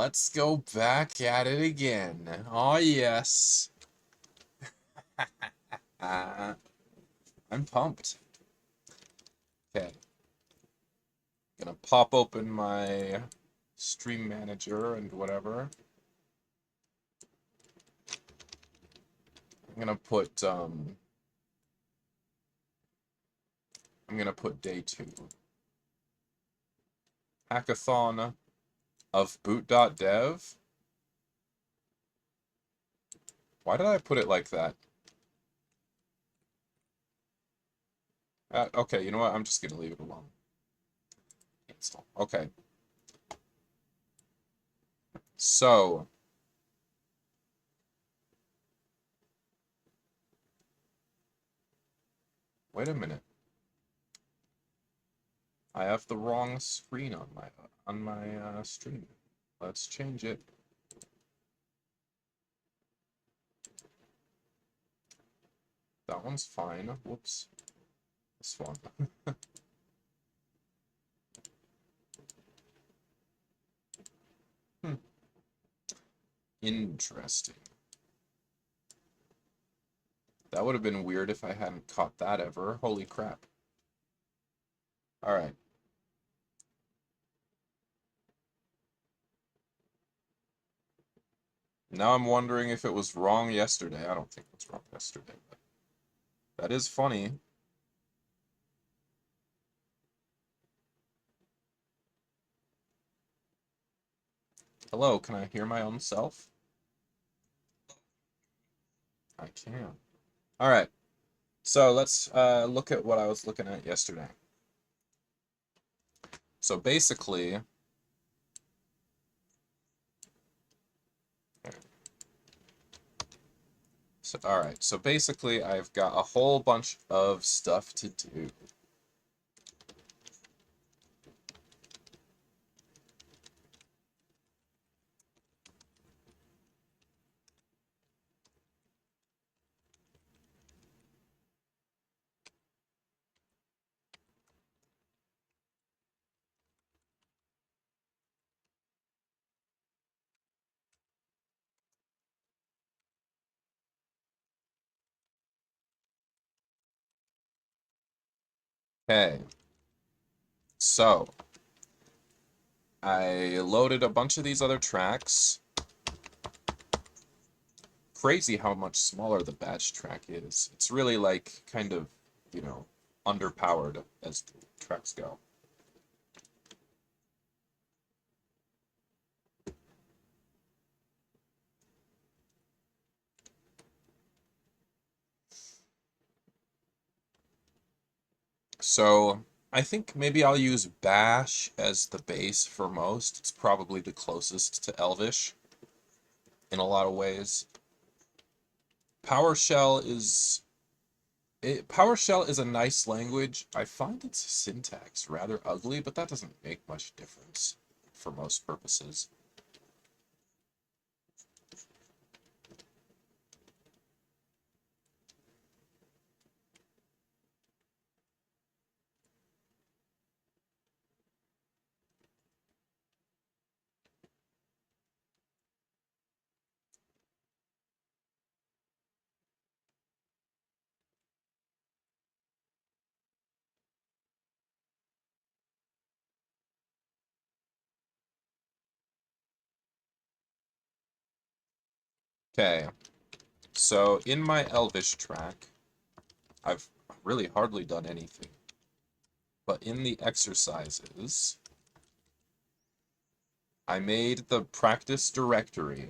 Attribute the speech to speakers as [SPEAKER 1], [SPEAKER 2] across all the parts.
[SPEAKER 1] Let's go back at it again. Oh, yes. I'm pumped. Okay. Gonna pop open my stream manager and whatever. I'm gonna put day 2. Hackathon of boot.dev. Why did I put it like that? Okay, you know what? I'm just gonna leave it alone. Install. Okay. So, wait a minute. I have the wrong screen on my stream. Let's change it. That one's fine. Whoops. This one. Interesting. That would have been weird if I hadn't caught that ever. Holy crap. Alright. Now I'm wondering if it was wrong yesterday. I don't think it was wrong yesterday, but that is funny. Hello, can I hear my own self? I can. Alright. So let's look at what I was looking at yesterday. So basically, alright, so basically I've got a whole bunch of stuff to do. Okay. So, I loaded a bunch of these other tracks. Crazy how much smaller the batch track is. It's really like kind of, you know, underpowered as the tracks go. So I think maybe I'll use Bash as the base for most. It's probably the closest to Elvish in a lot of ways. PowerShell is a nice language. I find its syntax rather ugly, but that doesn't make much difference for most purposes. Okay, so in my Elvish track, I've really hardly done anything. But in the exercises, I made the practice directory,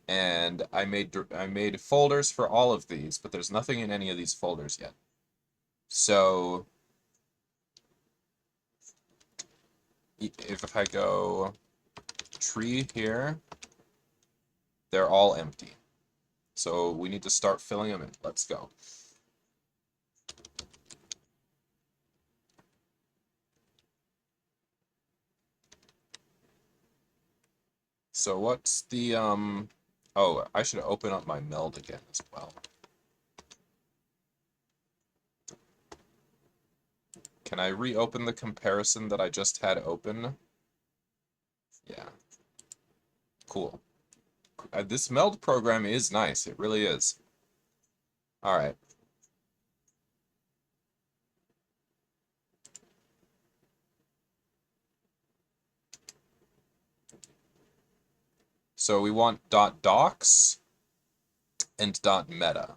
[SPEAKER 1] and I made folders for all of these, but there's nothing in any of these folders yet. So if I go tree here, they're all empty. So we need to start filling them in. Let's go. So what's the, oh, I should open up my meld again as well. Can I reopen the comparison that I just had open? Yeah. Cool. This meld program is nice. It really is. All right. So we want .docs and .meta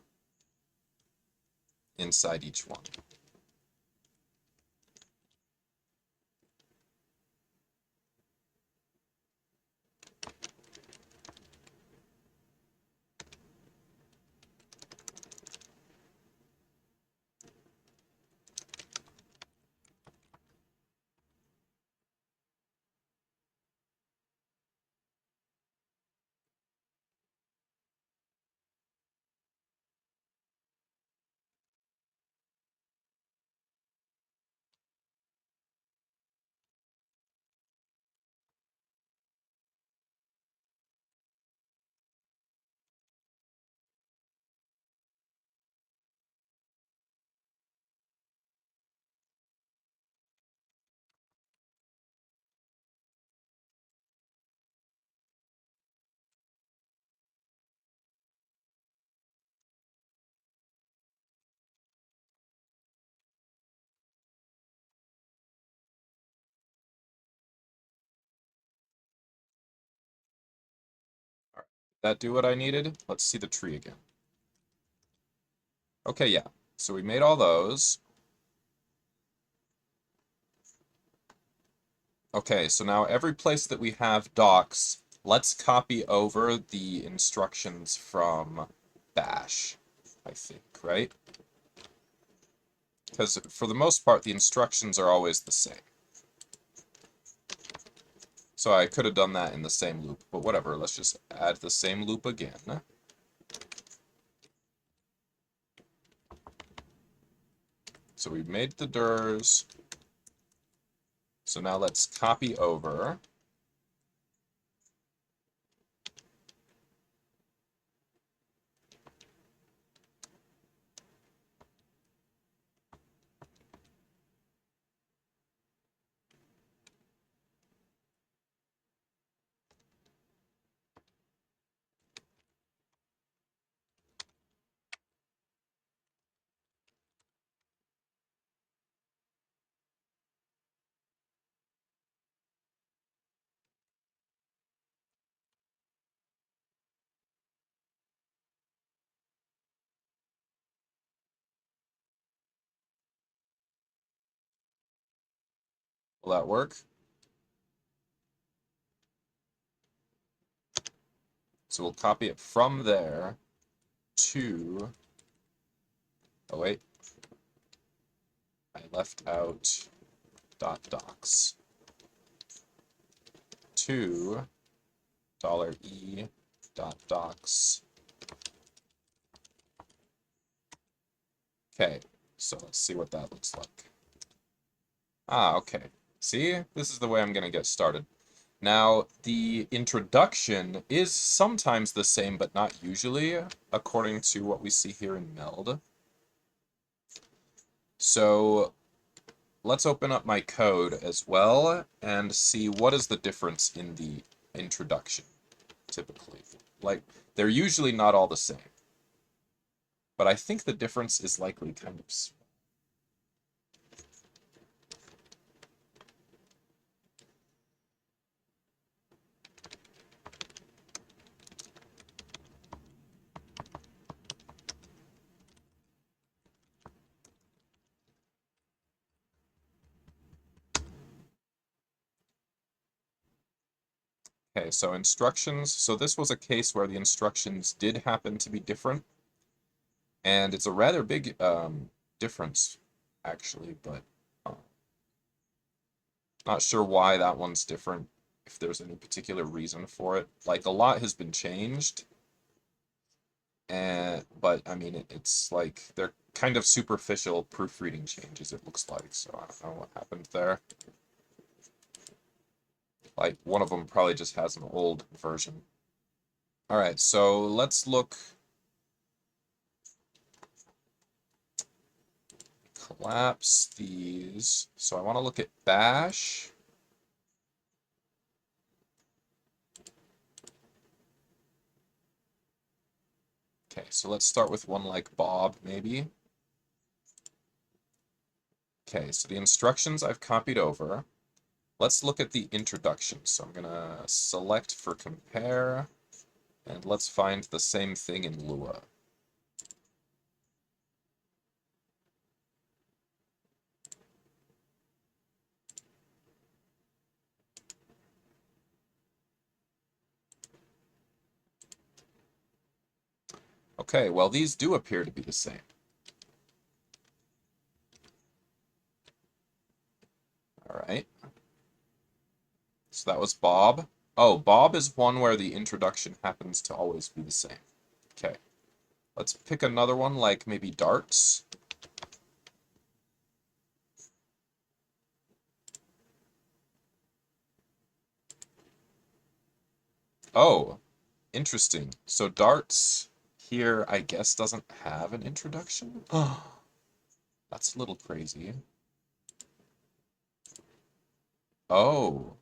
[SPEAKER 1] inside each one. All right. Did that do what I needed? Let's see the tree again. Okay, yeah. So we made all those. Okay, so now every place that we have docs, let's copy over the instructions from bash, I think, right? Because for the most part, the instructions are always the same. So I could have done that in the same loop, but whatever, let's just add the same loop again. So we made the durs. So now let's copy over. Will that work? So we'll copy it from there to, oh wait, I left out .docs to $e.docs. Okay, so let's see what that looks like. Ah, okay. See, this is the way I'm going to get started. Now, the introduction is sometimes the same, but not usually, according to what we see here in Meld. So let's open up my code as well and see what is the difference in the introduction, typically. Like, they're usually not all the same. But I think the difference is likely kind of small. Okay, so instructions. So this was a case where the instructions did happen to be different. And it's a rather big difference, actually, but not sure why that one's different, if there's any particular reason for it. Like, a lot has been changed, but, I mean, it's like, they're kind of superficial proofreading changes, it looks like, so I don't know what happened there. Like, one of them probably just has an old version. Alright, so let's look. collapse these. So I want to look at bash. Okay, so let's start with one like Bob, maybe. Okay, so the instructions I've copied over. Let's look at the introduction. So I'm going to select for compare, and let's find the same thing in Lua. Okay, well, these do appear to be the same. All right. So that was Bob. Oh, Bob is one where the introduction happens to always be the same. Okay. Let's pick another one like maybe darts. Oh, interesting. So darts here, I guess, doesn't have an introduction? That's a little crazy. Oh.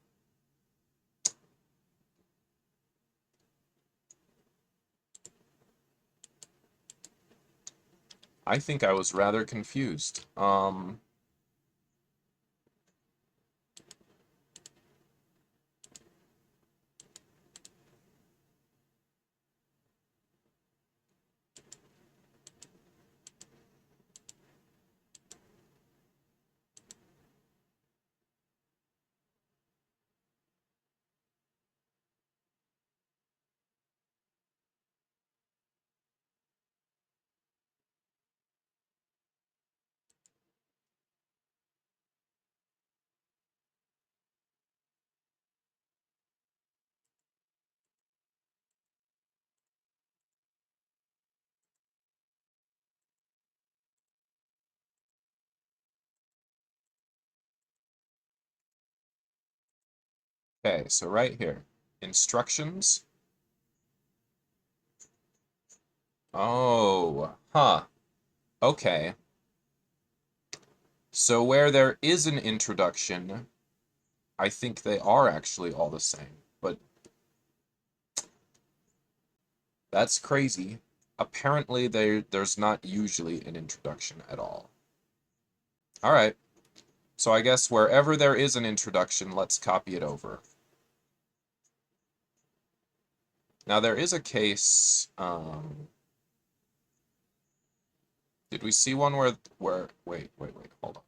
[SPEAKER 1] I think I was rather confused. Okay, so right here, instructions. Oh, huh. Okay. So where there is an introduction, I think they are actually all the same. But that's crazy. Apparently there's not usually an introduction at all. All right. So I guess wherever there is an introduction, let's copy it over. Now there is a case, did we see one wait, hold on.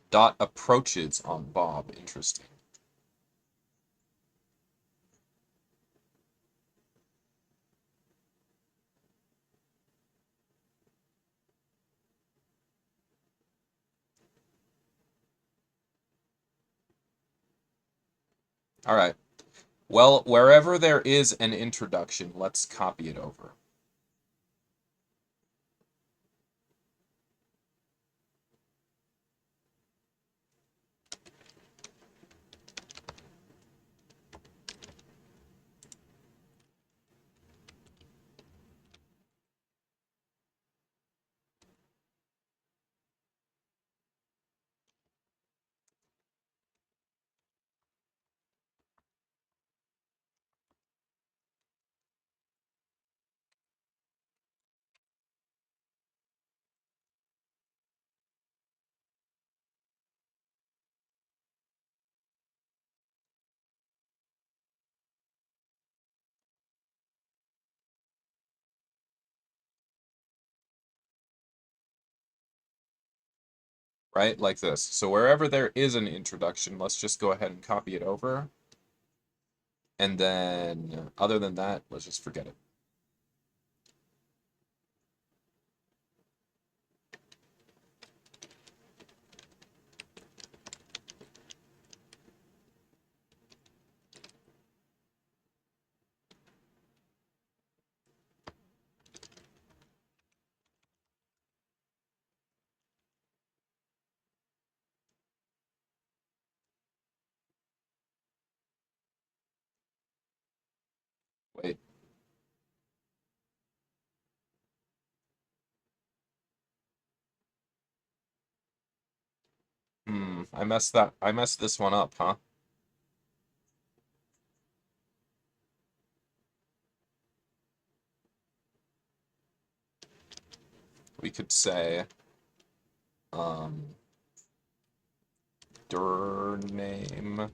[SPEAKER 1] Dot approaches on Bob, interesting. All right. Well, wherever there is an introduction, let's copy it over. Right? Like this. So wherever there is an introduction, let's just go ahead and copy it over. And then, other than that, let's just forget it. I messed this one up, huh? We could say dir name.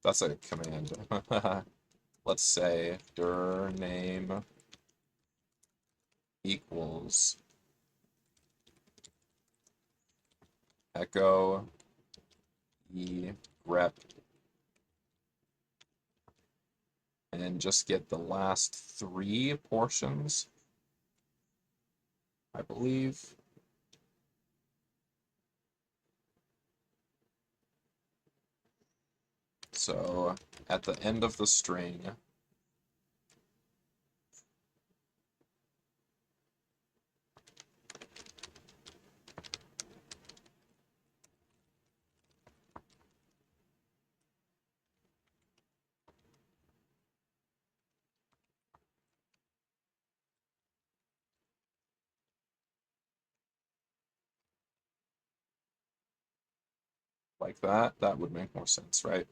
[SPEAKER 1] That's a command. Let's say dir name equals echo e rep, and just get the last 3 portions, I believe. So at the end of the string, like that would make more sense, right?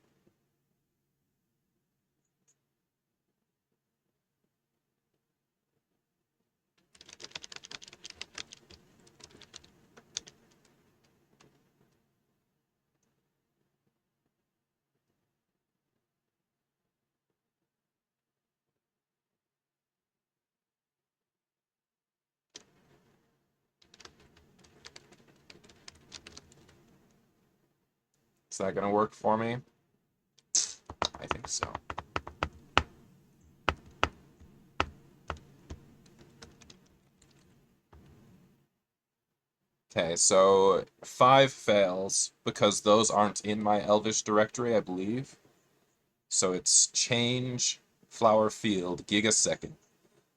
[SPEAKER 1] Is that gonna work for me? I think so. Okay, so 5 fails because those aren't in my Elvish directory, I believe. So it's change flower field gigasecond,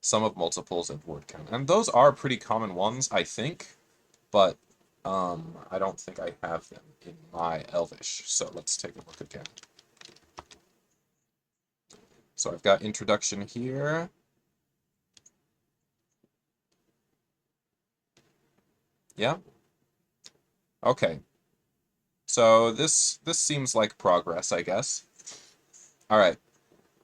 [SPEAKER 1] sum of multiples and word count. And those are pretty common ones, I think, but I don't think I have them in my Elvish. So let's take a look again. So I've got introduction here. Yeah. Okay. So this seems like progress, I guess. All right.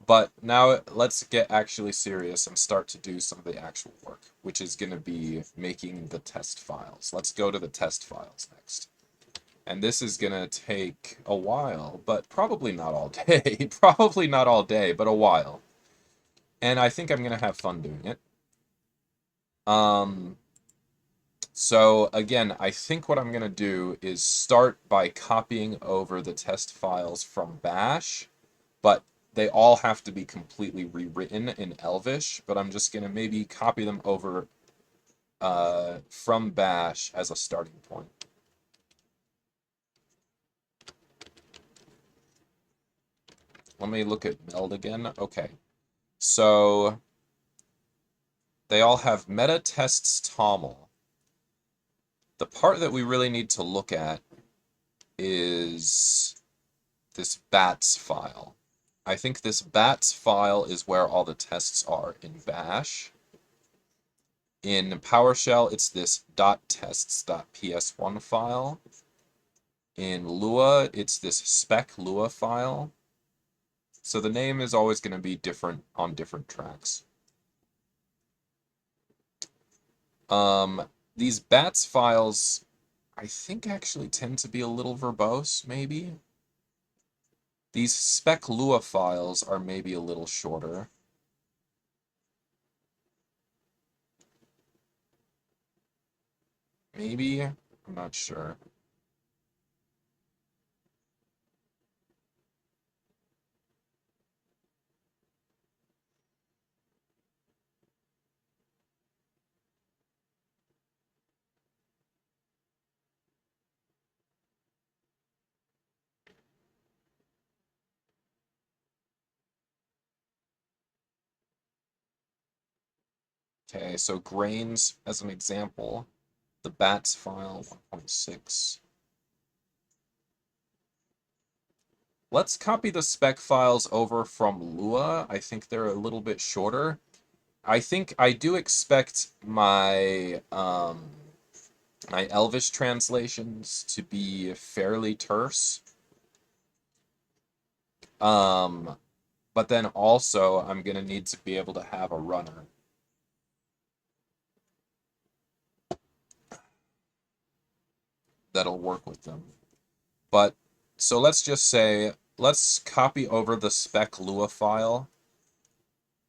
[SPEAKER 1] But now let's get actually serious and start to do some of the actual work, which is going to be making the test files. Let's go to the test files next. And this is going to take a while, but probably not all day. Probably not all day, but a while. And I think I'm going to have fun doing it. So again, I think what I'm going to do is start by copying over the test files from Bash, but they all have to be completely rewritten in Elvish, but I'm just going to maybe copy them over from Bash as a starting point. Let me look at meld again. Okay, so they all have meta tests toml. The part that we really need to look at is this bats file. I think this bats file is where all the tests are in Bash. In PowerShell, it's this .tests.ps1 file. In Lua, it's this spec Lua file. So the name is always going to be different on different tracks. These bats files, I think actually tend to be a little verbose, maybe. These spec Lua files are maybe a little shorter. Maybe? I'm not sure. Okay, so grains as an example, the bats file 1.6. Let's copy the spec files over from Lua. I think they're a little bit shorter. I think I do expect my my Elvish translations to be fairly terse. But then also I'm going to need to be able to have a runner. That'll work with them. But, so let's just say, let's copy over the spec Lua file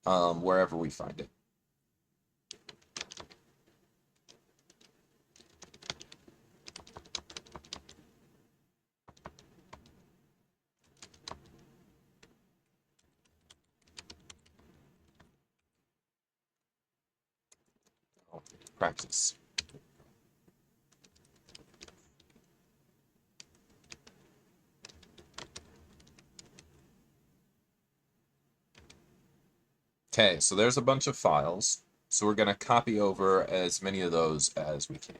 [SPEAKER 1] wherever we find it. Oh, practice. Okay, so there's a bunch of files. So we're going to copy over as many of those as we can.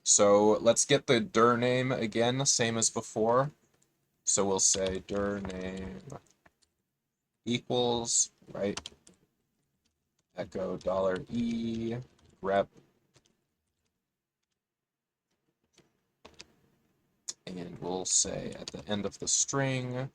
[SPEAKER 1] So let's get the dir name again, same as before. So we'll say dir name equals, right, echo $e grep, and we'll say at the end of the string,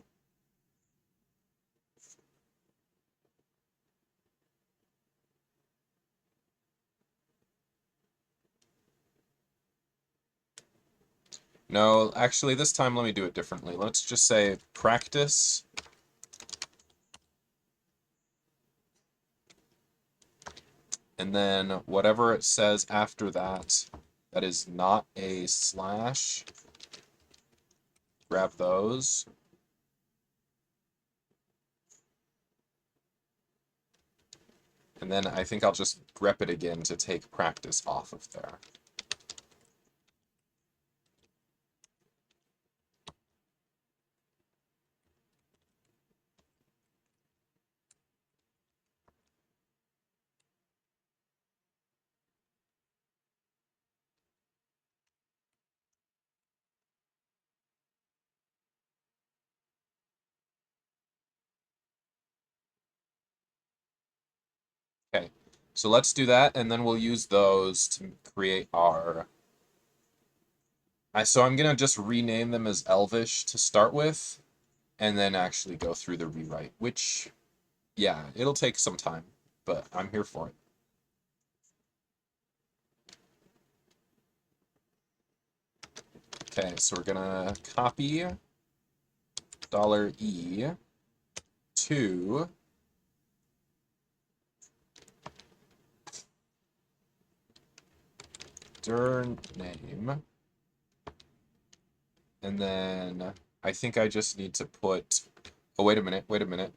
[SPEAKER 1] no, actually this time let me do it differently. Let's just say practice, and then whatever it says after that, that is not a slash, grab those. And then I think I'll just grep it again to take practice off of there. Okay, so let's do that, and then we'll use those to create our... So I'm going to just rename them as Elvish to start with, and then actually go through the rewrite, which, yeah, it'll take some time, but I'm here for it. Okay, so we're going to copy $E to dir name, and then I think I just need to put... Oh, wait a minute, wait a minute.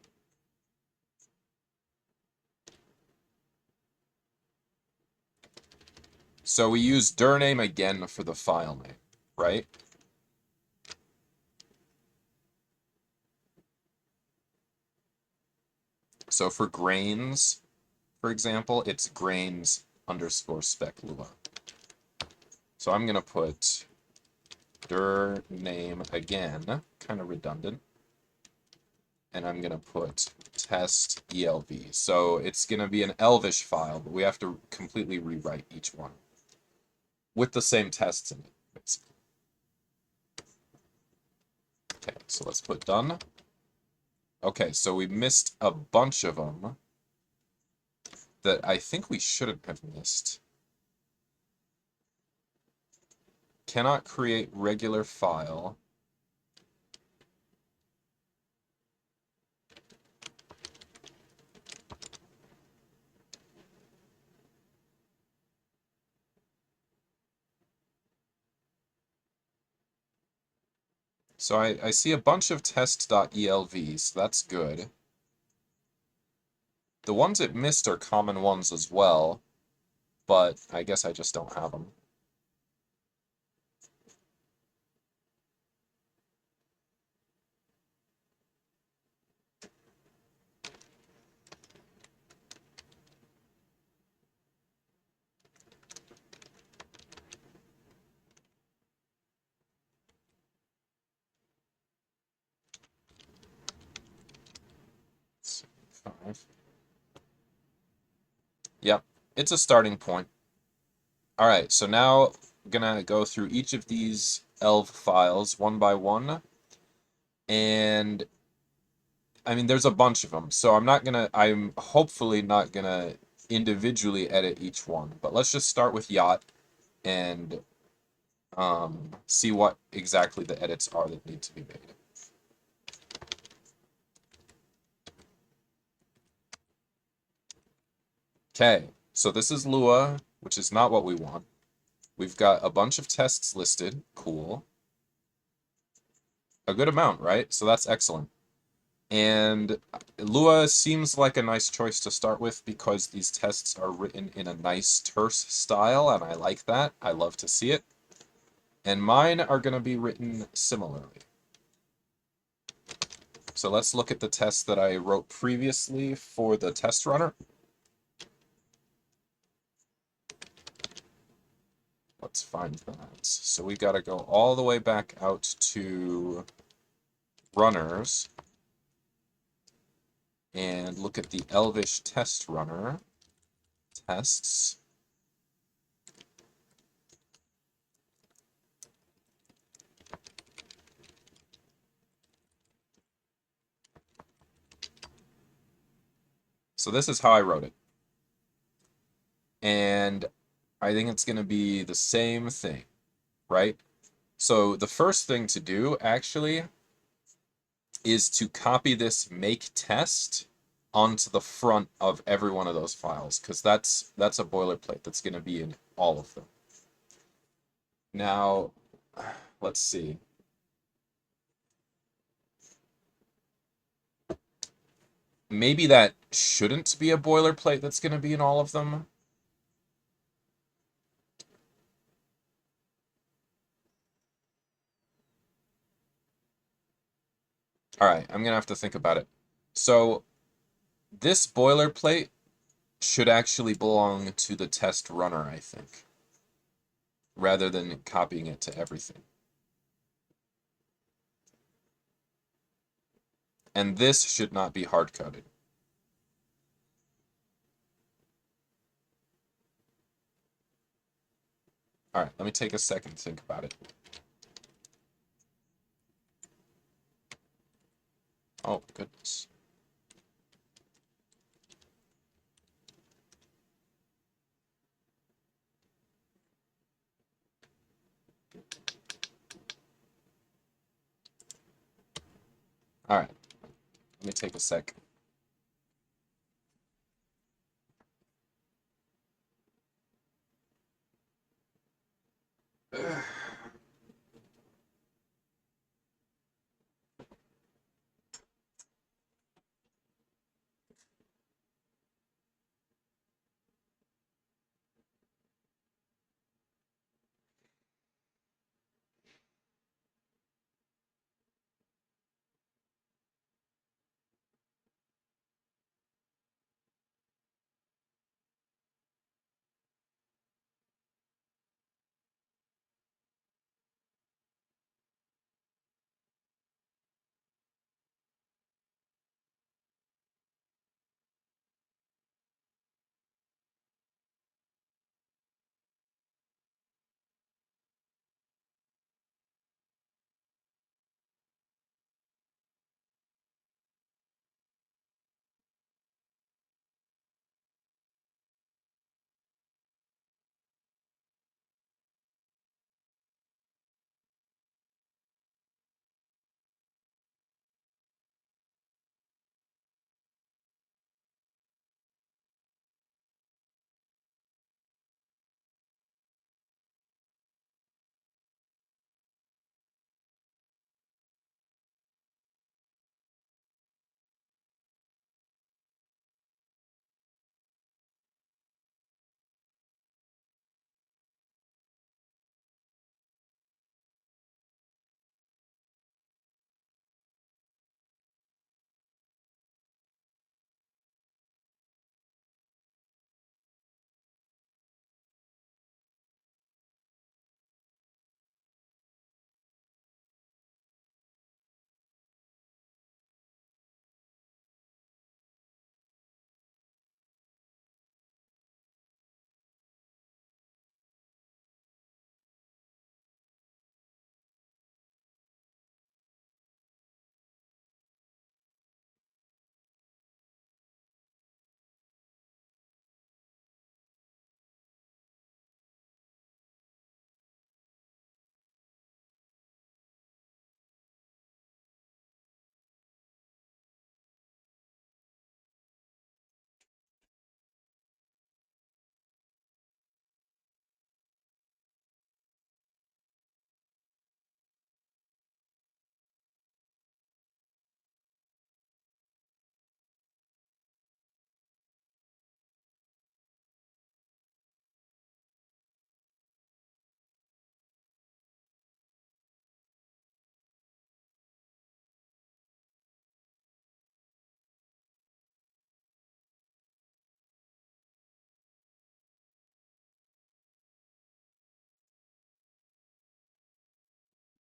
[SPEAKER 1] So we use dir name again for the file name, right? So for grains, for example, it's grains underscore spec lua. So I'm going to put dir name again, kind of redundant. And I'm going to put test elv. So it's going to be an Elvish file, but we have to completely rewrite each one with the same tests in it, basically. Okay, so let's put done. Okay, so we missed a bunch of them that I think we shouldn't have missed. Cannot create regular file. So I see a bunch of test.elv, so that's good. The ones it missed are common ones as well, but I guess I just don't have them. 5. Yep, it's a starting point. All right, so now I'm gonna go through each of these ELV files one by one, and I mean, there's a bunch of them, so I'm hopefully not gonna individually edit each one, but let's just start with yacht and see what exactly the edits are that need to be made. Okay, so this is Lua, which is not what we want. We've got a bunch of tests listed. Cool. A good amount, right? So that's excellent. And Lua seems like a nice choice to start with because these tests are written in a nice terse style, and I like that. I love to see it. And mine are going to be written similarly. So let's look at the test that I wrote previously for the test runner. Let's find that. So we got to go all the way back out to runners and look at the Elvish test runner tests. So this is how I wrote it. And I think it's going to be the same thing, right? So the first thing to do actually is to copy this make test onto the front of every one of those files, because that's a boilerplate that's going to be in all of them. Now, let's see. Maybe that shouldn't be a boilerplate that's going to be in all of them. All right, I'm going to have to think about it. So this boilerplate should actually belong to the test runner, I think, rather than copying it to everything. And this should not be hard-coded. All right, let me take a second to think about it. Oh, goodness. All right, let me take a sec.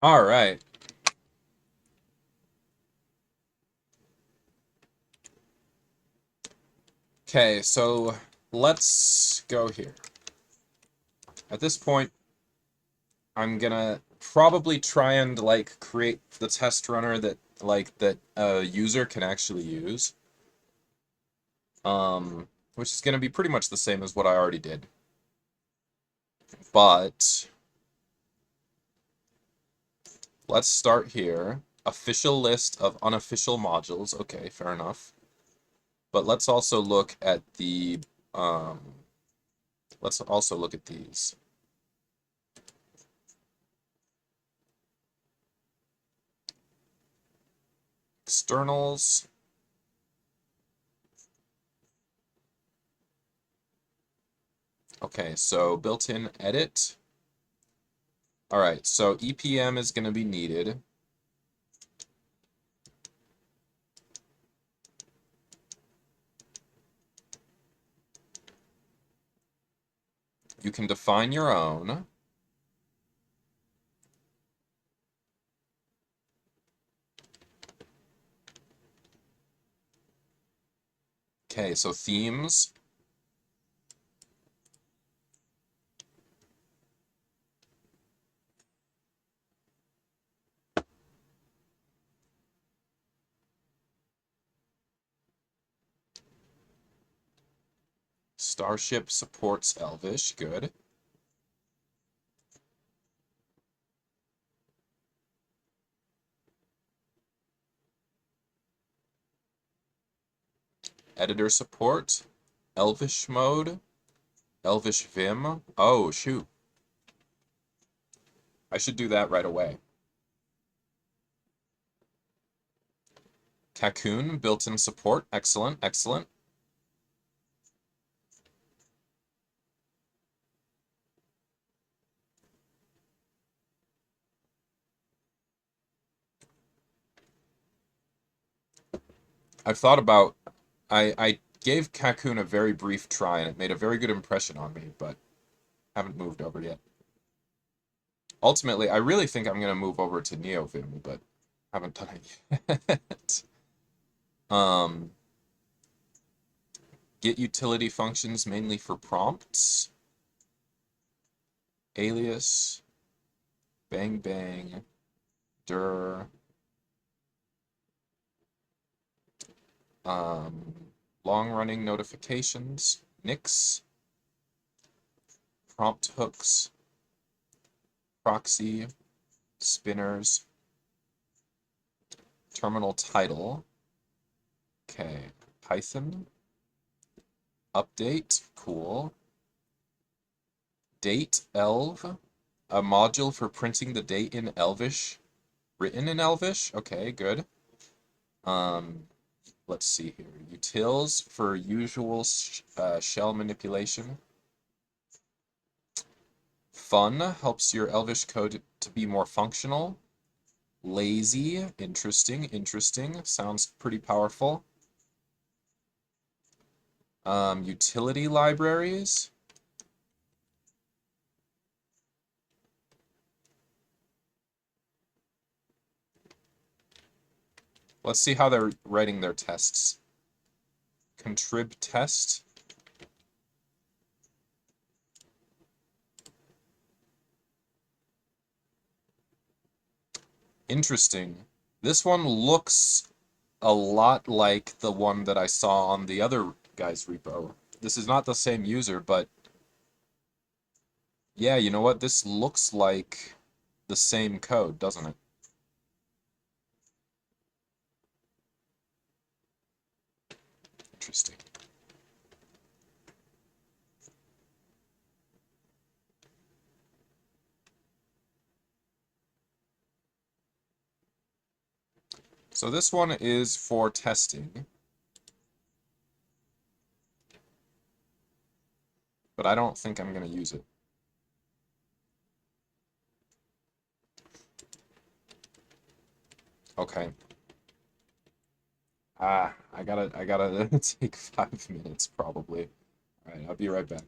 [SPEAKER 1] All right. Okay, so let's go here. At this point, I'm gonna probably try and like create the test runner that a user can actually use. Which is gonna be pretty much the same as what I already did. But let's start here. Official list of unofficial modules. Okay, fair enough. But let's also look at the let's also look at these. Externals. Okay, so built-in edit. All right, so EPM is going to be needed. You can define your own. Okay, so themes. Starship supports Elvish, good. Editor support, Elvish mode, Elvish Vim. Oh, shoot. I should do that right away. Cocoon, built-in support. Excellent, excellent. I've thought about... I gave Cocoon a very brief try, and it made a very good impression on me, but haven't moved over yet. Ultimately, I really think I'm going to move over to NeoVim, but haven't done it yet. Get utility functions mainly for prompts. Alias, bang bang, dir. Long-running notifications, nix, prompt hooks, proxy, spinners, terminal title. Okay, Python, update, cool. Date elv, a module for printing the date in Elvish, written in Elvish. Okay, good. Let's see here. Utils for usual shell manipulation. Fun helps your Elvish code to be more functional. Lazy, interesting, interesting. Sounds pretty powerful. Utility libraries. Let's see how they're writing their tests. Contrib test. Interesting. This one looks a lot like the one that I saw on the other guy's repo. This is not the same user, but yeah, you know what? This looks like the same code, doesn't it? Interesting. So this one is for testing. But I don't think I'm going to use it. Okay. I gotta take 5 minutes probably. All right, I'll be right back.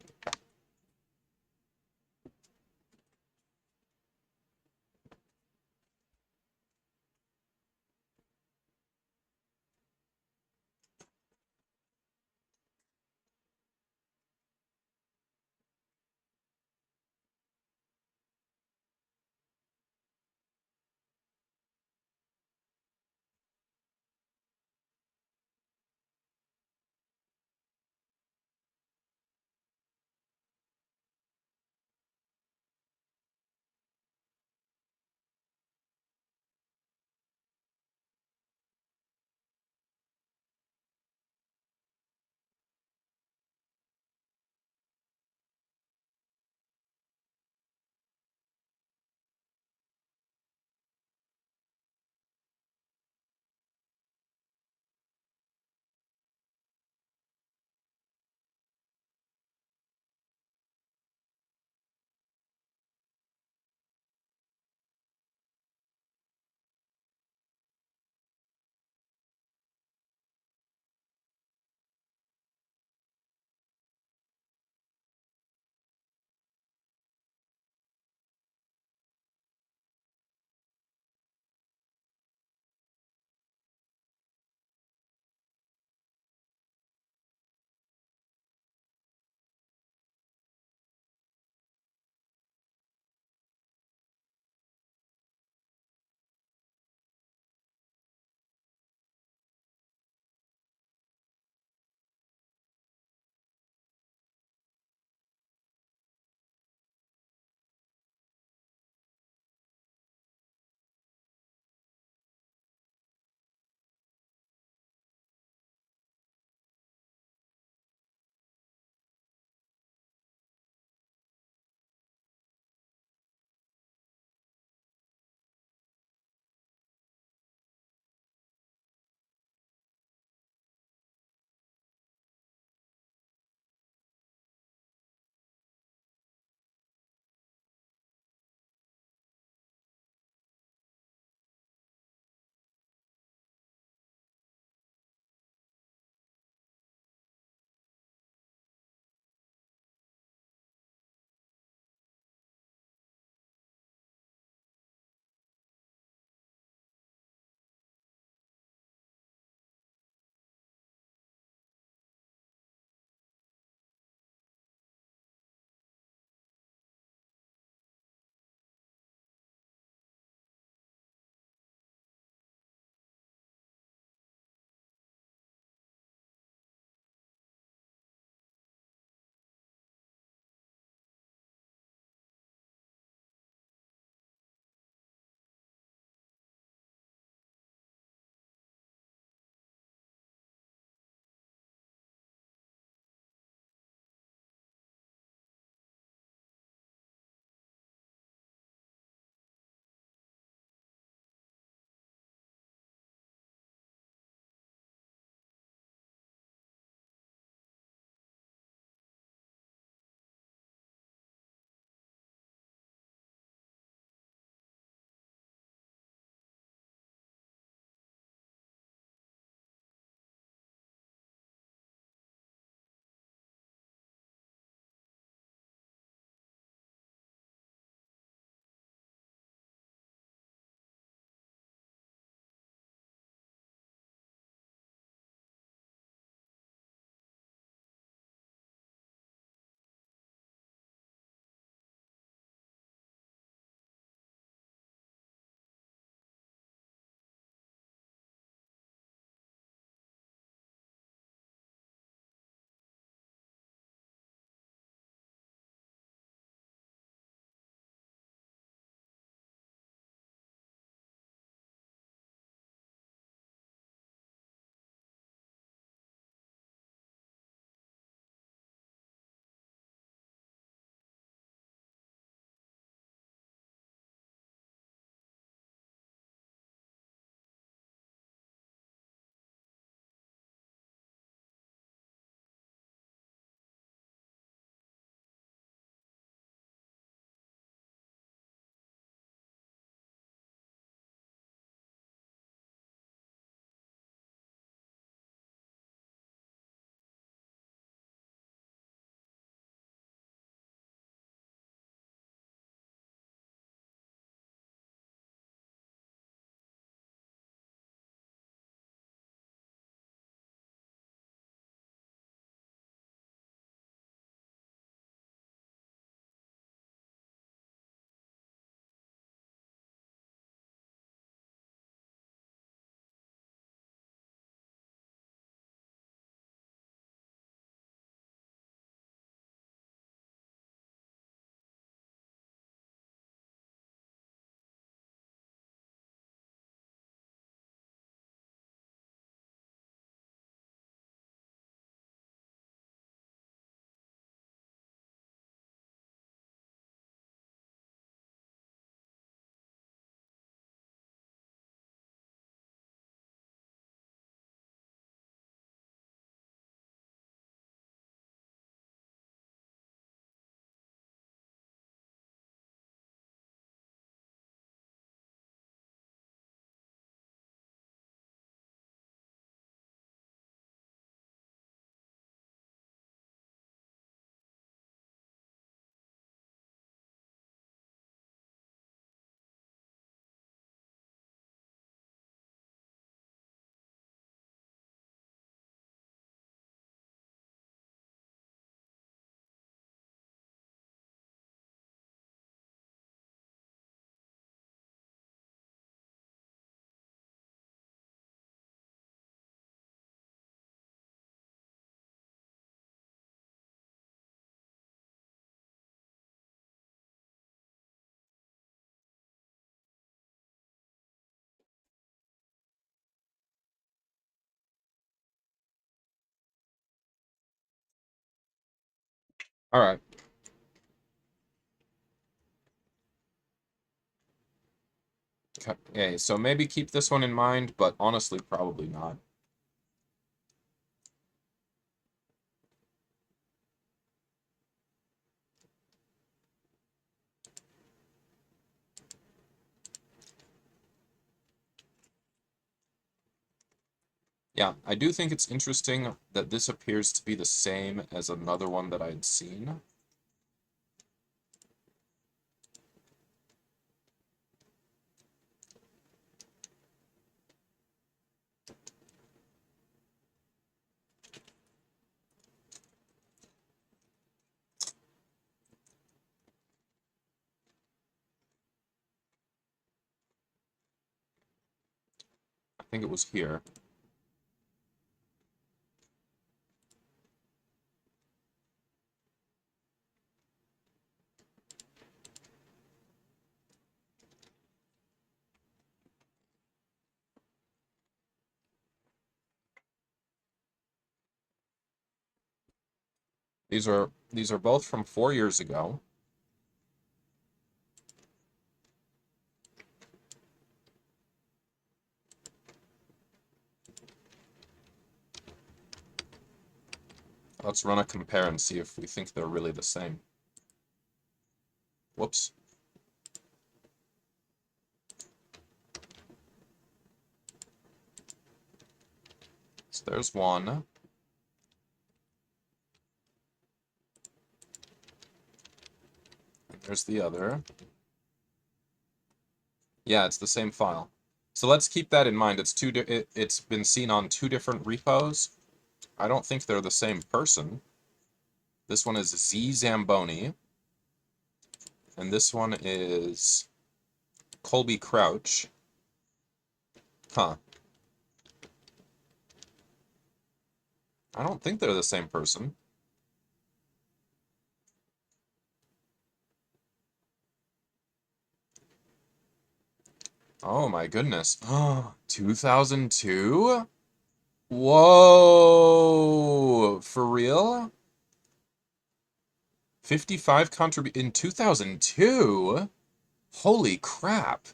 [SPEAKER 1] All right. Okay, so maybe keep this one in mind, but honestly, probably not. Yeah, I do think it's interesting that this appears to be the same as another one that I had seen. I think it was here. These are both from 4 years ago. Let's run a compare and see if we think they're really the same. Whoops. So there's one. And there's the other. Yeah, it's the same file. So let's keep that in mind. It's been seen on 2 different repos. I don't think they're the same person. This one is Z Zamboni. And this one is Colby Crouch. Huh. I don't think they're the same person. Oh my goodness. 2002? Whoa! For real? 55 in 2002? Holy crap.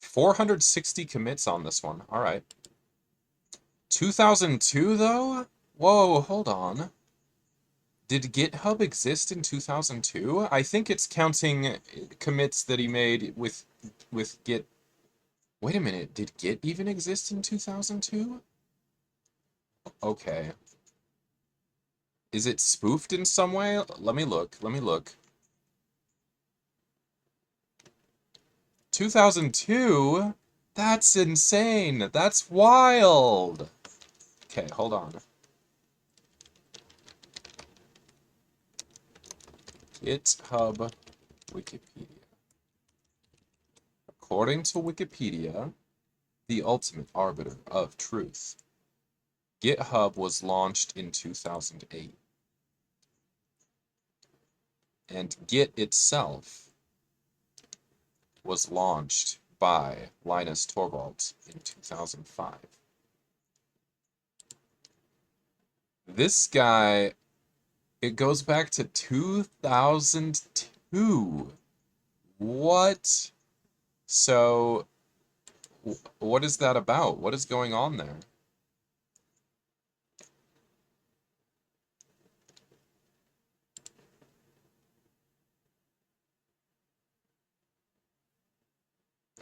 [SPEAKER 1] $460 commits on this one. All right. 2002 though? Whoa, hold on. Did GitHub exist in 2002? I think it's counting commits that he made with Git. Wait a minute, did Git even exist in 2002? Okay. Is it spoofed in some way? Let me look. 2002? That's insane. That's wild. Okay, hold on. GitHub Wikipedia. According to Wikipedia, the ultimate arbiter of truth, GitHub was launched in 2008. And Git itself was launched by Linus Torvalds in 2005. This guy, it goes back to 2002. What? So, what is that about? What is going on there?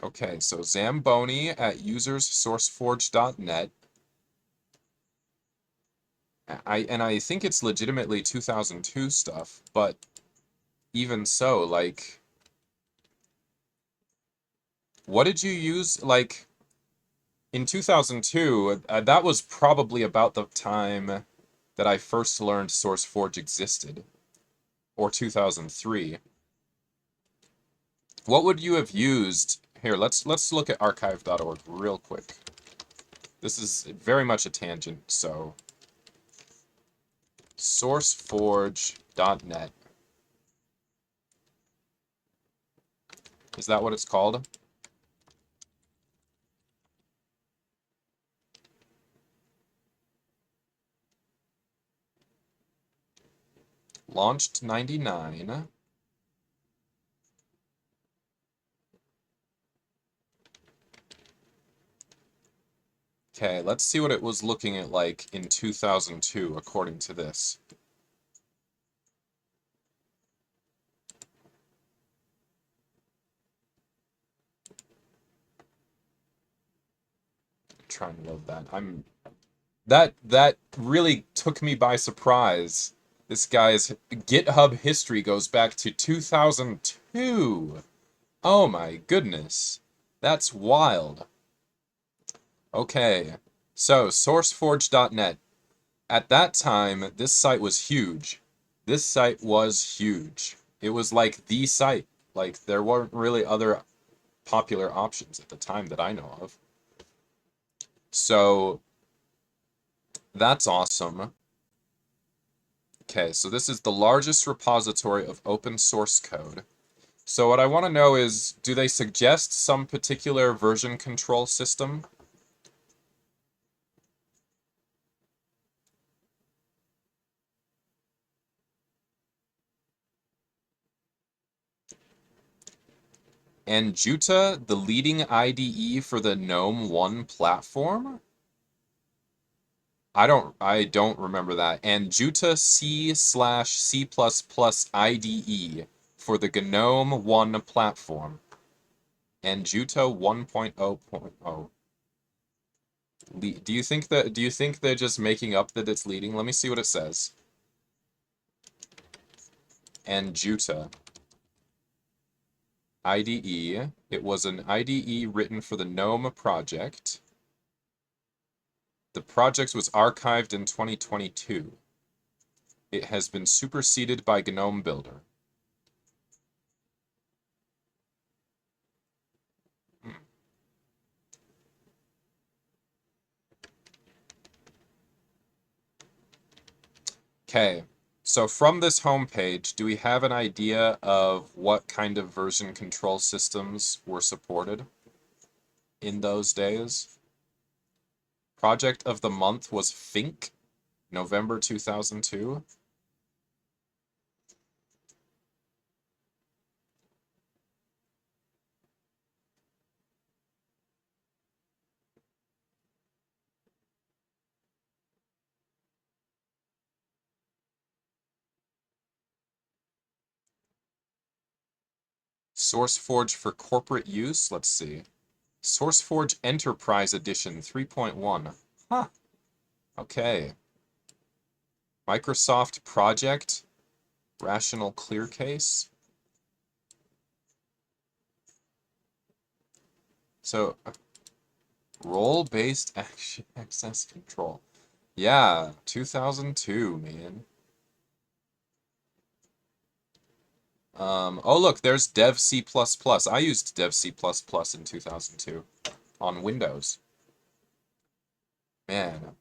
[SPEAKER 1] Okay, so Zamboni at userssourceforge.net. I think it's legitimately 2002 stuff, but even so, like, what did you use? Like, in 2002, that was probably about the time that I first learned SourceForge existed, or 2003. What would you have used? Here, let's look at archive.org real quick. This is very much a tangent, so sourceforge.net. Is that what it's called? Launched 99. Okay, let's see what it was looking at like in 2002, according to this. Try and load that. That really took me by surprise. This guy's GitHub history goes back to 2002. Oh my goodness. That's wild. Okay. So, sourceforge.net. At that time, this site was huge. This site was huge. It was like the site. Like, there weren't really other popular options at the time that I know of. So, that's awesome. Okay, so this is the largest repository of open source code. So what I want to know is, do they suggest some particular version control system? And Juta, the leading IDE for the GNOME 1 platform? I don't remember that. And Juta C/C++ IDE for the GNOME 1 platform. And Juta 1.0.0. Do you think they're just making up that it's leading? Let me see what it says. And Juta IDE. It was an IDE written for the GNOME project. The project was archived in 2022. It has been superseded by GNOME Builder. Okay, so from this homepage, do we have an idea of what kind of version control systems were supported in those days? Project of the month was Fink, November 2002. SourceForge for corporate use, let's see. SourceForge Enterprise Edition 3.1. Huh, okay. Microsoft Project, Rational Clear Case. So, role-based access control. Yeah, 2002, man. Oh look, there's Dev C++. I used Dev C++ in 2002 on Windows. Man.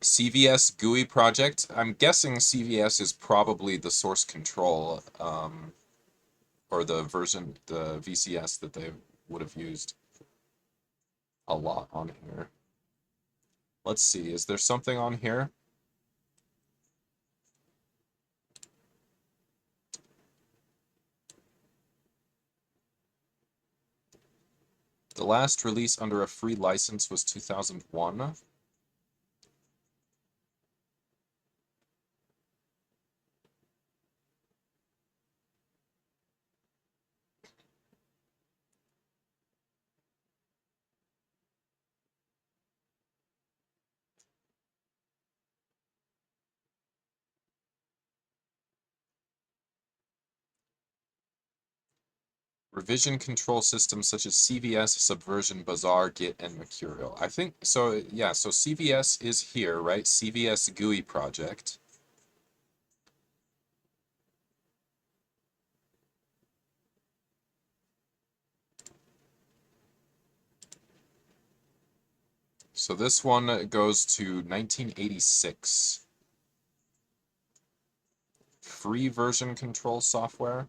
[SPEAKER 1] CVS GUI project. I'm guessing CVS is probably the source control, or the version, the VCS that they would have used a lot on here. Let's see, is there something on here? The last release under a free license was 2001. Revision control systems such as CVS, Subversion, Bazaar, Git, and Mercurial. I think, so yeah, so CVS is here, right? CVS GUI project. So this one goes to 1986. Free version control software,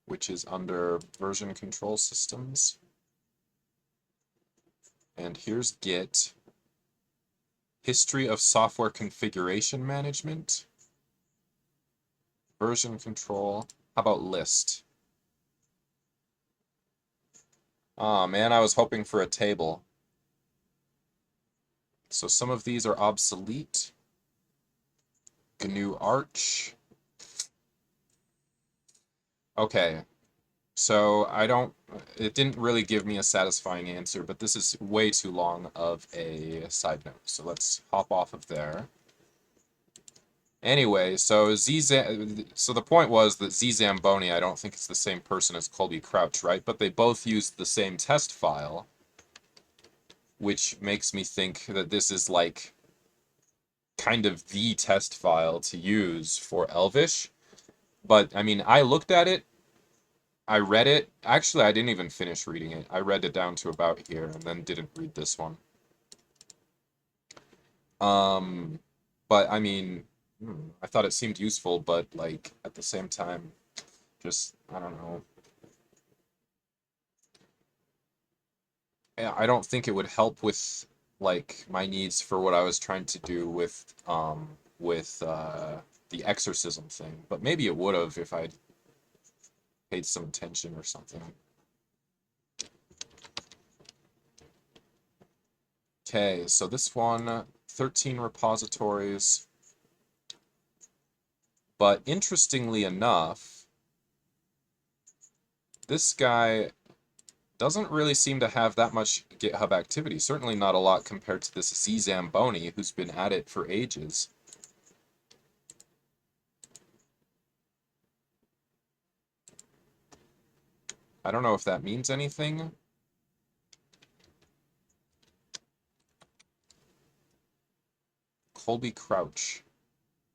[SPEAKER 1] which is under version control systems. And here's Git. History of software configuration management. Version control. How about list? Oh man, I was hoping for a table. So some of these are obsolete. GNU Arch. Okay, so it didn't really give me a satisfying answer, but this is way too long of a side note. So let's hop off of there. Anyway, so the point was that Z Zamboni, I don't think it's the same person as Colby Crouch, right? But they both used the same test file, which makes me think that this is like kind of the test file to use for Elvish. But I mean, I looked at it, I read it. Actually, I didn't even finish reading it. I read it down to about here and then didn't read this one. But I mean, I thought it seemed useful, but like at the same time, just I don't know. I don't think it would help with like my needs for what I was trying to do with the exorcism thing. But maybe it would have if I'd paid some attention or something. Okay, so this one, 13 repositories. But interestingly enough, this guy doesn't really seem to have that much GitHub activity. Certainly not a lot compared to this Z Zamboni, who's been at it for ages. I don't know if that means anything. Colby Crouch.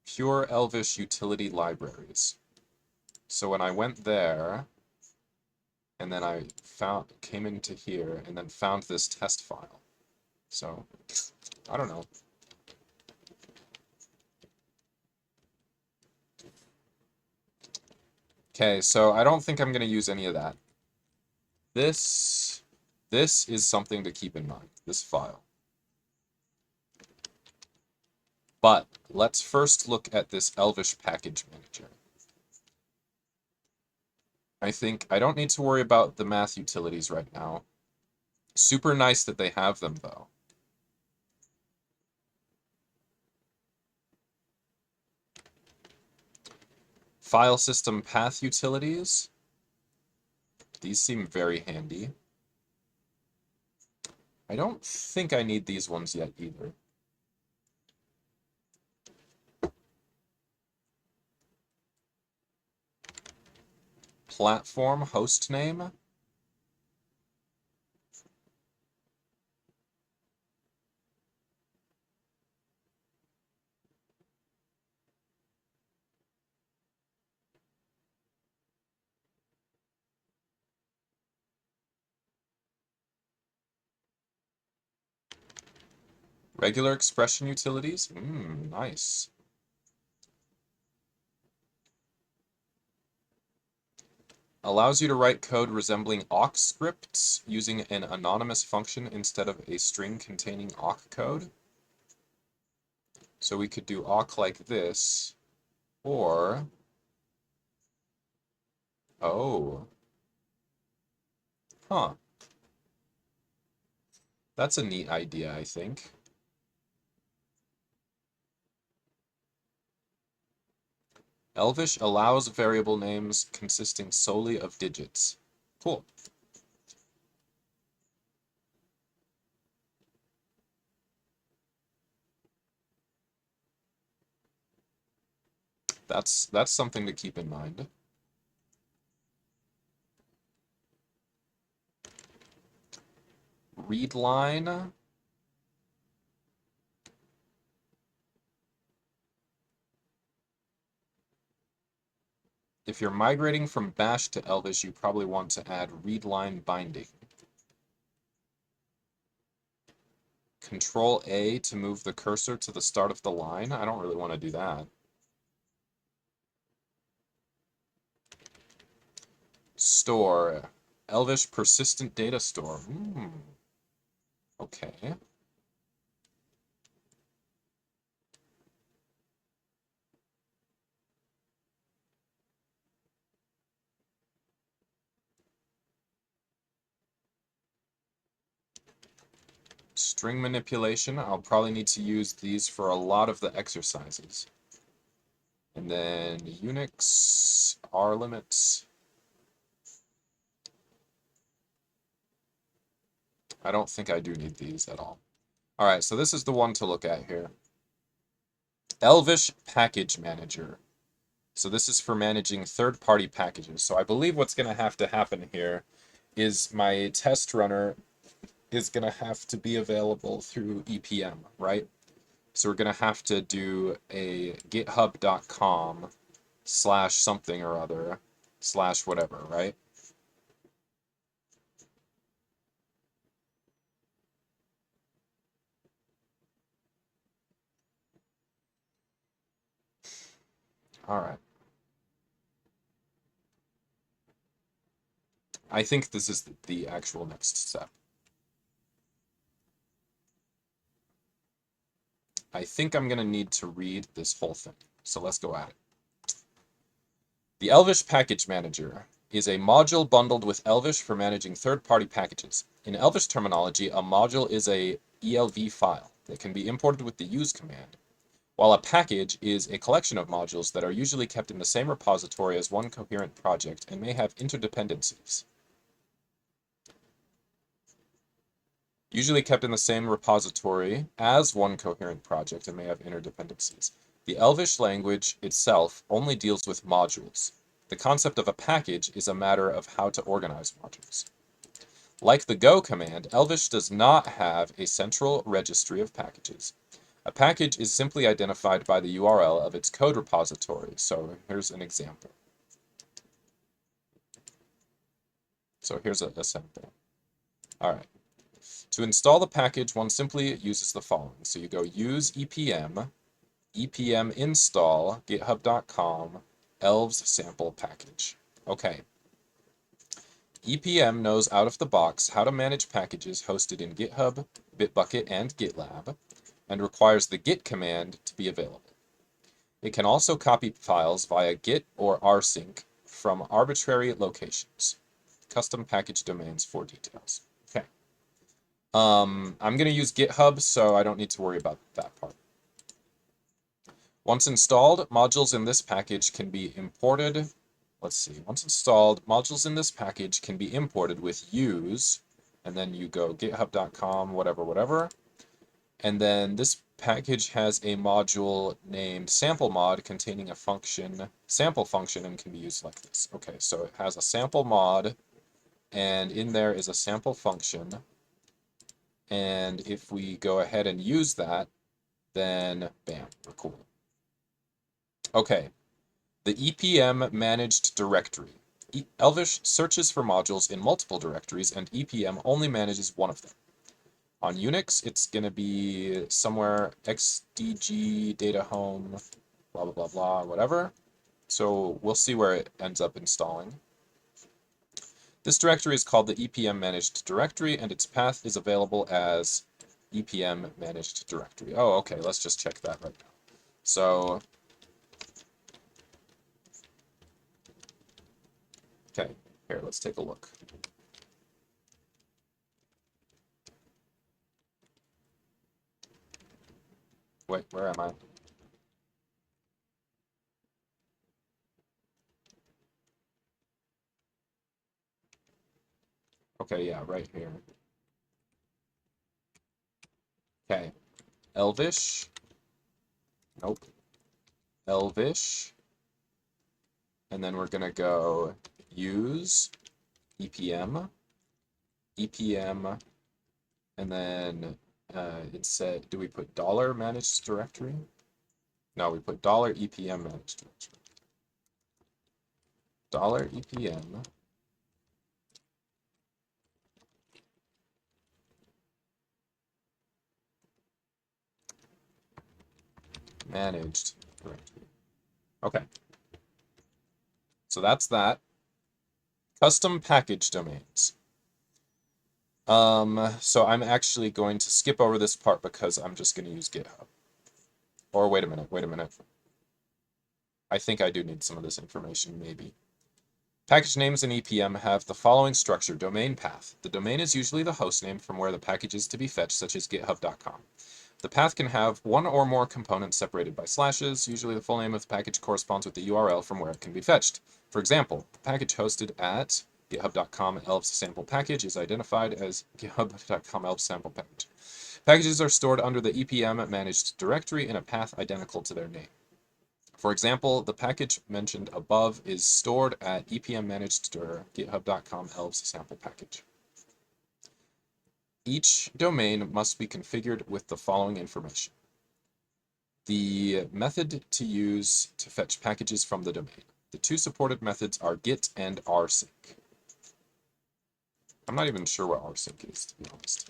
[SPEAKER 1] Pure Elvish Utility Libraries. So when I went there, and then I came into here, and then found this test file. So, I don't know. Okay, so I don't think I'm going to use any of that. This is something to keep in mind, this file. But let's first look at this Elvish package manager. I think I don't need to worry about the math utilities right now. Super nice that they have them, though. File system path utilities. These seem very handy. I don't think I need these ones yet either. Platform host name. Regular expression utilities. Nice. Allows you to write code resembling awk scripts using an anonymous function instead of a string containing awk code. So we could do awk like this, or... Oh. Huh. That's a neat idea, I think. Elvish allows variable names consisting solely of digits. Cool. That's something to keep in mind. read line. If you're migrating from Bash to Elvish, you probably want to add readline binding. Control A to move the cursor to the start of the line. I don't really want to do that. Store. Elvish persistent data store. Okay. String manipulation. I'll probably need to use these for a lot of the exercises. And then Unix, R limits. I don't think I do need these at all. All right, so this is the one to look at here. Elvish Package Manager. So this is for managing third-party packages. So I believe what's going to happen here is my test runner is going to have to be available through EPM, right? So we're going to have to do a github.com/something or other /whatever, right? All right. I think this is the actual next step. I think I'm going to need to read this whole thing. So let's go at it. The Elvish Package Manager is a module bundled with Elvish for managing third-party packages. In Elvish terminology, a module is a ELV file that can be imported with the use command, while a package is a collection of modules that are usually kept in the same repository as one coherent project and may have interdependencies. Usually kept in the same repository as one coherent project and may have interdependencies. The Elvish language itself only deals with modules. The concept of a package is a matter of how to organize modules. Like the Go command, Elvish does not have a central registry of packages. A package is simply identified by the URL of its code repository. So here's an example. So here's a sample. All right. To install the package, one simply uses the following. So you go use EPM, EPM install, github.com, elves sample package. Okay. EPM knows out of the box how to manage packages hosted in GitHub, Bitbucket, and GitLab, and requires the git command to be available. It can also copy files via git or rsync from arbitrary locations. Custom package domains for details. Okay. I'm going to use GitHub, so I don't need to worry about that part. Once installed, modules in this package can be imported. Let's see. Once installed, modules in this package can be imported with use, and then you go github.com, whatever. And then this package has a module named sampleMod containing a function, sample function, and can be used like this. Okay, so it has a sample mod, and in there is a sample function. And if we go ahead and use that, then bam, we're cool. Okay, the EPM managed directory. Elvish searches for modules in multiple directories, and EPM only manages one of them. On Unix, it's going to be somewhere xdg data home, blah, blah, blah, blah, whatever. So we'll see where it ends up installing. This directory is called the EPM managed directory, and its path is available as EPM managed directory. Oh, okay, let's just check that right now. So, okay, here, let's take a look. Wait, where am I? Okay, yeah, right here. Okay, Elvish. Nope. Elvish. And then we're going to go use EPM, EPM And then it said, do we put dollar managed directory? No, we put dollar EPM managed directory. Dollar EPM managed directory. Okay. So that's that. Custom package domains. So I'm actually going to skip over this part because I'm just going to use GitHub. Or wait a minute. I think I do need some of this information, maybe. Package names in EPM have the following structure: domain path. The domain is usually the host name from where the package is to be fetched, such as github.com. The path can have one or more components separated by slashes. Usually the full name of the package corresponds with the URL from where it can be fetched. For example, the package hosted at github.com elf sample package is identified as github.com elf sample package. Packages are stored under the EPM managed directory in a path identical to their name. For example, the package mentioned above is stored at EPM managed dir github.com elves sample package. Each domain must be configured with the following information: the method to use to fetch packages from the domain. The two supported methods are get and rsync. I'm not even sure what rsync is, to be honest.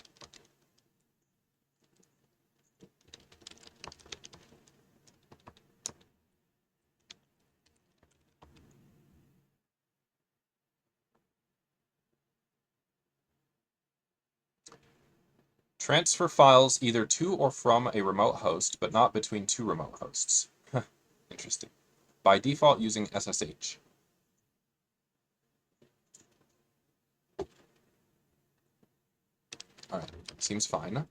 [SPEAKER 1] Transfer files either to or from a remote host, but not between two remote hosts. Interesting. By default using SSH. Alright, seems fine.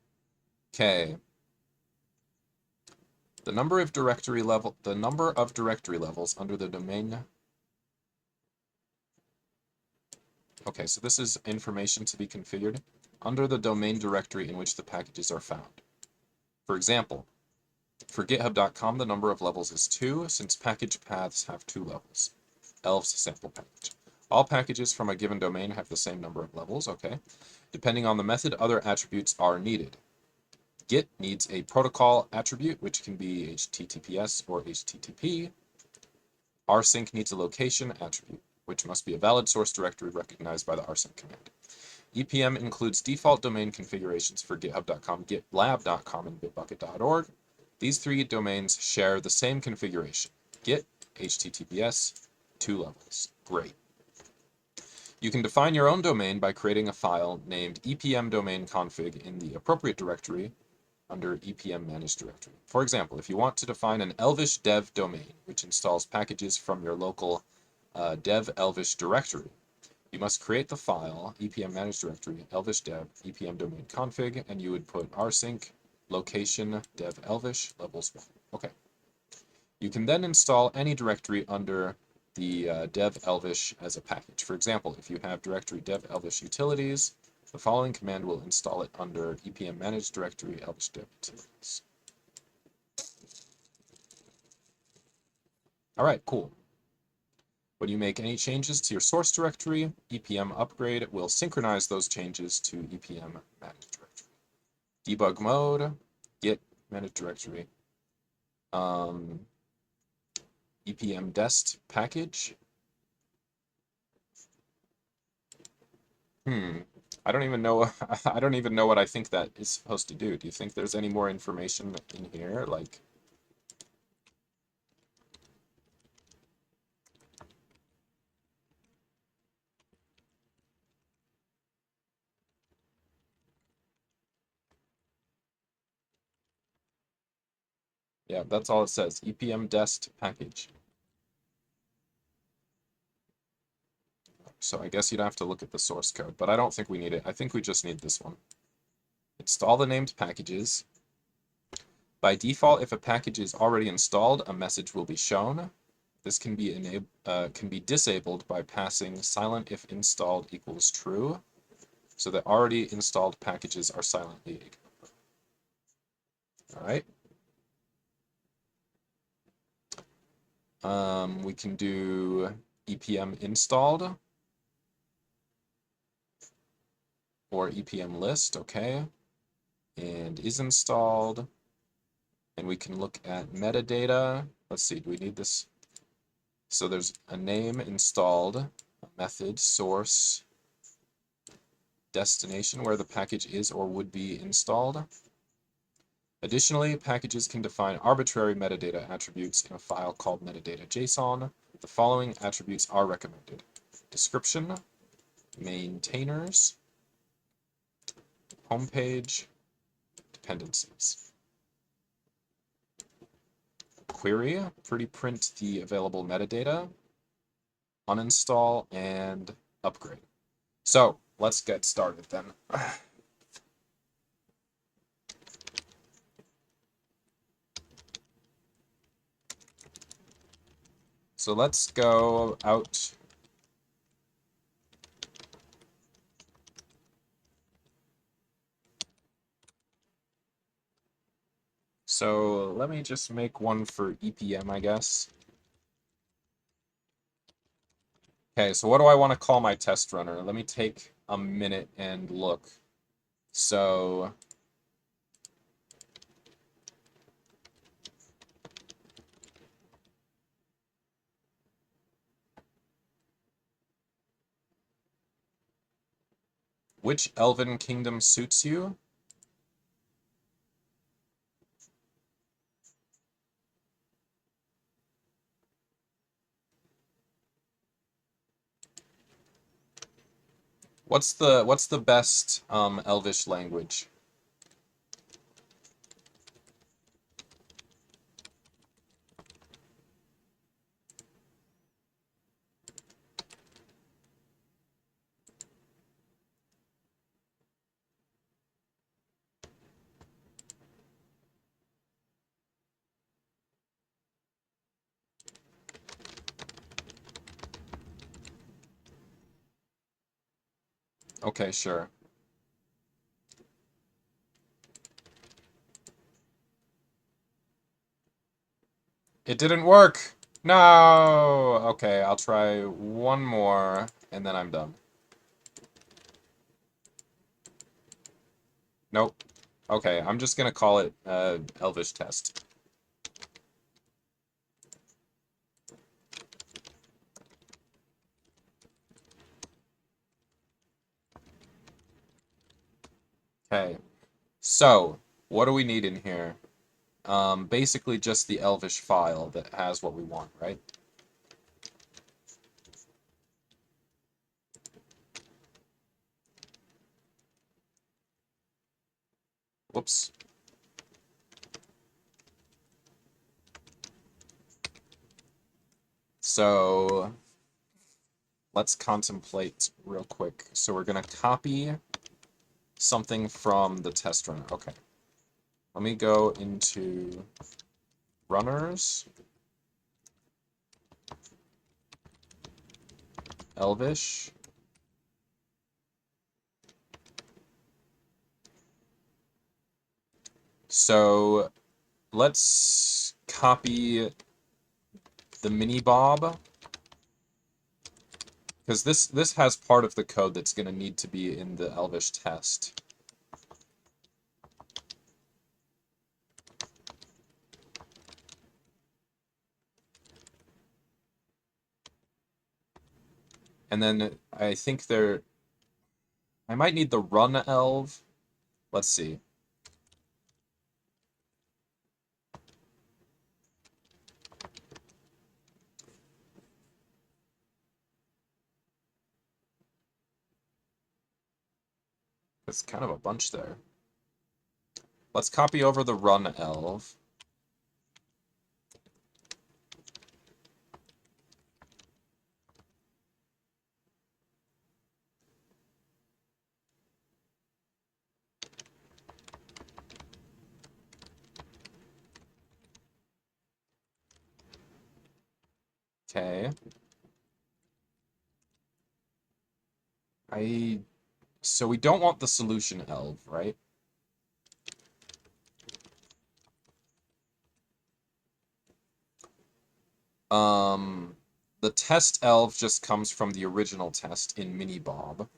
[SPEAKER 1] Okay. The number of directory levels under the domain. Okay, so this is information to be configured under the domain directory in which the packages are found. For example, for github.com, the number of levels is 2, since package paths have 2 levels. Elves sample package. All packages from a given domain have the same number of levels, okay. Depending on the method, other attributes are needed. Get needs a protocol attribute, which can be HTTPS or HTTP. Rsync needs a location attribute, which must be a valid source directory recognized by the rsync command. EPM includes default domain configurations for github.com, gitlab.com, and bitbucket.org. These three domains share the same configuration: Git, HTTPS, 2 levels. Great. You can define your own domain by creating a file named EPM domain config in the appropriate directory under EPM managed directory. For example, if you want to define an Elvish dev domain, which installs packages from your local dev Elvish directory, you must create the file EPM managed directory Elvish dev EPM domain config, and you would put rsync location dev Elvish levels 1. Okay. You can then install any directory under the dev Elvish as a package. For example, if you have directory dev Elvish utilities, the following command will install it under EPM managed directory Elvish dev utilities. All right, cool. When you make any changes to your source directory, EPM upgrade will synchronize those changes to EPM managed directory. Debug mode, git managed directory, EPM dest package. I don't even know. I don't even know what I think that is supposed to do. Do you think there's any more information in here? Like, yeah, that's all it says. EPM dest package. So I guess you'd have to look at the source code, but I don't think we need it. I think we just need this one. Install the named packages. By default, if a package is already installed, a message will be shown. This can be disabled by passing silent if installed equals true, so that already installed packages are silently ignored. All right. We can do EPM installed or EPM list, okay. and is installed. And we can look at metadata. Let's see, do we need this? So there's a name installed, a method, source, destination, where the package is or would be installed. Additionally, packages can define arbitrary metadata attributes in a file called metadata.json. The following attributes are recommended: description, maintainers, homepage, dependencies. Query, pretty print the available metadata, uninstall, and upgrade. So let's get started then. So let's go out. So let me just make one for EPM, I guess. Okay, so what do I want to call my test runner? Let me take a minute and look. So which elven kingdom suits you? What's the best elvish language? Okay, sure. It didn't work! No! Okay, I'll try one more, and then I'm done. Nope. Okay, I'm just gonna call it Elvish test. Okay, so what do we need in here? Basically just the Elvish file that has what we want, right? Whoops. So let's contemplate real quick. So we're gonna copy something from the test runner. Okay. Let me go into runners, Elvish. So let's copy the mini bob, because this has part of the code that's going to need to be in the Elvish test. And then I think I might need the run elv. Let's see. It's kind of a bunch there. Let's copy over the run elv. Okay. So we don't want the solution elv, right? The test elv just comes from the original test in minibob.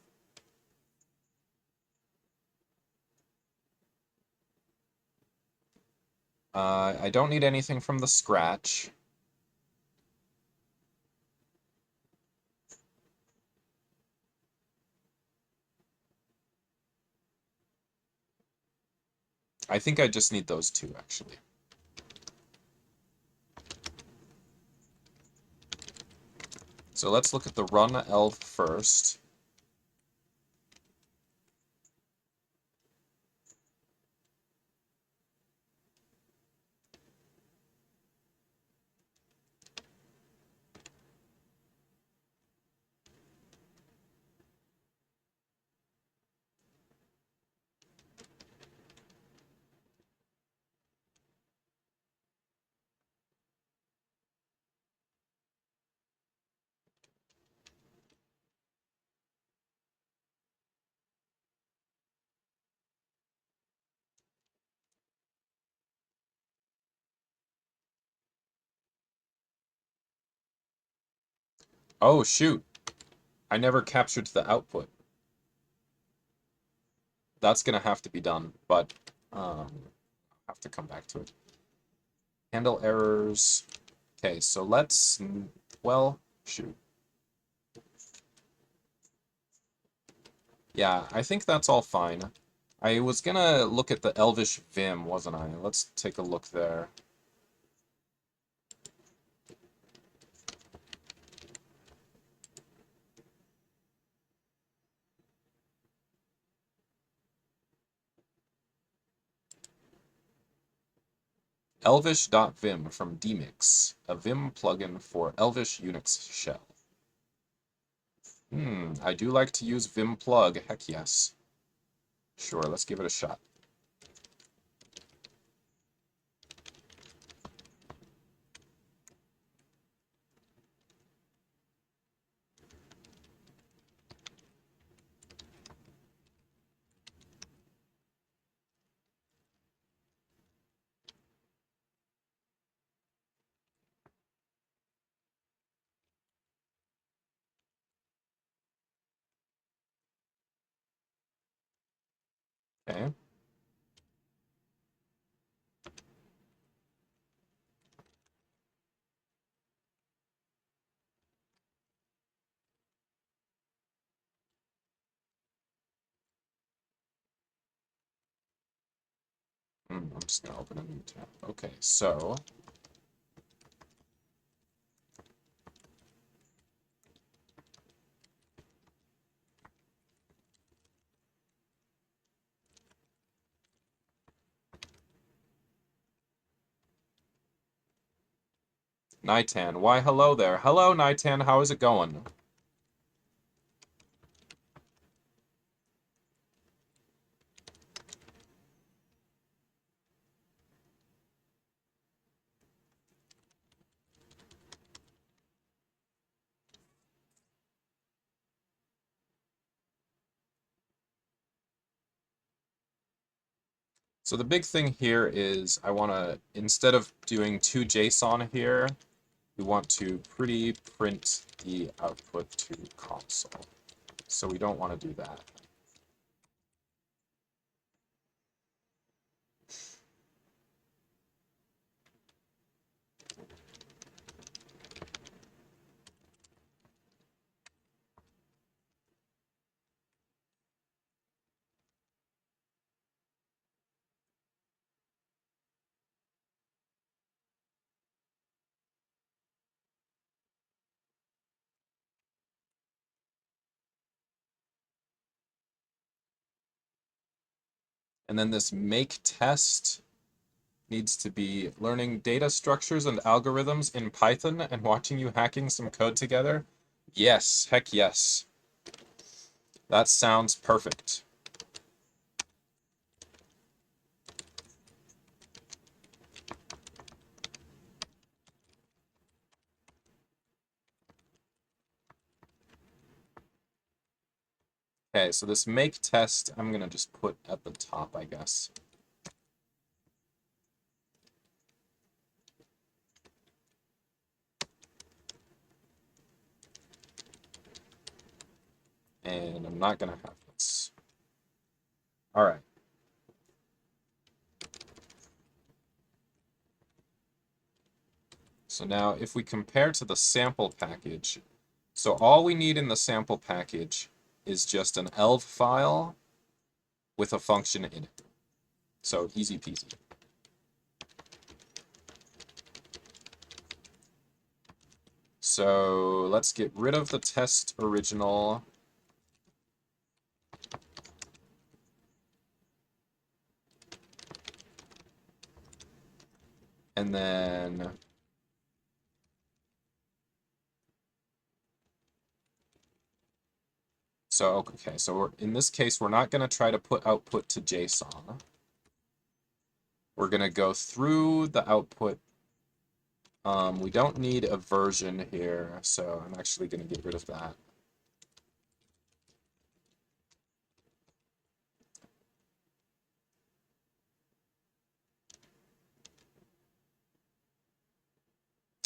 [SPEAKER 1] I don't need anything from the scratch. I think I just need those two, actually. So let's look at the run elf first. Oh, shoot. I never captured the output. That's gonna have to be done, but I'll have to come back to it. Handle errors. Okay, so let's, well, shoot. Yeah, I think that's all fine. I was gonna look at the Elvish Vim, wasn't I? Let's take a look there. Elvish.vim from dmix, a Vim plugin for Elvish Unix shell. I do like to use Vim plug, heck yes. Sure, let's give it a shot. Okay. I'm just gonna open a new tab. Okay, so Nitan, why hello there. Hello Nitan, how is it going? So the big thing here is I want to, instead of doing two JSON here, we want to print the output to console. So we don't want to do that. And then this make test needs to be learning data structures and algorithms in Python and watching you hacking some code together. Yes, heck yes. That sounds perfect. Okay, so this make test, I'm gonna just put at the top, I guess. And I'm not gonna have this. All right. So now if we compare to the sample package, so all we need in the sample package is just an ELF file with a function in it. So easy peasy. So let's get rid of the test original. And then so okay, so in this case we're not going to try to put output to JSON. We're going to go through the output. We don't need a version here, so I'm actually going to get rid of that.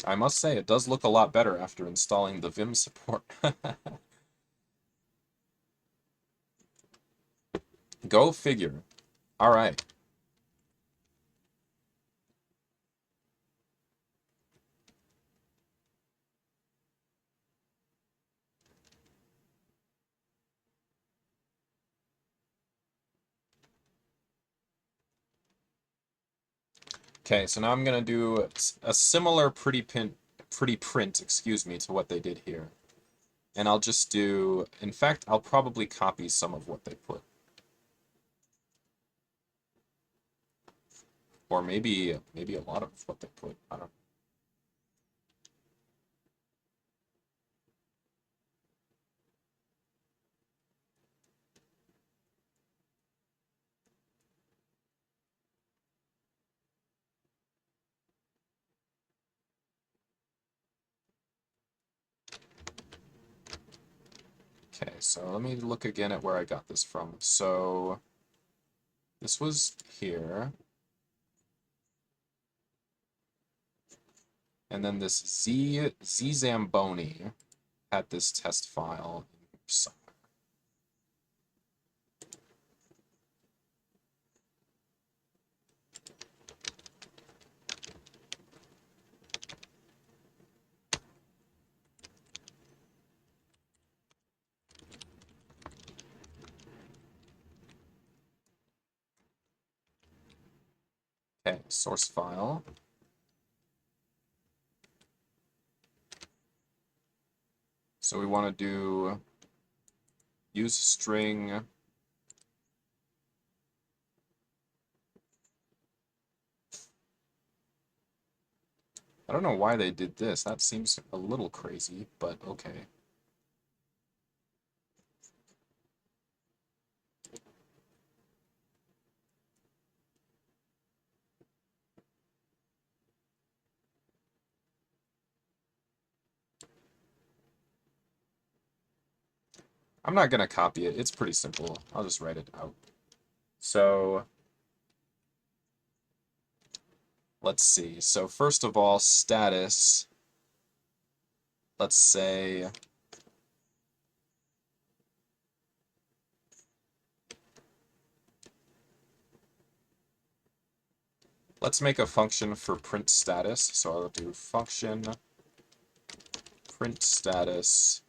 [SPEAKER 1] I must say, it does look a lot better after installing the Vim support. Go figure. All right. Okay, so now I'm going to do a similar pretty print, excuse me, to what they did here. And I'll just do, in fact, I'll probably copy some of what they put. Or maybe a lot of what they put. I don't know. Okay, so let me look again at where I got this from. So this was here. And then this Z Zamboni had this test file somewhere. Okay, source file. So we want to do use string. I don't know why they did this. That seems a little crazy, but okay. I'm not going to copy it. It's pretty simple. I'll just write it out. So let's see. So first of all, status. Let's say let's make a function for print status. So I'll do function print status.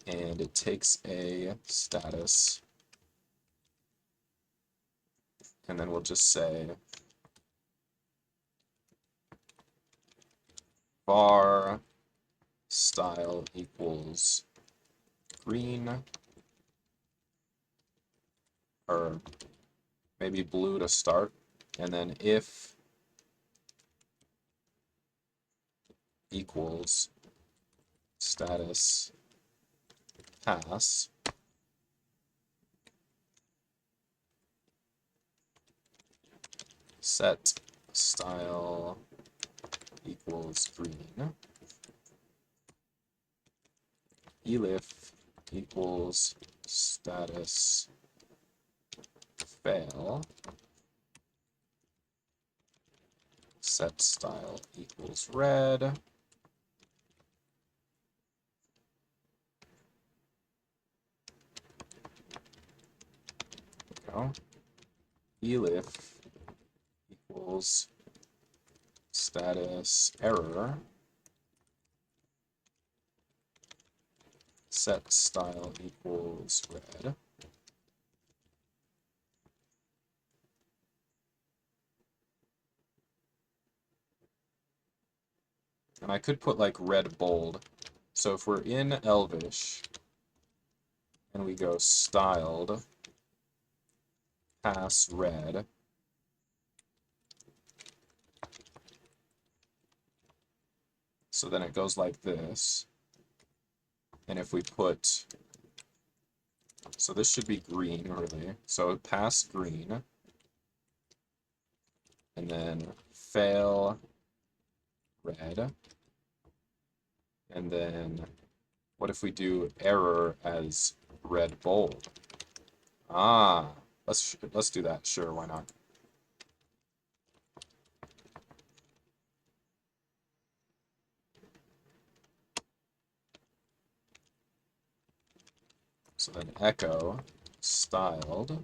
[SPEAKER 1] And it takes a status. And then we'll just say var style equals green, or maybe blue to start, and then if equals status pass, set style equals green, elif equals status fail, set style equals red, go, elif equals status error set style equals red. And I could put like red bold. So if we're in Elvish and we go styled pass red, so then it goes like this. And if we put, so this should be green really. So pass green, and then fail red, and then what if we do error as red bold? Ah, let's do that. Sure, why not? So then echo styled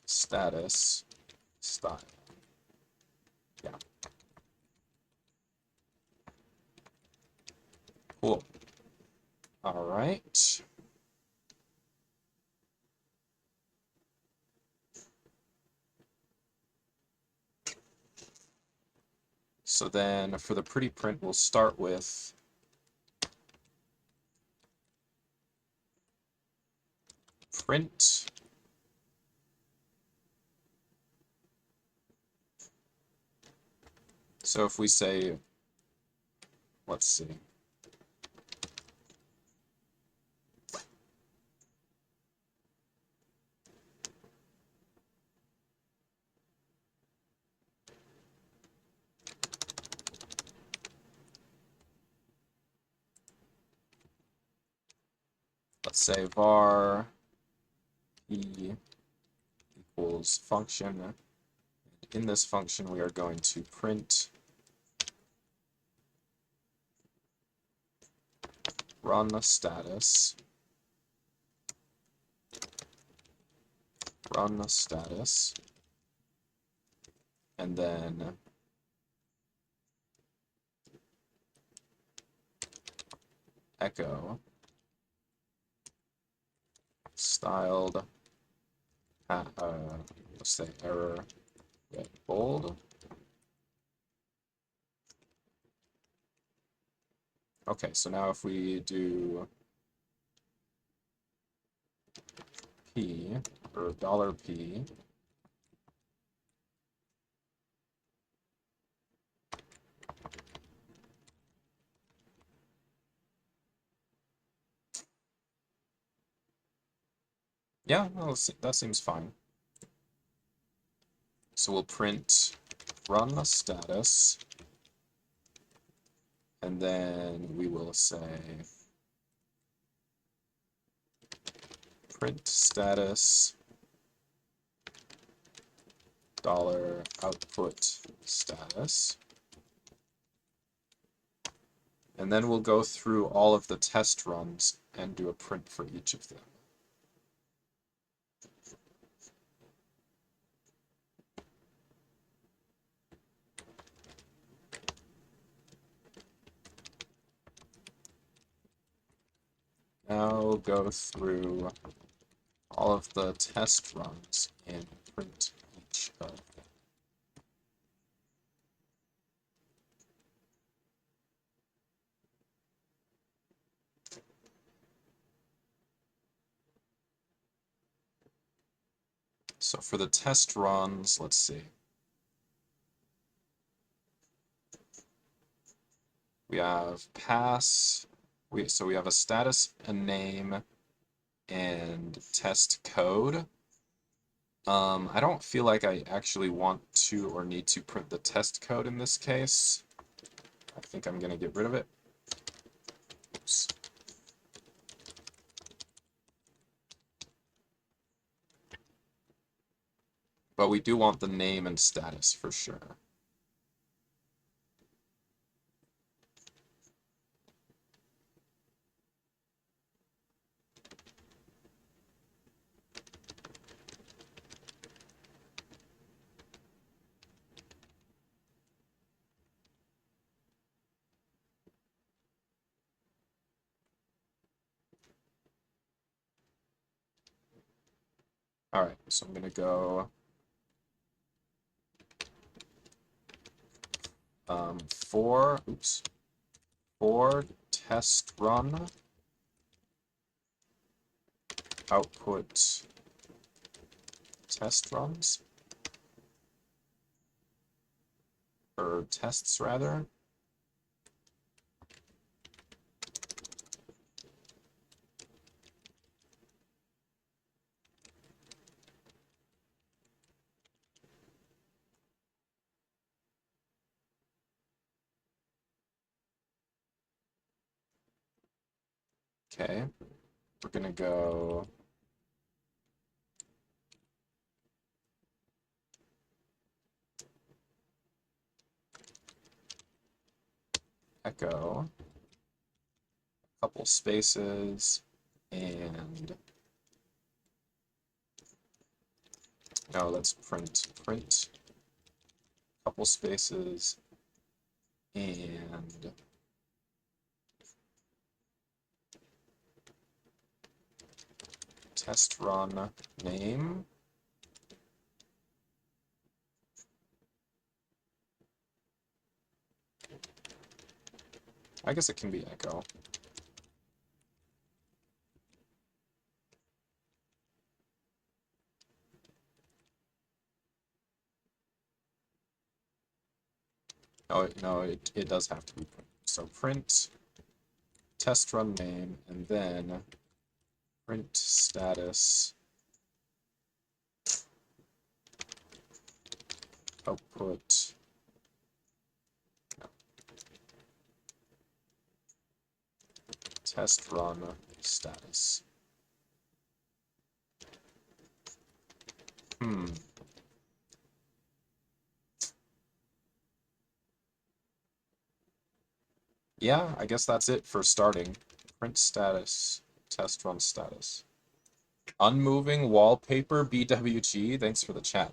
[SPEAKER 1] status style. Yeah. Cool. All right. So then for the pretty print, we'll start with print so if we say, let's see, let's say var e equals function. And in this function, we are going to print run status, and then echo styled, let's say error red bold. Okay, so now if we do p or $p, yeah, well, that seems fine. So we'll print run status, and then we will say print status $output status. And then we'll go through all of the test runs and do a print for each of them. Now we'll go through all of the test runs and print each of them. So for the test runs, let's see. We have pass, so we have a status, a name, and test code. I don't feel like I actually want to or need to print the test code in this case. I think I'm going to get rid of it. Oops. But we do want the name and status for sure. All right, so I'm gonna go for test run output test runs, or tests rather. Okay, we're gonna go echo, a couple spaces, and no, let's print couple spaces, and test run name. I guess it can be echo. Oh, no, it does have to be print. So print test run name, and then print status output test run status. Yeah, I guess that's it for starting. Print status, test run status. Unmoving wallpaper BWG, thanks for the chat.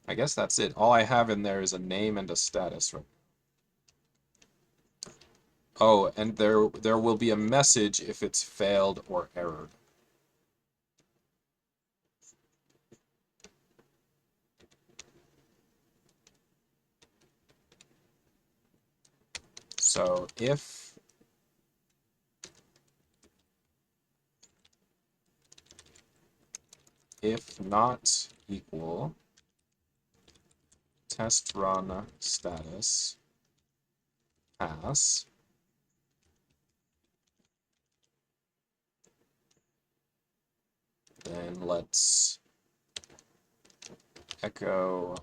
[SPEAKER 1] I guess that's it. All I have in there is a name and a status, right? Oh, and there will be a message if it's failed or errored. So if not equal test run status pass, then let's echo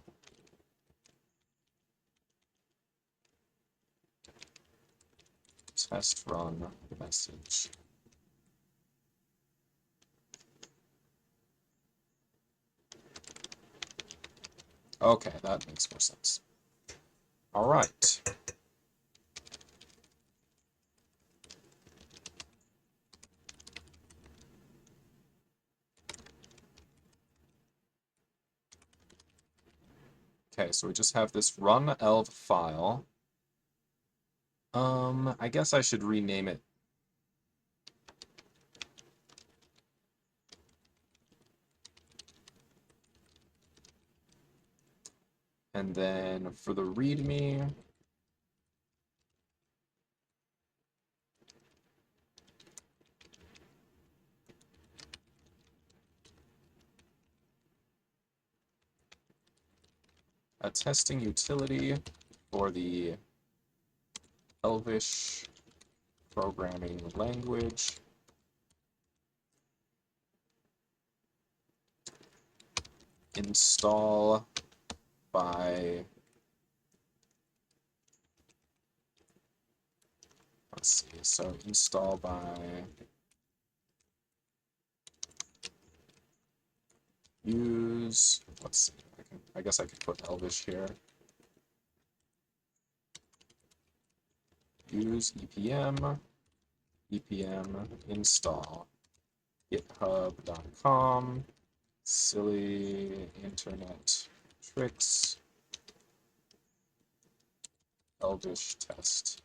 [SPEAKER 1] test run message. Okay, that makes more sense. All right. Okay, so we just have this run elv file. I guess I should rename it. And then for the README, a testing utility for the Elvish programming language. Install by, let's see, so install by use, let's see, I guess I could put Elvish here. Use EPM install github.com silly internet tricks, elvish test.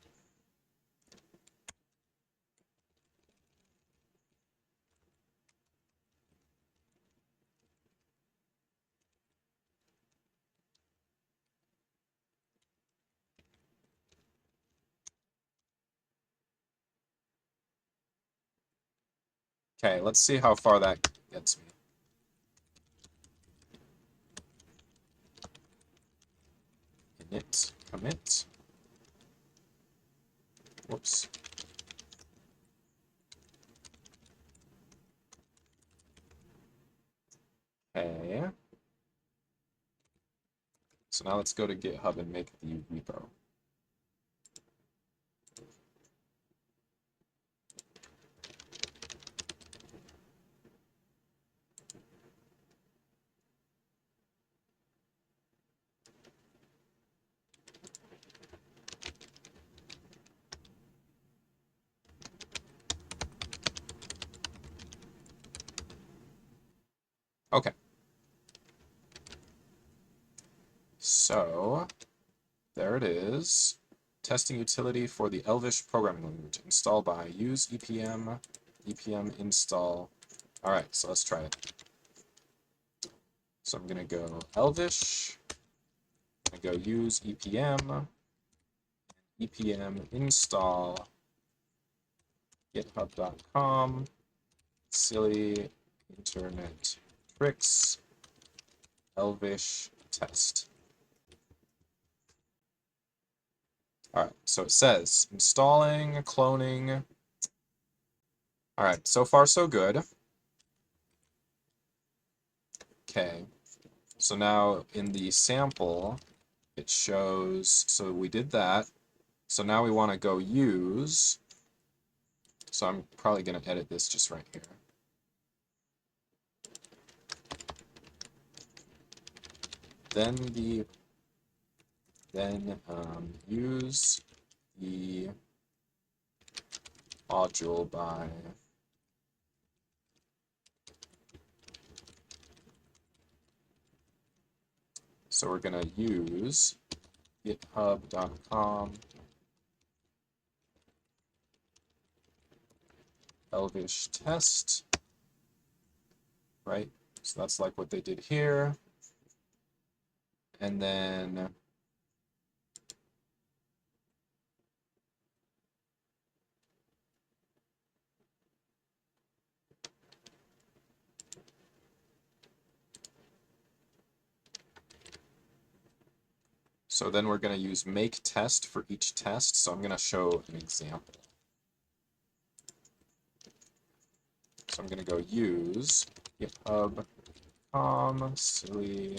[SPEAKER 1] Okay, let's see how far that gets me. Init, commit. Whoops. Okay. So now let's go to GitHub and make the repo. Okay. So, there it is. Testing utility for the Elvish programming language. Install by use EPM, EPM install. All right, so let's try it. So I'm gonna go Elvish. I'm gonna go use EPM, EPM install github.com, silly internet tricks, Elvish test. All right, so it says installing, cloning. All right, so far so good. Okay, so now in the sample, it shows, so we did that. So now we want to go use. So I'm probably going to edit this just right here. Then use the module by so we're going to use github.com elvish test, right? So that's like what they did here. And then we're going to use make test for each test. So I'm going to show an example. So I'm going to go use github.com silly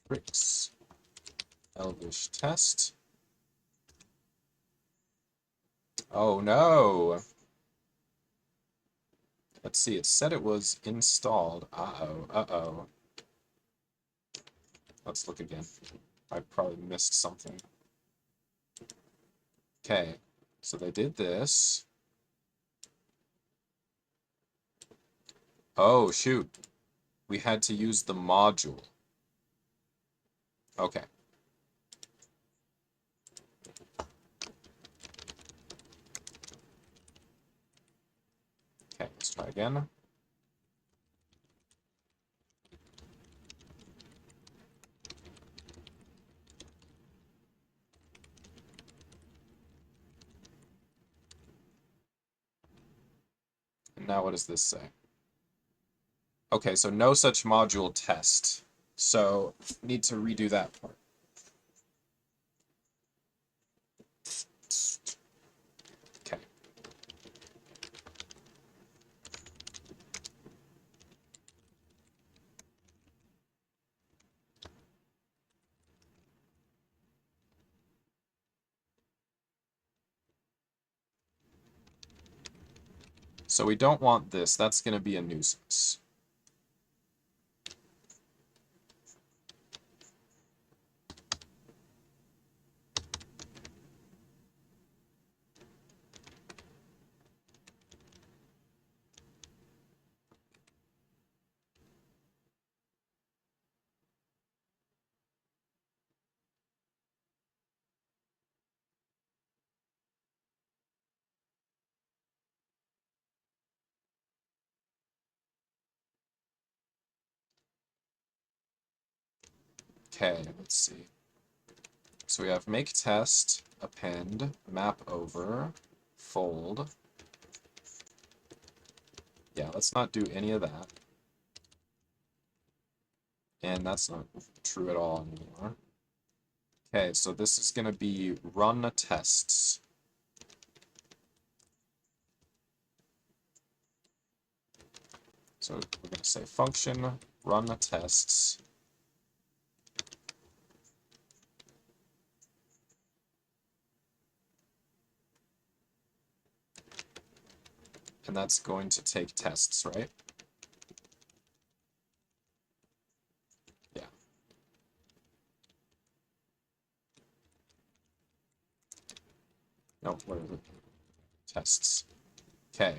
[SPEAKER 1] tricks elvish test. Oh no! Let's see, it said it was installed. Uh-oh, uh-oh. Let's look again. I probably missed something. Okay, so they did this. Oh, shoot. We had to use the module. Okay. Okay, let's try again. And now what does this say? Okay, so no such module test. So need to redo that part. Okay. So we don't want this. That's going to be a nuisance. Okay, let's see. So we have make test, append, map over, fold. Yeah, let's not do any of that. And that's not true at all anymore. Okay, so this is going to be run tests. So we're going to say function run tests. And that's going to take tests, right? Yeah. No, where is it? Tests. Okay.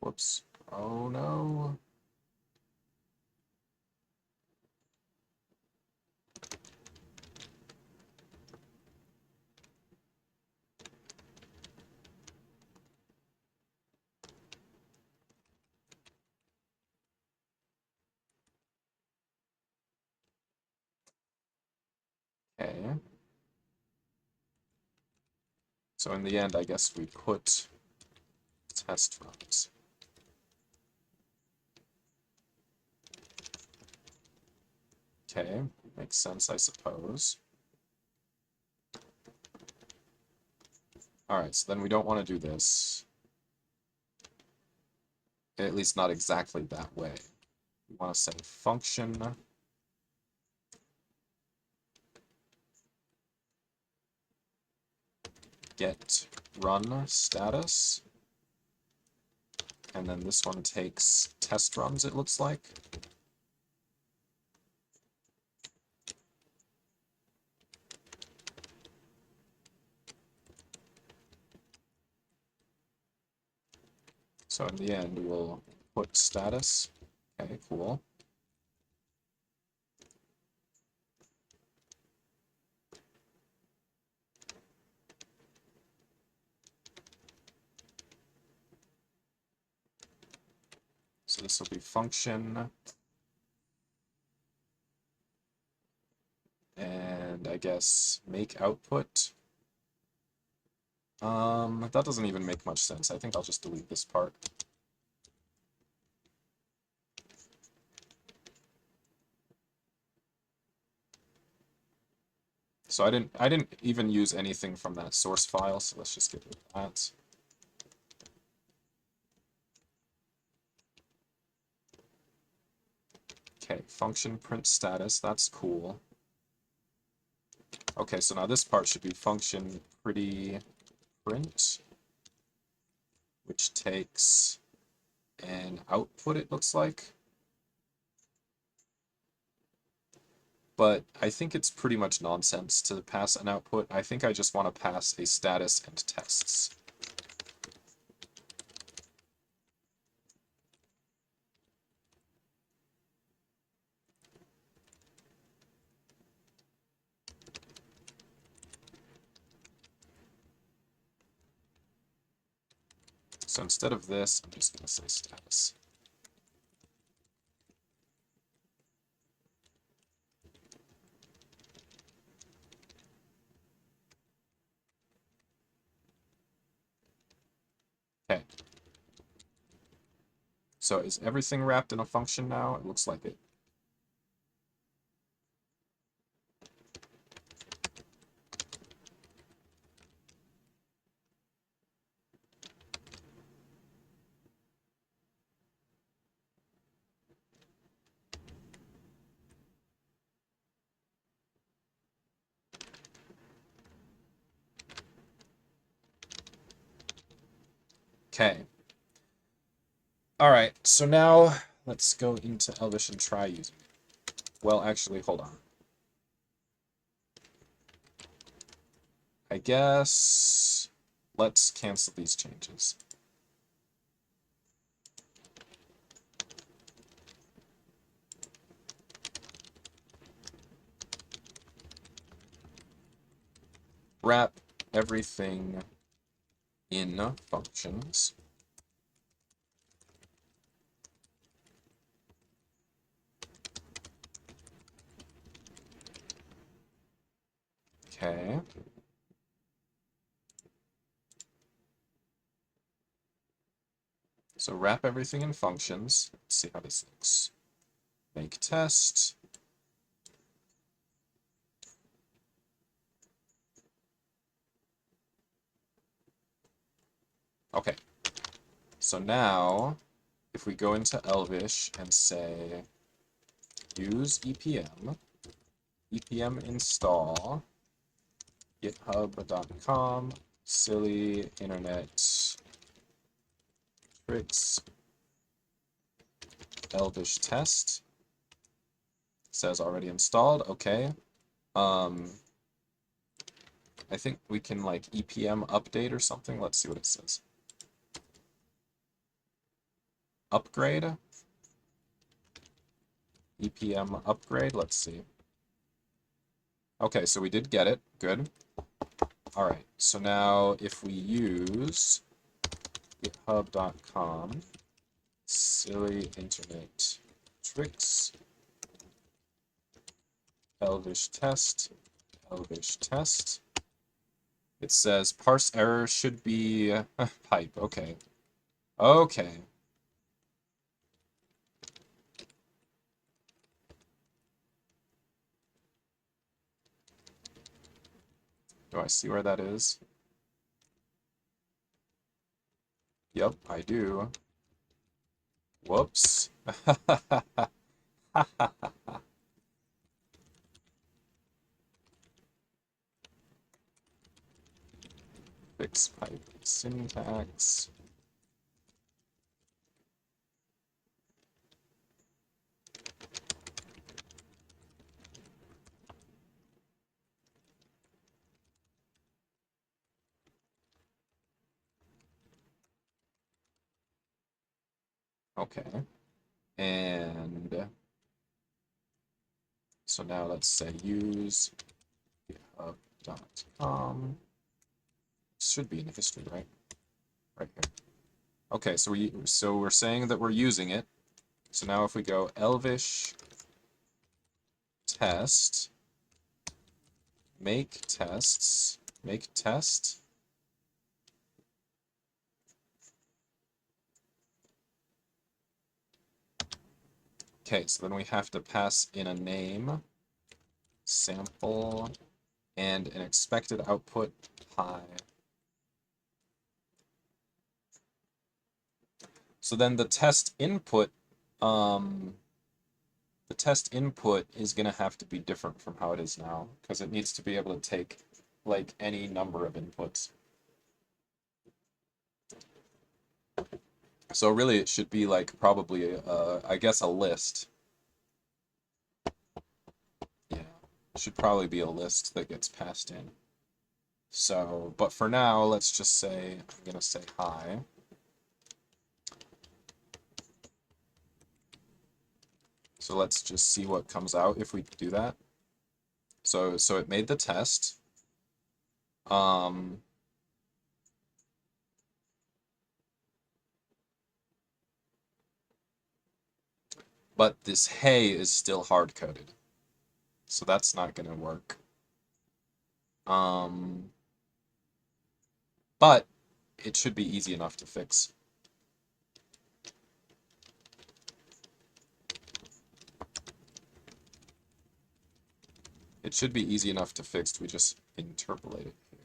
[SPEAKER 1] Whoops. Oh no. Okay. So in the end, I guess we put test runs. Okay, makes sense, I suppose. Alright, so then we don't want to do this. At least not exactly that way. We want to say function get run status. And then this one takes test runs, it looks like. So in the end, we'll put status. Okay, cool. So this will be function. And I guess make output. That doesn't even make much sense. I think I'll just delete this part. So I didn't even use anything from that source file, so let's just get rid of that. Okay, function print status, that's cool. Okay, so now this part should be function pretty print, which takes an output, it looks like. But I think it's pretty much nonsense to pass an output. I think I just want to pass a status and tests. So instead of this, I'm just going to say status. Okay. So is everything wrapped in a function now? It looks like it. Okay. Alright, so now let's go into Elvish and try using it. Well, actually, hold on. I guess let's cancel these changes. wrap everything in functions. Okay. So wrap everything in functions. Let's see how this looks. Make test. Okay. So now, if we go into Elvish and say use EPM, EPM install, github.com, silly internet tricks, Elvish test, says already installed, okay. I think we can like EPM update or something. Let's see what it says. Upgrade. EPM upgrade, let's see. Okay, so we did get it, good. All right, so now if we use github.com, silly internet tricks, Elvish test, it says parse error should be pipe, okay. Okay. Do I see where that is? Yep, I do. Whoops. Fix pipe syntax. Okay. And so now let's say use github.com. Should be in history, right? Right here. Okay, so we're saying that we're using it. So now if we go Elvish test, make tests, make test. Okay, so then we have to pass in a name, sample, and an expected output pi. So then the test input is going to have to be different from how it is now, because it needs to be able to take like any number of inputs. So really it should be like probably, I guess, a list. Yeah, it should probably be a list that gets passed in. So, but for now, let's just say, I'm going to say hi. So let's just see what comes out if we do that. So it made the test. But this hey is still hard-coded. So that's not going to work. But it should be easy enough to fix. It should be easy enough to fix. We just interpolate it here.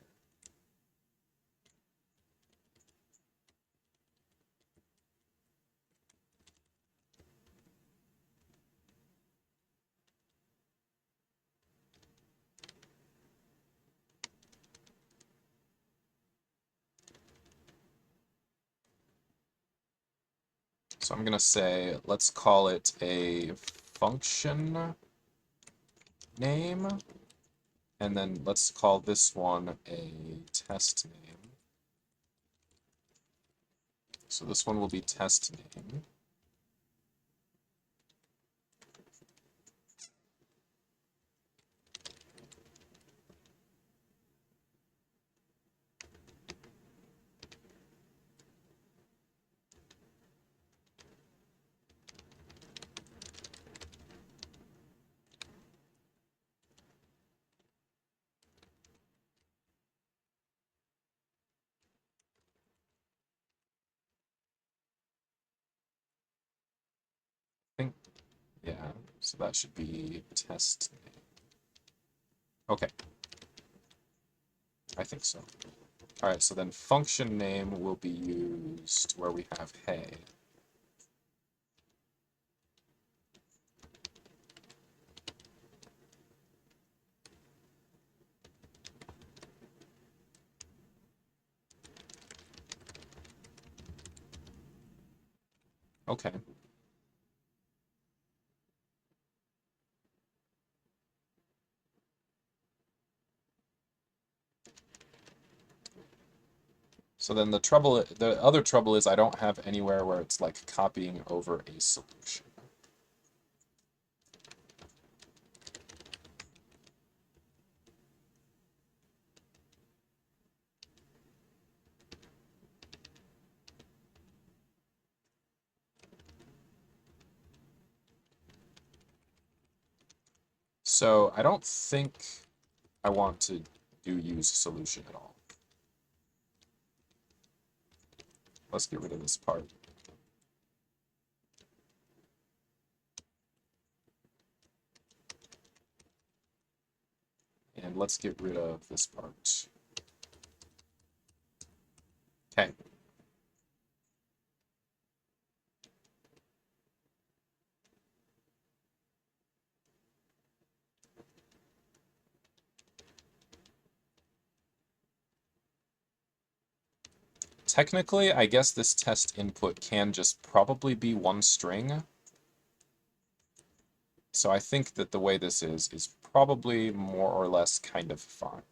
[SPEAKER 1] So I'm going to say, let's call it a function name. And then let's call this one a test name. So this one will be test name. Yeah, so that should be test name. Okay, I think so. All right, so then function name will be used where we have hey. Okay. So then the other trouble is I don't have anywhere where it's like copying over a solution. So I don't think I want to use a solution at all. Let's get rid of this part. And let's get rid of this part. Okay. Technically, I guess this test input can just probably be one string. So I think that the way this is probably more or less kind of fine.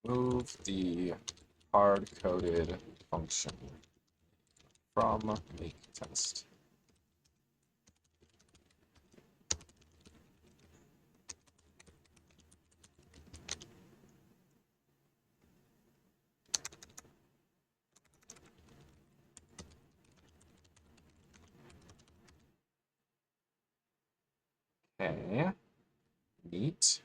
[SPEAKER 1] Move the hard-coded function from make test. Okay, neat.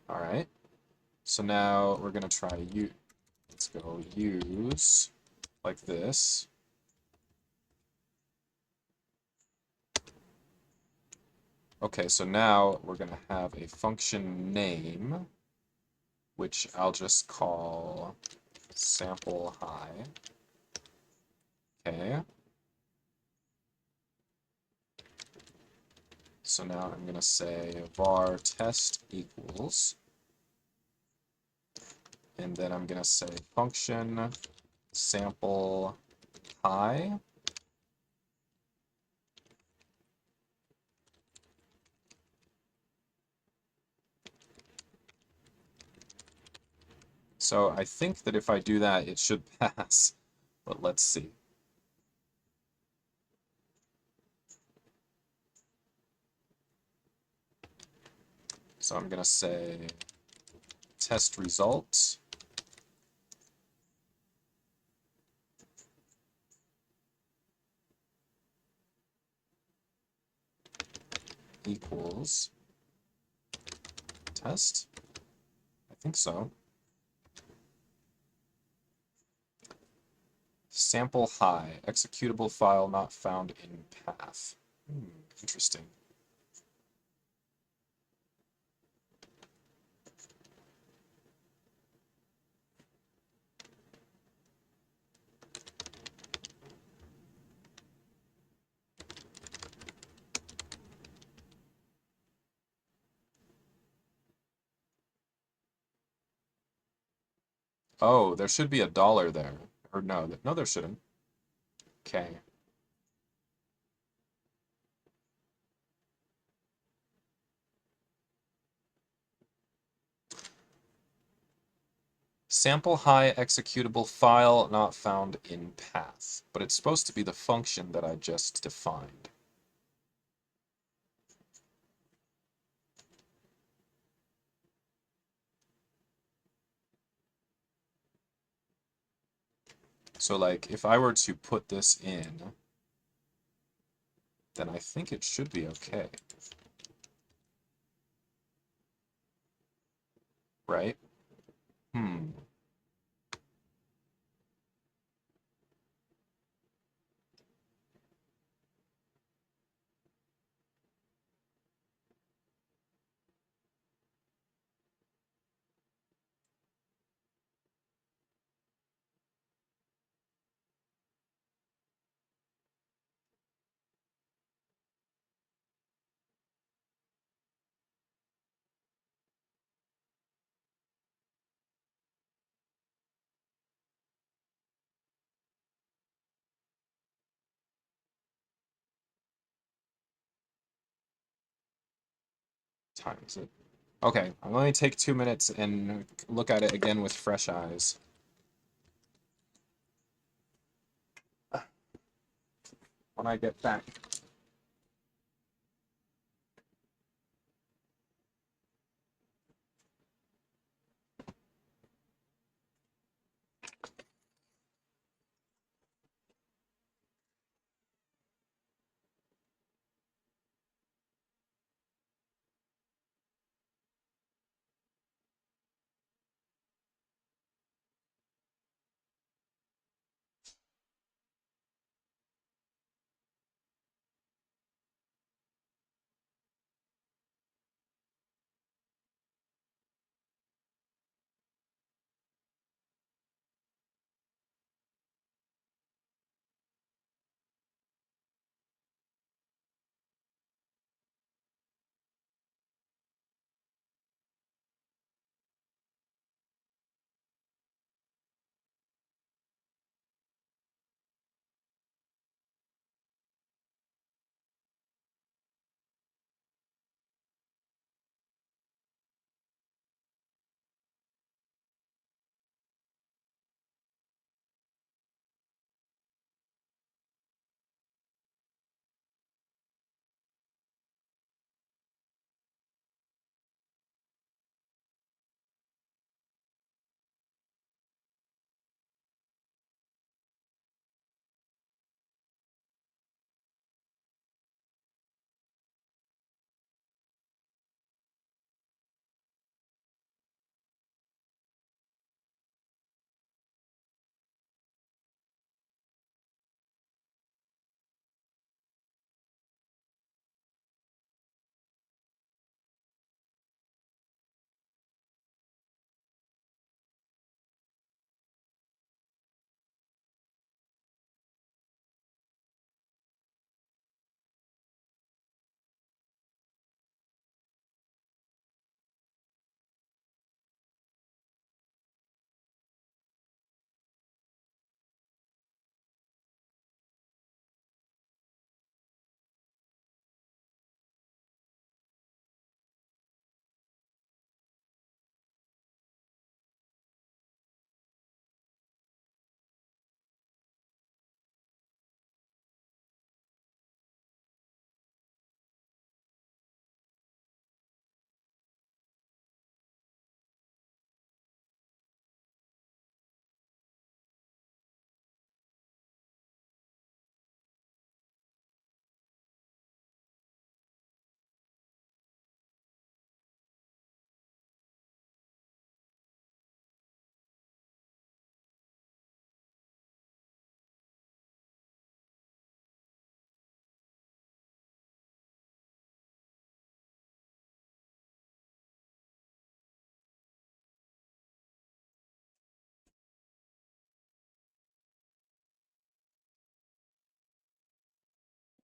[SPEAKER 1] All right. So now we're gonna try let's go use like this. Okay, so now we're gonna have a function name, which I'll just call sample high. Okay. So now I'm gonna say var test equals, and then I'm gonna say function sample high. So I think that if I do that, it should pass, but let's see. So I'm gonna say test result equals test. I think so. Sample high, executable file not found in path. Interesting. Oh, there should be a dollar there. Or no, no, there shouldn't. Okay. Sample high executable file not found in path, but it's supposed to be the function that I just defined. So like if I were to put this in, then I think it should be okay. Right? Hmm. Times it. Okay, I'm going to take 2 minutes and look at it again with fresh eyes. When I get back.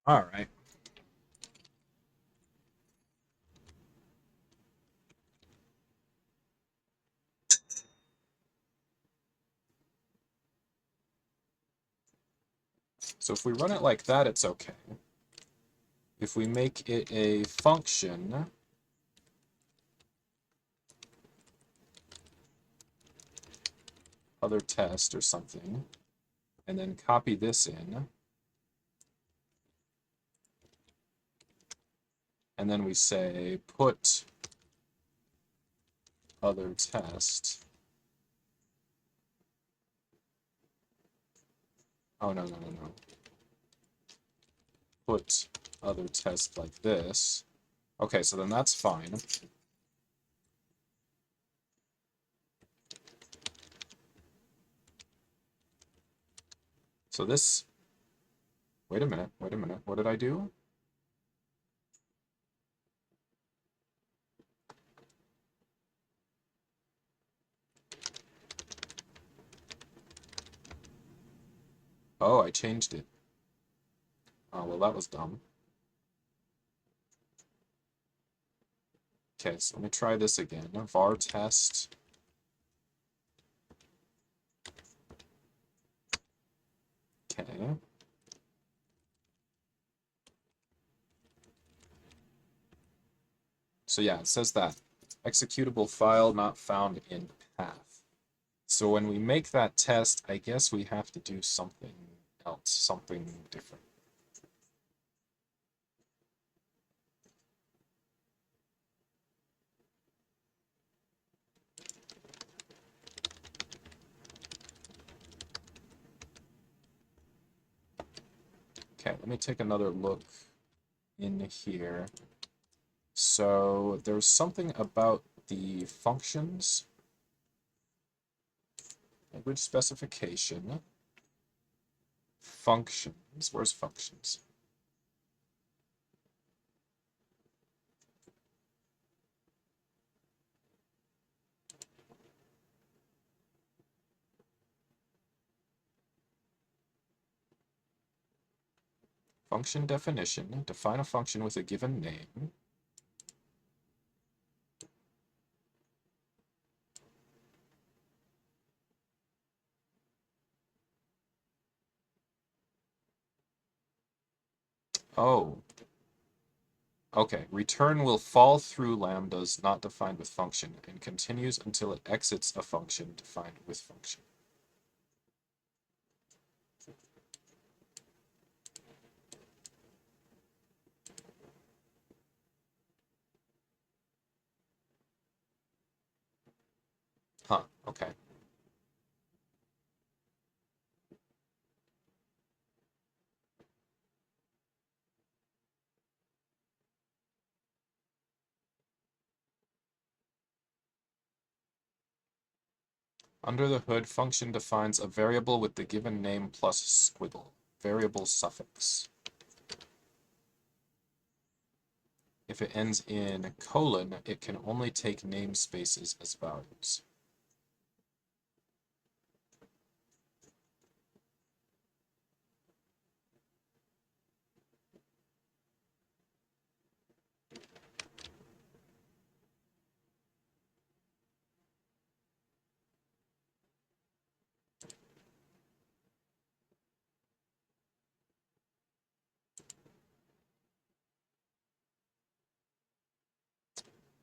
[SPEAKER 1] All right. So if we run it like that, it's okay. If we make it a function, other test or something, and then copy this in. And then we say put other test. Oh, no. Put other test like this. Okay, so then that's fine. So this, wait a minute, what did I do? Oh, I changed it. Oh, well, that was dumb. Okay, so let me try this again. Var test. Okay. So yeah, it says that executable file not found in path. So when we make that test, I guess we have to do something else, something different. Okay, let me take another look in here. So there's something about the functions. Language specification. Functions. Where's functions? Function definition. Define a function with a given name. Oh. Okay. Return will fall through lambdas not defined with function and continues until it exits a function defined with function. Huh, okay. Under the hood, function defines a variable with the given name plus squiggle, variable suffix. If it ends in colon, it can only take namespaces as values.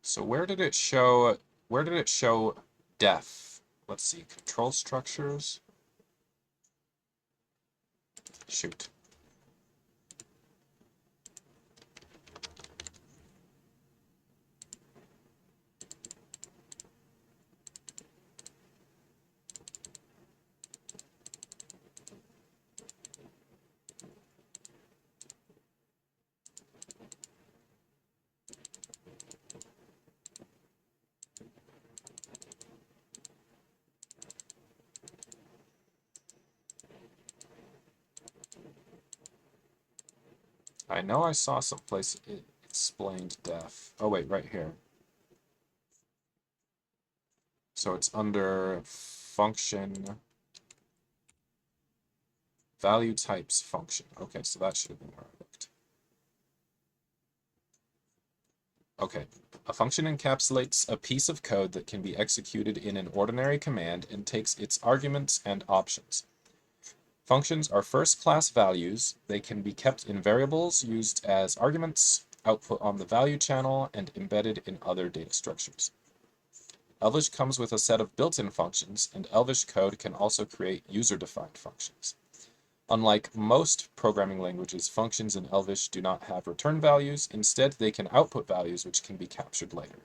[SPEAKER 1] So where did it show def? Let's see, control structures. Shoot. I know I saw someplace it explained def. Oh wait, right here. So it's under function value types function. Okay, so that should have been where I looked. Okay, a function encapsulates a piece of code that can be executed in an ordinary command and takes its arguments and options. Functions are first-class values. They can be kept in variables used as arguments, output on the value channel, and embedded in other data structures. Elvish comes with a set of built-in functions, and Elvish code can also create user-defined functions. Unlike most programming languages, functions in Elvish do not have return values. Instead, they can output values which can be captured later.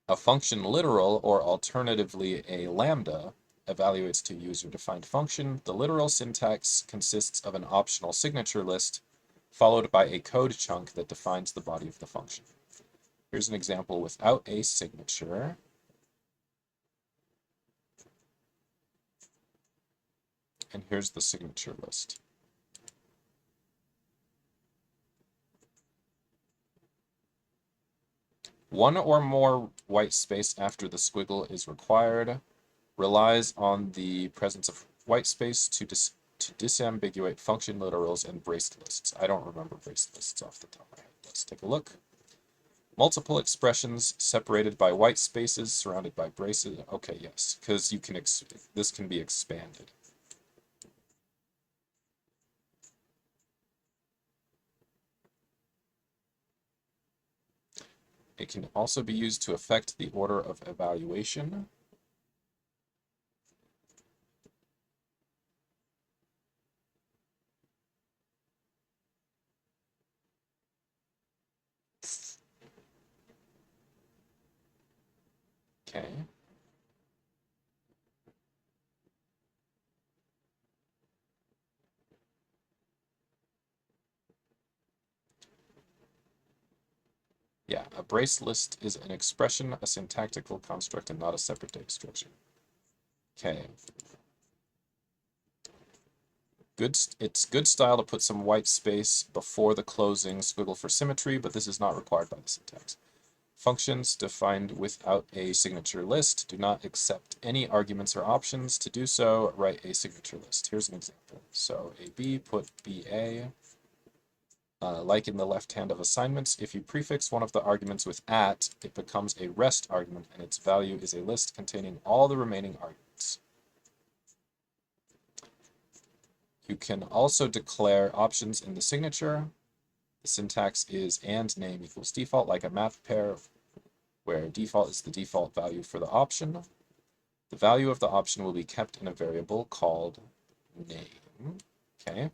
[SPEAKER 1] A function literal, or alternatively a lambda, evaluates to user-defined function. The literal syntax consists of an optional signature list, followed by a code chunk that defines the body of the function. Here's an example without a signature. And here's the signature list. One or more white space after the squiggle is required. Relies on the presence of white space to disambiguate function literals and braced lists. I don't remember braced lists off the top of my head. Let's take a look. Multiple expressions separated by white spaces surrounded by braces. Okay, yes, because you can this can be expanded. It can also be used to affect the order of evaluation. Okay. Yeah, a brace list is an expression, a syntactical construct, and not a separate data structure. Okay. It's good style to put some white space before the closing squiggle for symmetry, but this is not required by the syntax. Functions defined without a signature list do not accept any arguments or options. To do so, write a signature list. Here's an example. So AB, put BA. Like in the left hand of assignments, if you prefix one of the arguments with @ it becomes a rest argument, and its value is a list containing all the remaining arguments. You can also declare options in the signature. The syntax is and name equals default, like a math pair, where default is the default value for the option. The value of the option will be kept in a variable called name. Okay.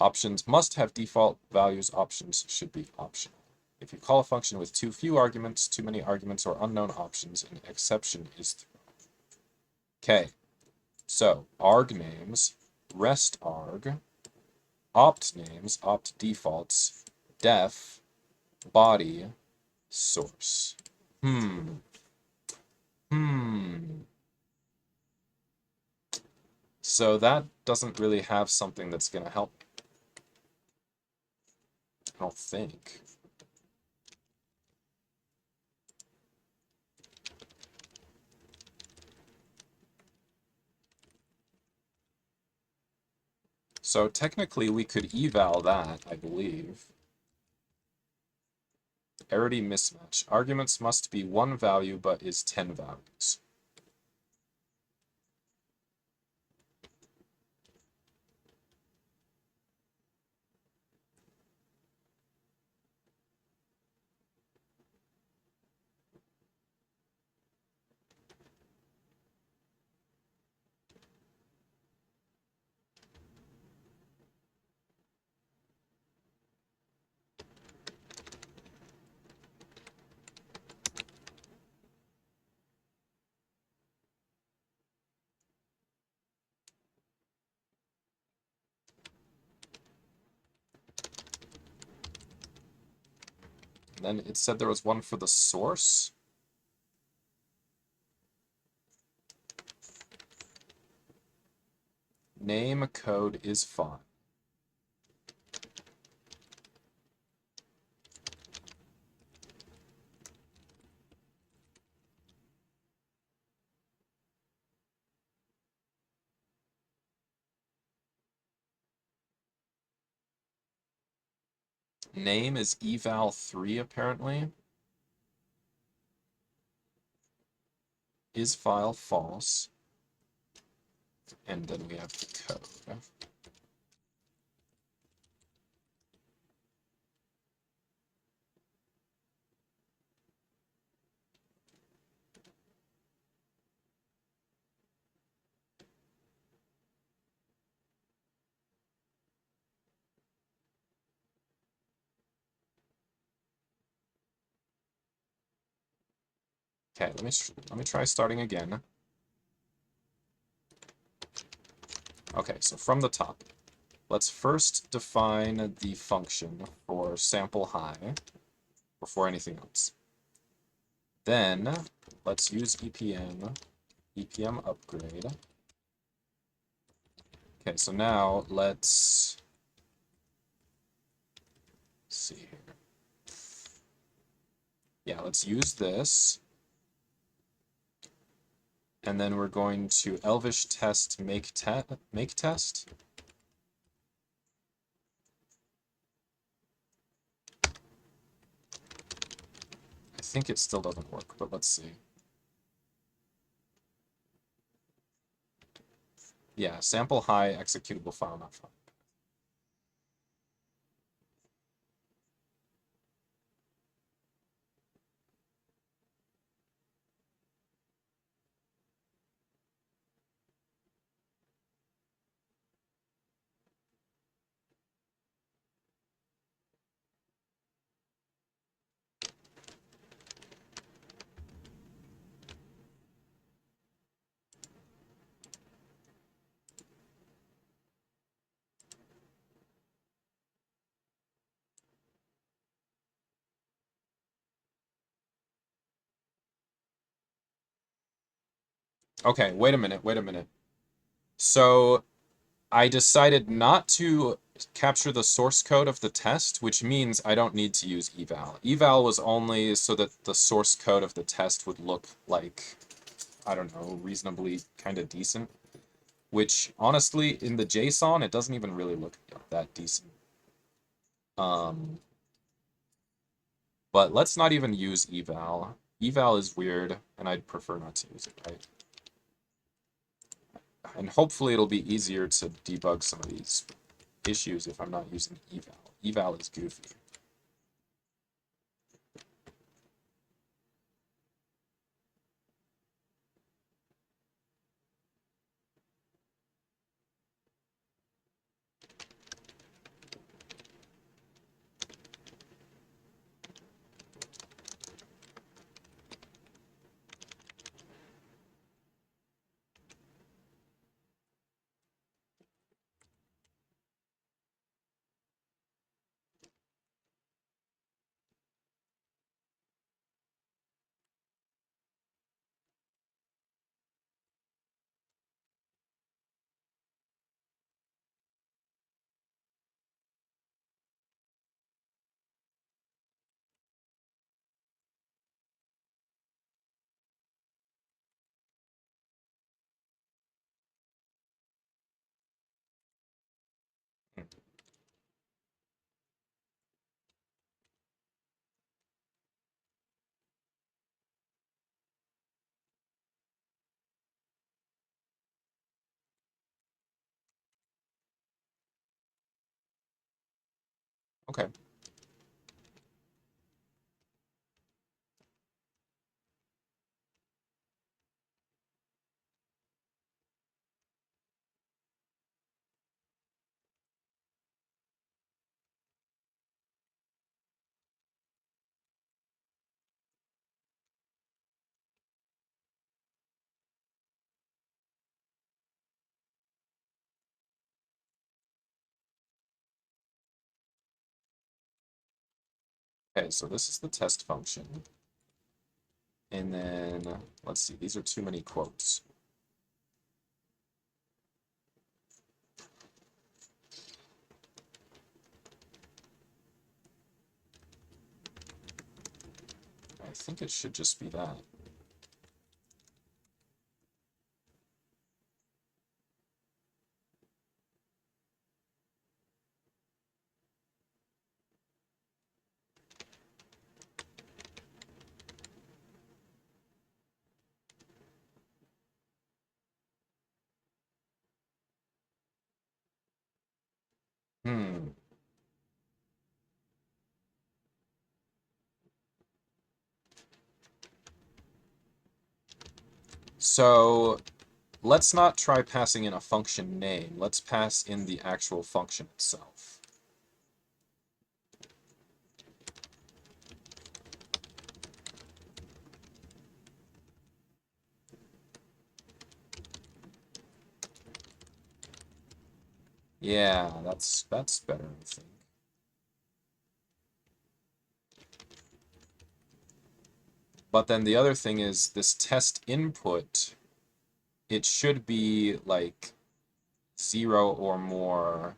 [SPEAKER 1] Options must have default values. Options should be optional. If you call a function with too few arguments, too many arguments, or unknown options, an exception is thrown. Okay, so arg names, rest arg, opt names, opt defaults, def, body, source. So that doesn't really have something that's going to help me. I don't think. So technically we could eval that, I believe. Arity mismatch. Arguments must be one value but is 10 values. Then it said there was one for the source. Name code is fine. Name is eval3 apparently. Is file false. And then we have the code. Okay, let me try starting again. Okay, so from the top, let's first define the function for sample high before anything else. Then let's use EPM upgrade. Okay, so now let's see here. Yeah, let's use this. And then we're going to elvish test make test. I think it still doesn't work, but let's see. Yeah, sample high executable file not found. Okay, wait a minute. So I decided not to capture the source code of the test, which means I don't need to use eval. Eval was only so that the source code of the test would look like, I don't know, reasonably kind of decent. Which, honestly, in the JSON, it doesn't even really look that decent. But let's not even use eval. Eval is weird, and I'd prefer not to use it, right? And hopefully it'll be easier to debug some of these issues if I'm not using eval. Eval is goofy. Okay. Okay, so this is the test function. And then, let's see, these are too many quotes. I think it should just be that. Hmm. So let's not try passing in a function name. Let's pass in the actual function itself. Yeah, that's better, I think. But then the other thing is this test input, it should be like 0 or more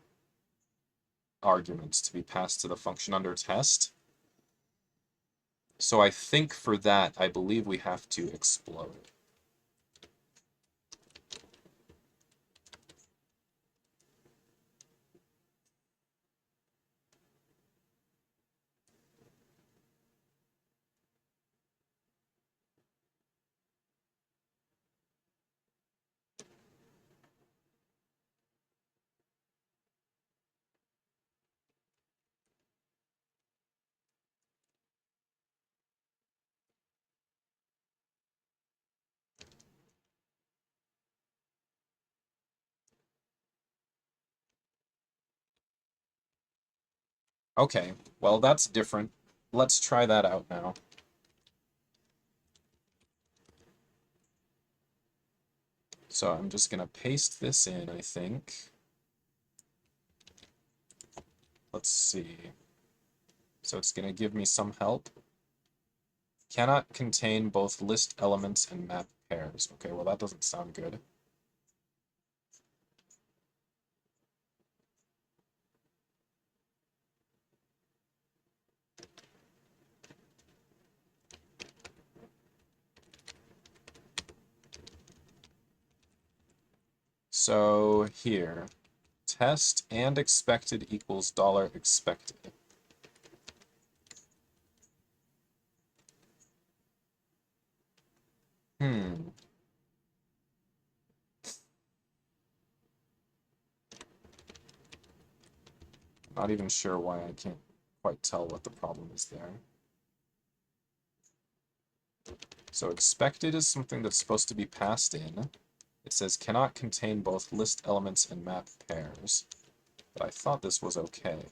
[SPEAKER 1] arguments to be passed to the function under test. So I think for that, I believe we have to explode. Okay, well that's different. Let's try that out now. So I'm just gonna paste this in, I think. Let's see. So it's gonna give me some help. Cannot contain both list elements and map pairs. Okay, well that doesn't sound good. So here, test and expected equals $expected. Not even sure why I can't quite tell what the problem is there. So expected is something that's supposed to be passed in. It says cannot contain both list elements and map pairs. But I thought this was okay.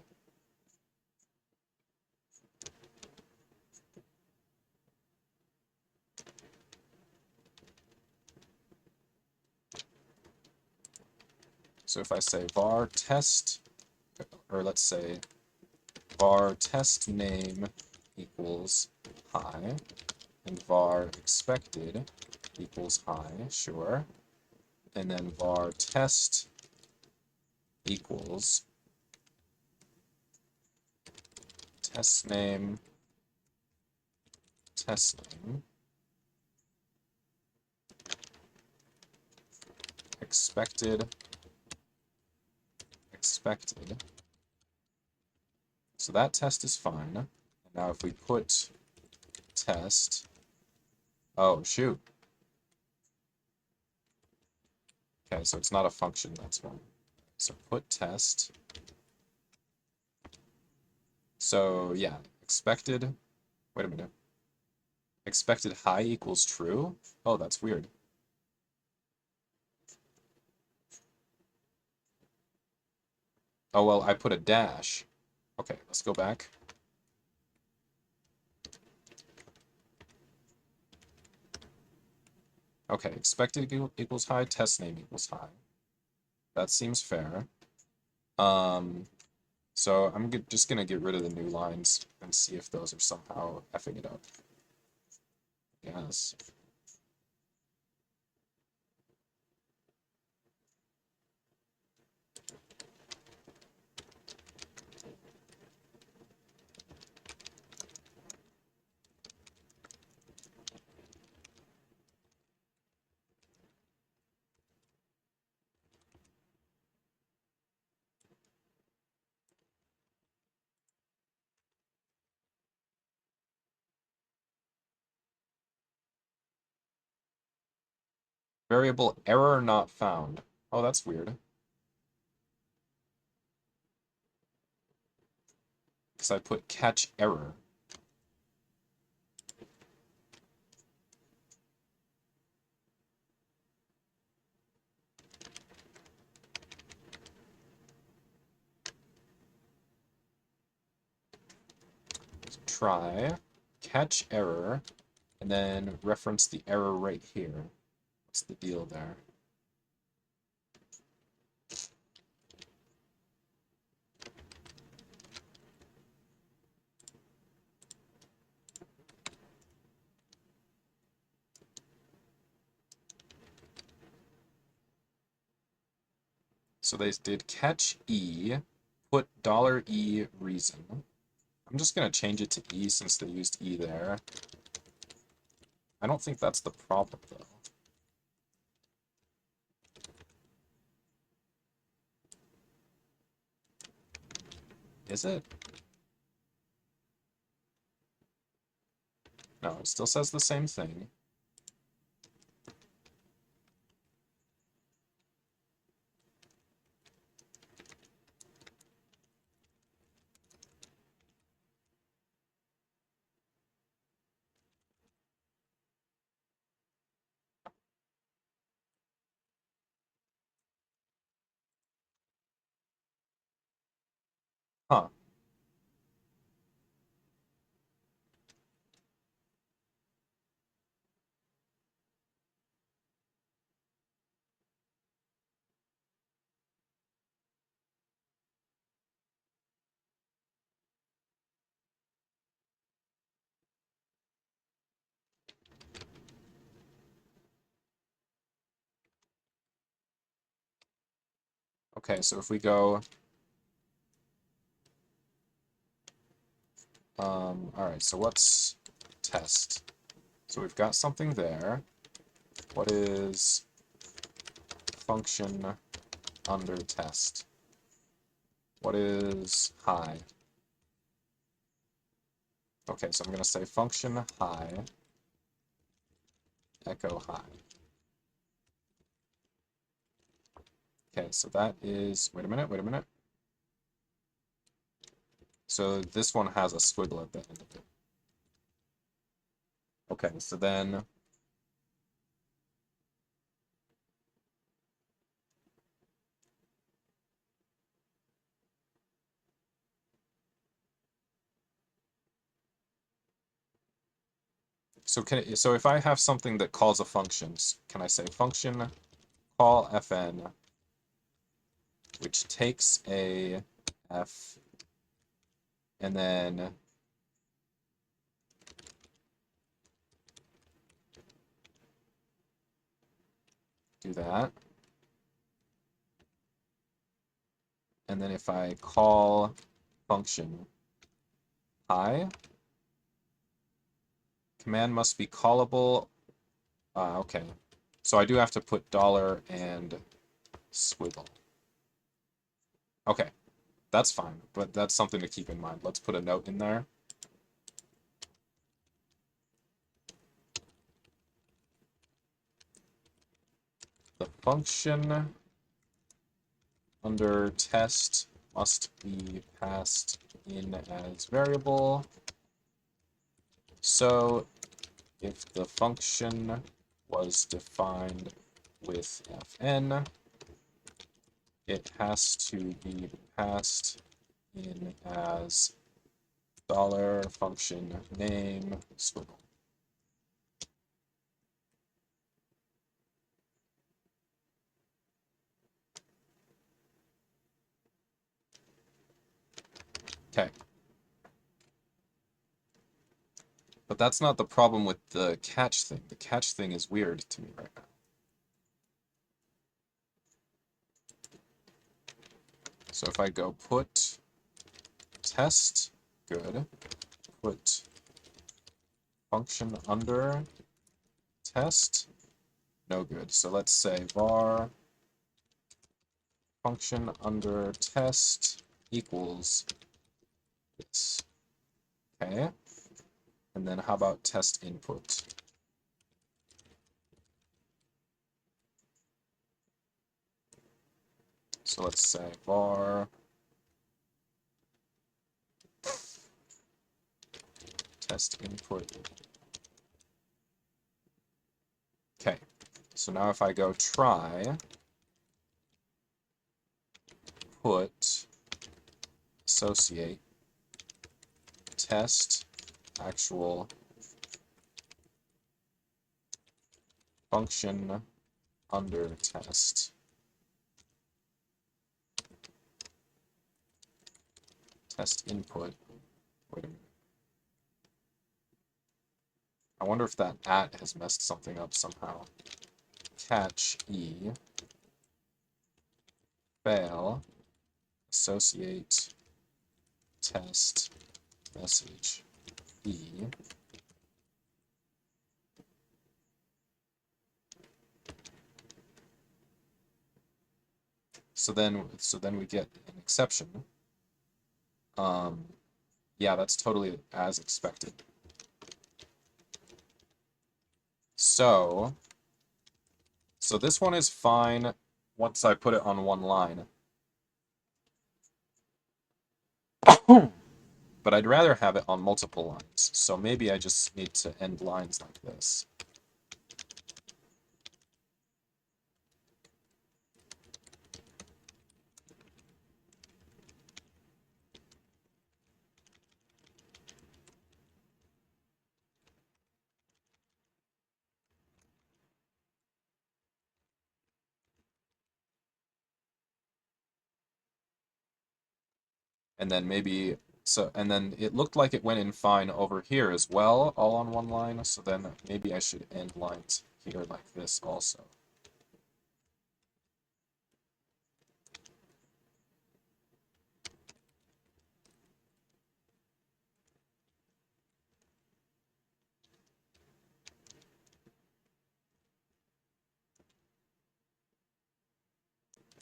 [SPEAKER 1] So if I say var test, or let's say var test name equals hi, and var expected equals hi, sure. And then var test equals test name, expected. So that test is fine. And now if we put test, oh shoot. Okay, so it's not a function, that's one. So put test. So yeah, expected, wait a minute. Expected high equals true? Oh, that's weird. Oh, well, I put a dash. Okay, let's go back. Okay, expected equals high, test name equals high. That seems fair. So I'm just gonna get rid of the new lines and see if those are somehow effing it up. Yes. Variable error not found. Oh, that's weird. Because I put catch error. Try catch error, and then reference the error right here. What's the deal there? So they did catch E, put $E reason. I'm just going to change it to E since they used E there. I don't think that's the problem, though. Is it? No, it still says the same thing. Huh. Okay, so if we go... Alright, so what's test? So we've got something there. What is function under test? What is high? Okay, so I'm going to say function high, echo high. Okay, so that is, wait a minute. So this one has a squiggle at the end of it. Okay, so then, so if I have something that calls a function, can I say function call fn, which takes a f, and then do that. And then if I call function high, command must be callable. Okay. So I do have to put dollar and squiggle. Okay, that's fine, but that's something to keep in mind. Let's put a note in there. The function under test must be passed in as variable. So if the function was defined with fn, it has to be passed in as dollar function name squiggle. Okay. But that's not the problem with the catch thing. The catch thing is weird to me right now. So if I go put test, good. Put function under test, no good. So let's say var function under test equals this. Okay. And then how about test input? So let's say var test input. Okay, so now if I go try, put associate test actual function under test. Test input. Wait a minute. I wonder if that at has messed something up somehow. Catch E. fail, associate, test, message, B. So then we get an exception. Yeah, that's totally as expected. So this one is fine once I put it on one line. But I'd rather have it on multiple lines, so maybe I just need to end lines like this. And then maybe, and then it looked like it went in fine over here as well, all on one line, so then maybe I should end lines here like this also.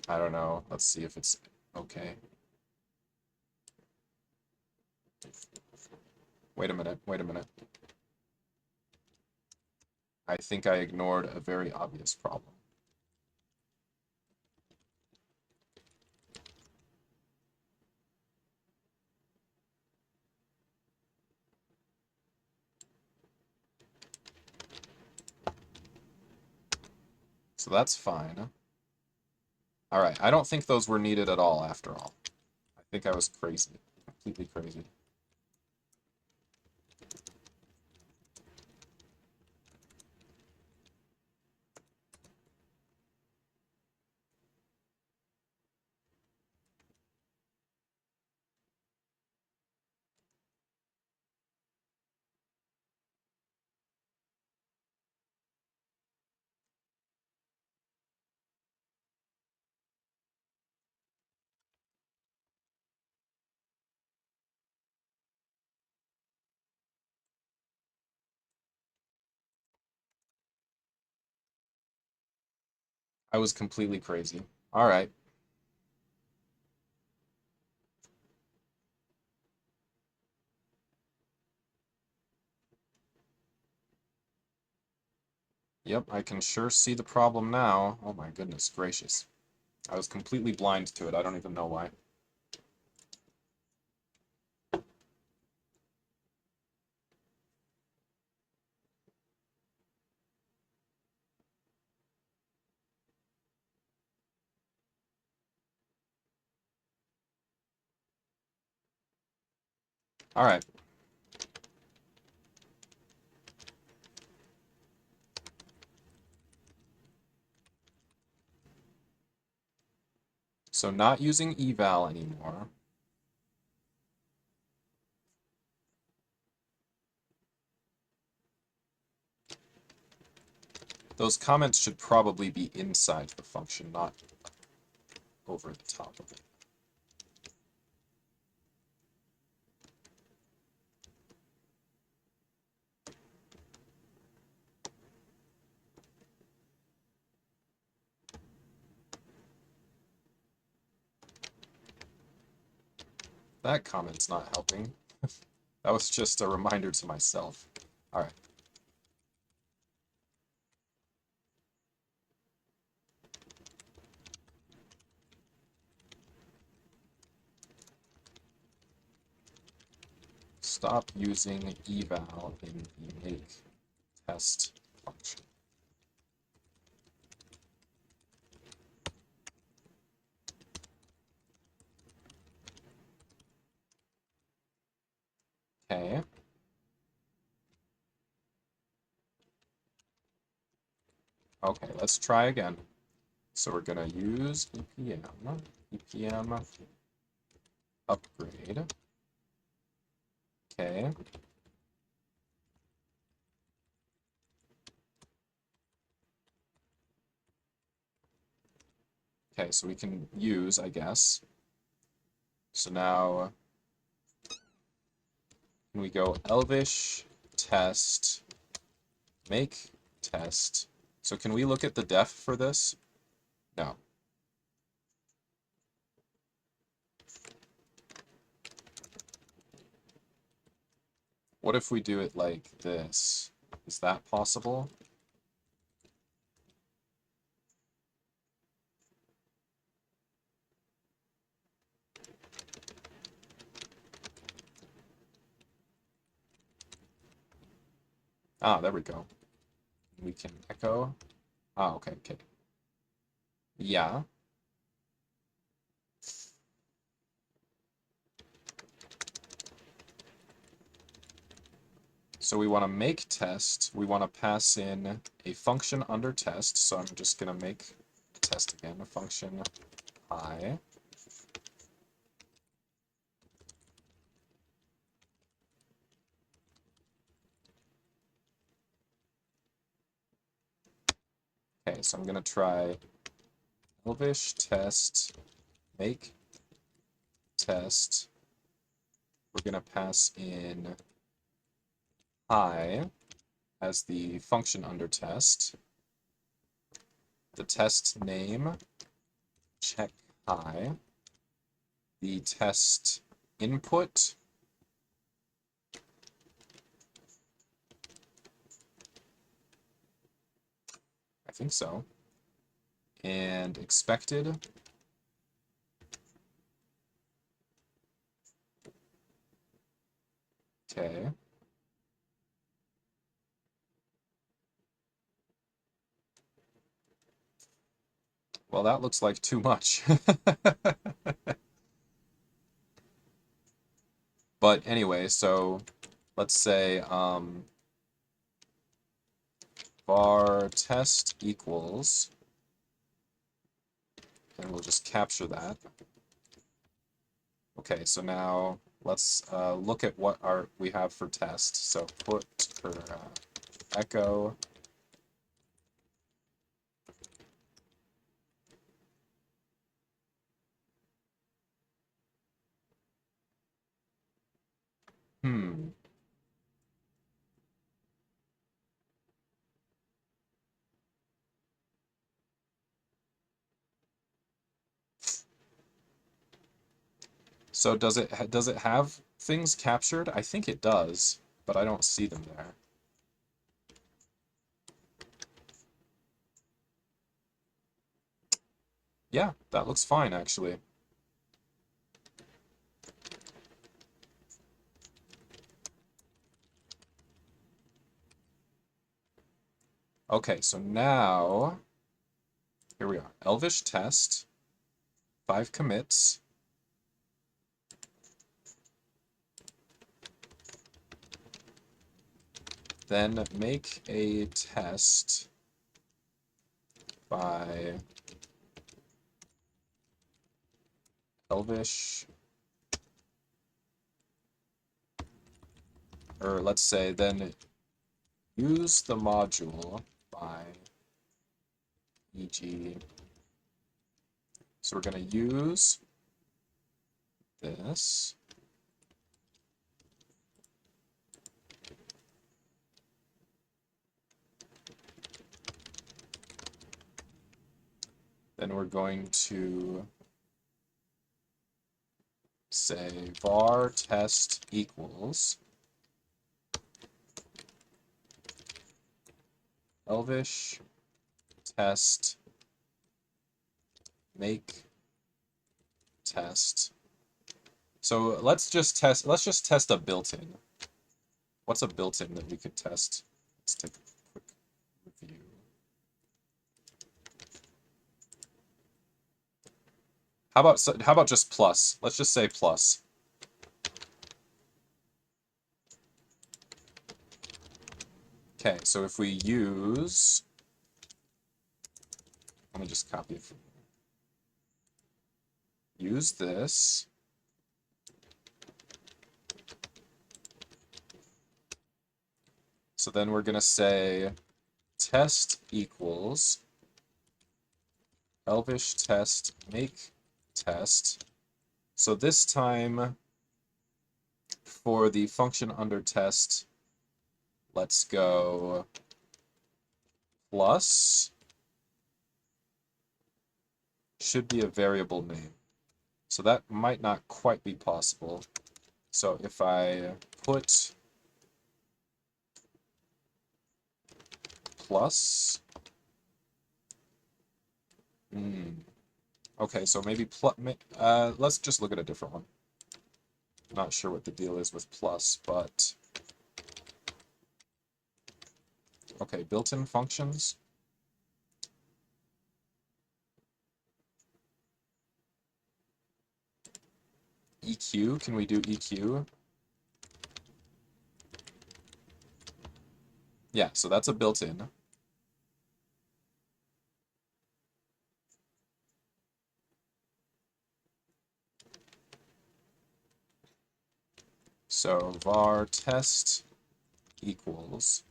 [SPEAKER 1] I don't know. Let's see if it's okay. Wait a minute. Wait a minute. I think I ignored a very obvious problem. So that's fine. All right. I don't think those were needed at all after all. I think I was crazy. Completely crazy. I was completely crazy. All right. Yep, I can sure see the problem now. Oh my goodness gracious. I was completely blind to it. I don't even know why. All right. So not using eval anymore. Those comments should probably be inside the function, not over the top of it. That comment's not helping. That was just a reminder to myself. All right. Stop using eval in the make test function. Okay. Okay, let's try again. So we're gonna use EPM upgrade. Okay. Okay, so we can use, I guess. So now, can we go elvish test, make test. So can we look at the def for this? No. What if we do it like this? Is that possible? Ah, there we go. We can echo. Ah, okay, okay. Yeah. So we want to make test. We want to pass in a function under test. So I'm just going to make test again, a function I. Okay, so I'm going to try elvish test, make test. We're going to pass in I as the function under test. The test name, check I. The test input, I think so. And expected. Okay. Well, that looks like too much. But anyway, so let's say var test equals, and we'll just capture that. Okay, so now let's look at what we have for test. So put for echo Hmm. So does it have things captured? I think it does, but I don't see them there. Yeah, that looks fine actually. Okay, so now here we are. Elvish test, 5 commits. Then make a test by Elvish, or let's say then use the module by e.g. So we're going to use this. Then we're going to say var test equals elvish test make test. So let's just test a built-in. What's a built-in that we could test? Let's take a quick review. How about just plus? Let's just say plus. Okay, so if we use, let me just copy it from here. Use this. So then we're going to say test equals elvish test make test. So this time for the function under test, let's go plus, should be a variable name. So that might not quite be possible. So if I put plus, okay, so maybe let's just look at a different one. Not sure what the deal is with plus, but okay, built-in functions. EQ, can we do EQ? Yeah, so that's a built-in. So var test equals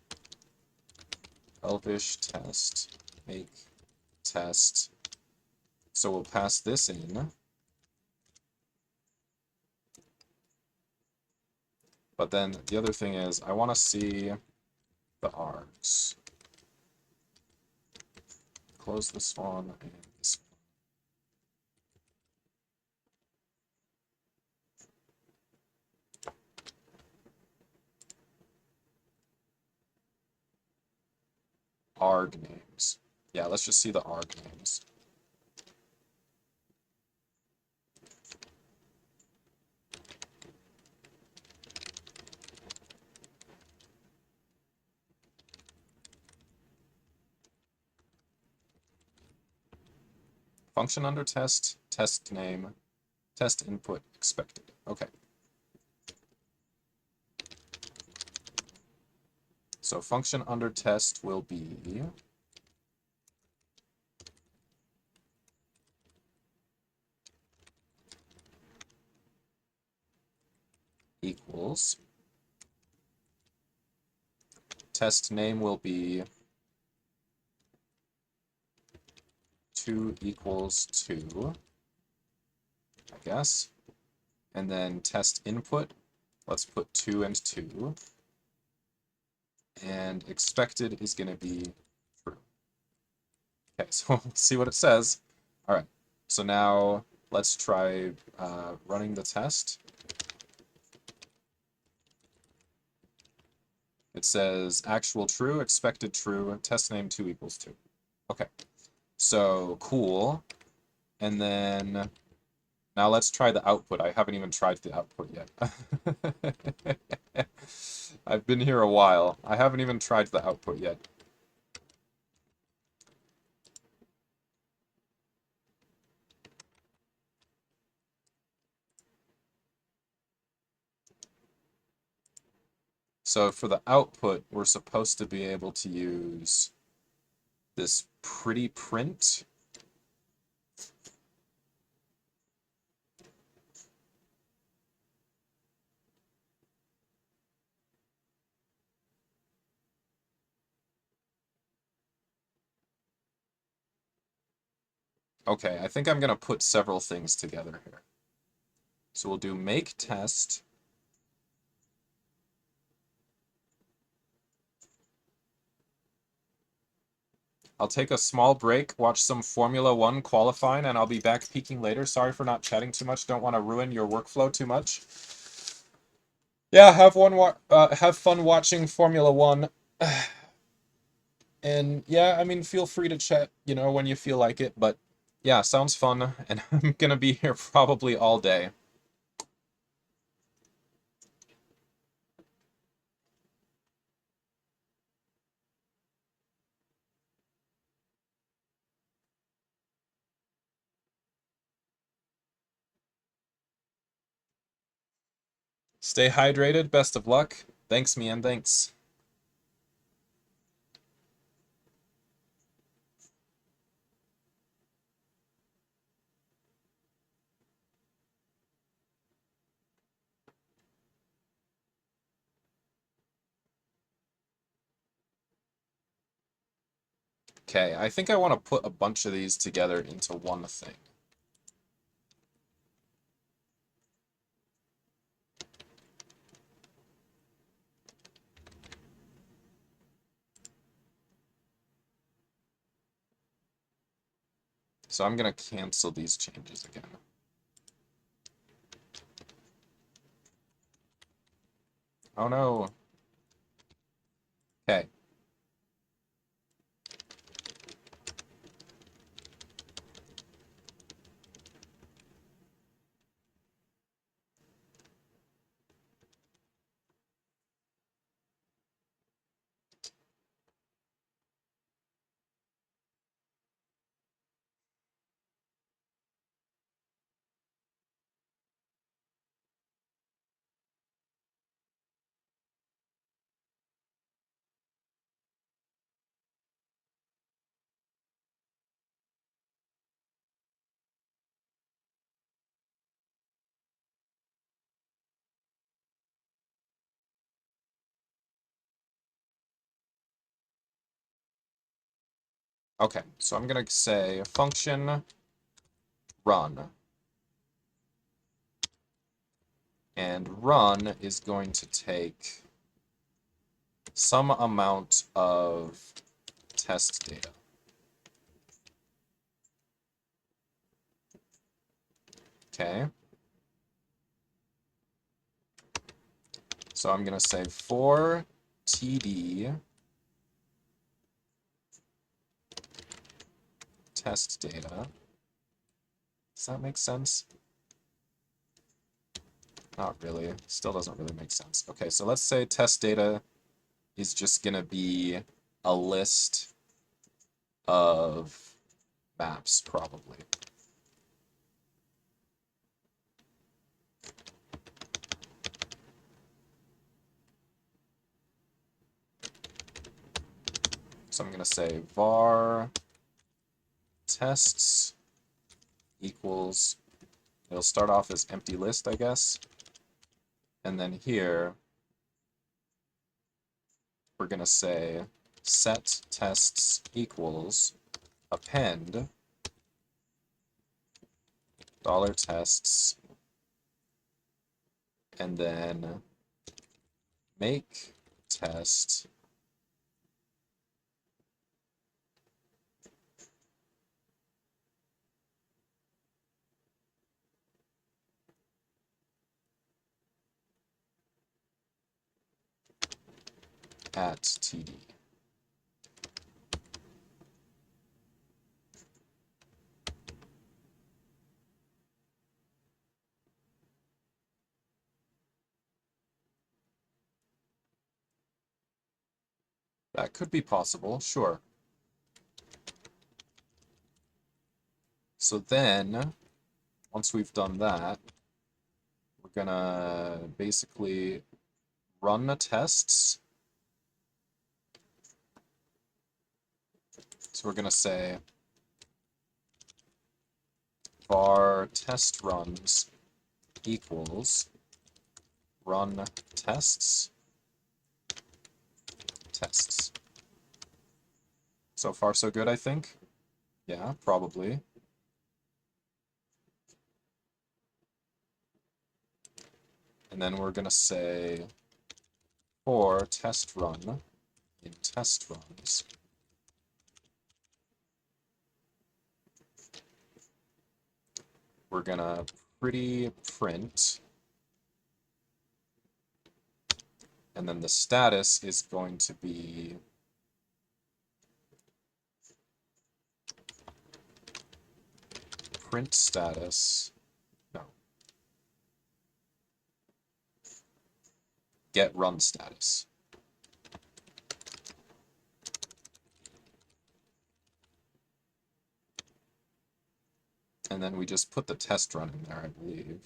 [SPEAKER 1] elvish test make test. So we'll pass this in. But then the other thing is I want to see the args. Close this one and this one. Arg names. Yeah, let's just see the arg names. Function under test, test name, test input expected. Okay. So function under test will be equals. Test name will be 2 equals 2, I guess. And then test input, let's put 2 and 2. And expected is going to be true. Okay, so we'll see what it says. All right, so now let's try running the test. It says actual true, expected true, test name 2 equals 2. Okay, so cool. And then now let's try the output. I haven't even tried the output yet. I've been here a while. I haven't even tried the output yet. So for the output, we're supposed to be able to use this pretty print. Okay, I think I'm going to put several things together here. So we'll do make test. I'll take a small break, watch some Formula 1 qualifying, and I'll be back peeking later. Sorry for not chatting too much. Don't want to ruin your workflow too much. Yeah, have fun watching Formula 1. And yeah, I mean, feel free to chat, when you feel like it. But yeah, sounds fun, and I'm gonna be here probably all day. Stay hydrated. Best of luck. Thanks, man. Thanks. Okay, I think I want to put a bunch of these together into one thing. So I'm going to cancel these changes again. Oh no. Okay. Okay, so I'm going to say function run. And run is going to take some amount of test data. Okay. So I'm going to say for td test data. Does that make sense? Not really. Still doesn't really make sense. Okay, so let's say test data is just going to be a list of maps, probably. So I'm going to say var tests equals, it'll start off as empty list, I guess. And then here, we're going to say set tests equals append $tests and then make test at td. That could be possible, sure. So then, once we've done that, we're gonna basically run the tests. So we're gonna say var test runs equals run tests. So far so good, I think. Yeah, probably. And then we're gonna say for test run in test runs. We're gonna pretty print, and then the status is going to be print status, no, get run status. And then we just put the test run in there, I believe.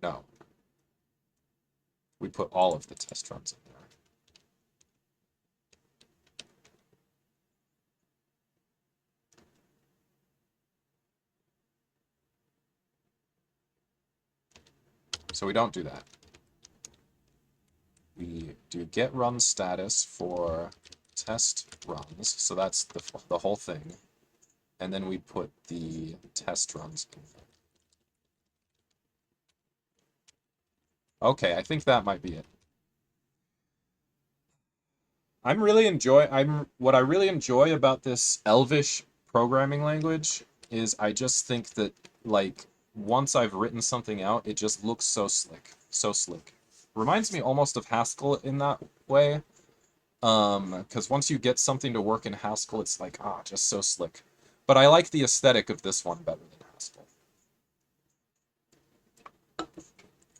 [SPEAKER 1] No. We put all of the test runs in there. So we don't do that. We do get run status for test runs. So that's the whole thing. And then we put the test runs in there. Okay, I think that might be it. What I really enjoy about this Elvish programming language is I just think that, like, once I've written something out, it just looks so slick. So slick. Reminds me almost of Haskell in that way. Because once you get something to work in Haskell, it's like, just so slick. But I like the aesthetic of this one better than Haskell.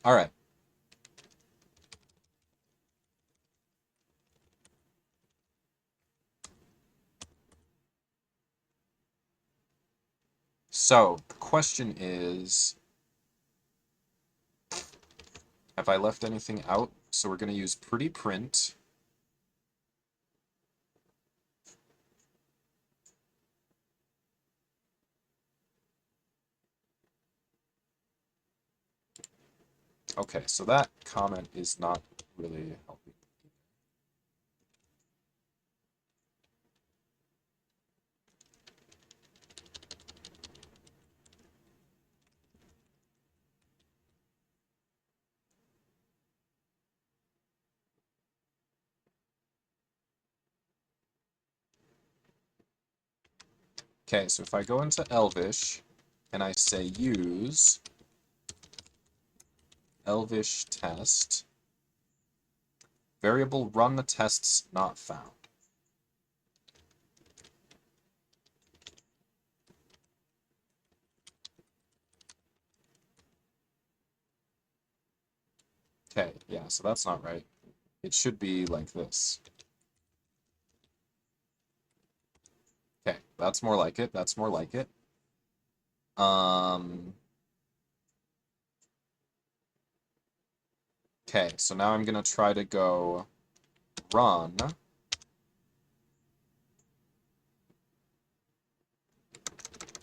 [SPEAKER 1] All right. So, the question is, have I left anything out? So we're going to use pretty print. Okay, so that comment is not really helping. Okay, so if I go into Elvish and I say use Elvish test, variable run the tests not found. Okay, yeah, so that's not right. It should be like this. Okay, that's more like it. That's more like it. Okay, so now I'm gonna try to go run.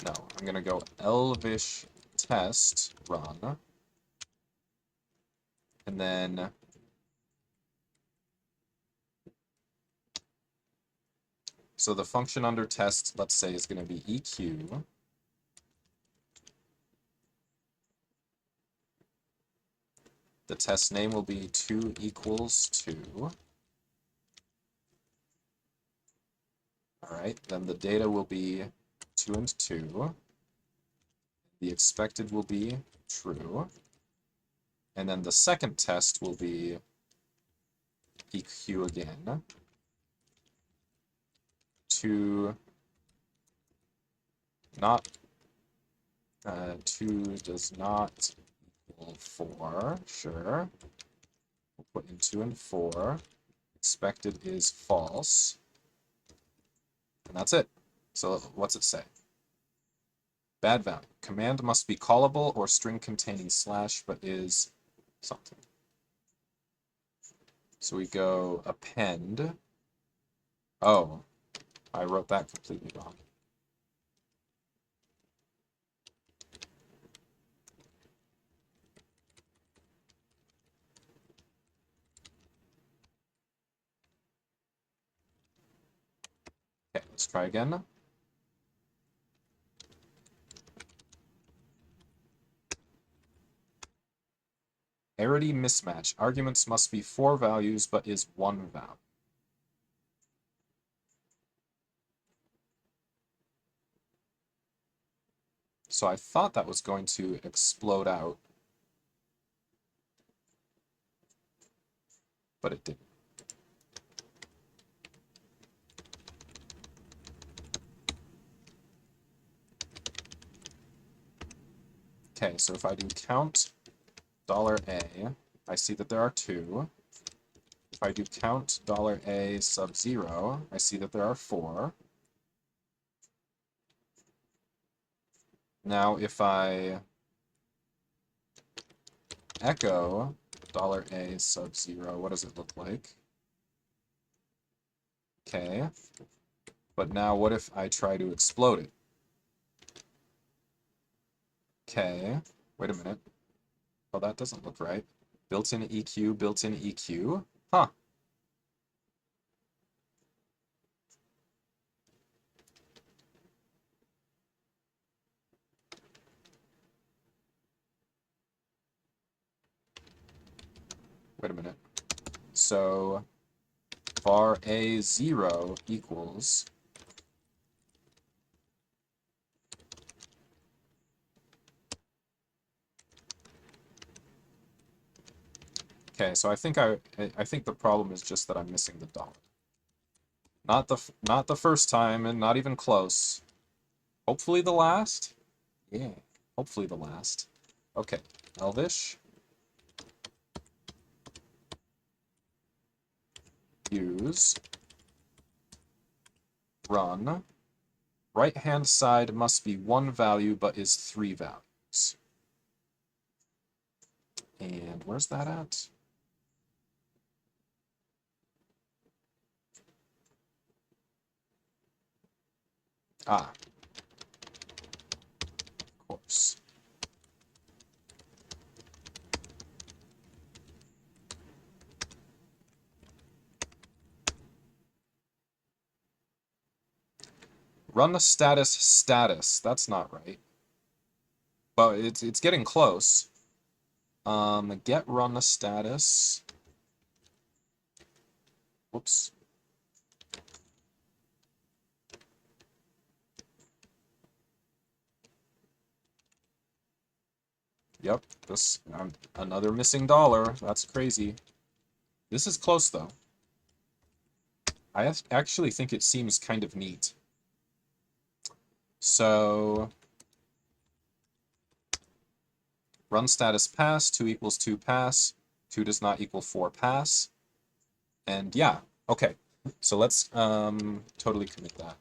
[SPEAKER 1] No, I'm gonna go Elvish test run. And then so the function under test, let's say, is going to be EQ. The test name will be 2 equals 2. All right, then the data will be 2 and 2. The expected will be true. And then the second test will be EQ again. 2 does not equal 4, sure. We'll put in 2 and 4. Expected is false. And that's it. So what's it say? Bad value. Command must be callable or string containing slash, but is something. So we go append. Oh, I wrote that completely wrong. Okay, let's try again. Arity mismatch. Arguments must be 4 values, but is 1 value. So I thought that was going to explode out, but it didn't. Okay, so if I do count $A, I see that there are 2. If I do count $A sub 0, I see that there are 4. Now if I echo $A sub 0, what does it look like? Okay. But now what if I try to explode it? Okay. Wait a minute. Oh, that doesn't look right. Built-in EQ, built-in EQ. Huh. wait a minute. So var a0 equals okay, so I think the problem is just that I'm missing the dollar. Not the first time and not even close. Hopefully the last? Yeah, hopefully the last. Okay, Elvish. Use. Run. Right-hand side must be one value, but is 3 values. And where's that at? Ah, of course. Run status. That's not right. But it's getting close. Get run status. Whoops. Yep, this another missing dollar. That's crazy. This is close though. I actually think it seems kind of neat. So run status pass, 2 equals 2 pass, 2 does not equal 4 pass. And yeah, okay. So let's totally commit that.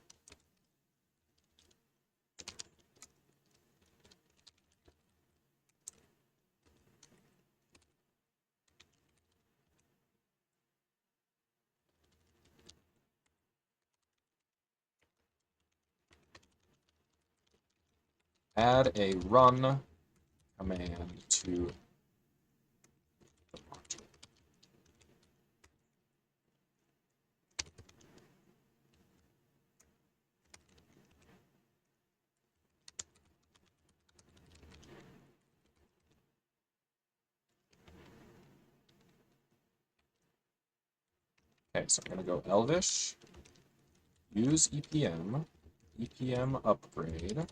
[SPEAKER 1] Add a run command to the module. Okay, so I'm going to go Elvish, use EPM, EPM upgrade.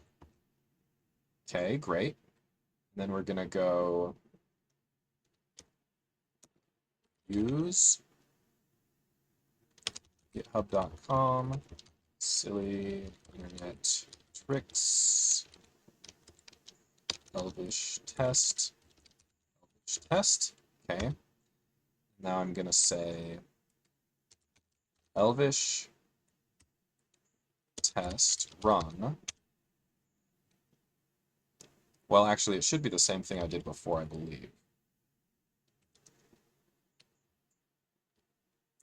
[SPEAKER 1] Okay, great. And then we're going to go use github.com, silly internet tricks, Elvish test, Elvish test. Okay. Now I'm going to say Elvish test run. Well, actually, it should be the same thing I did before, I believe.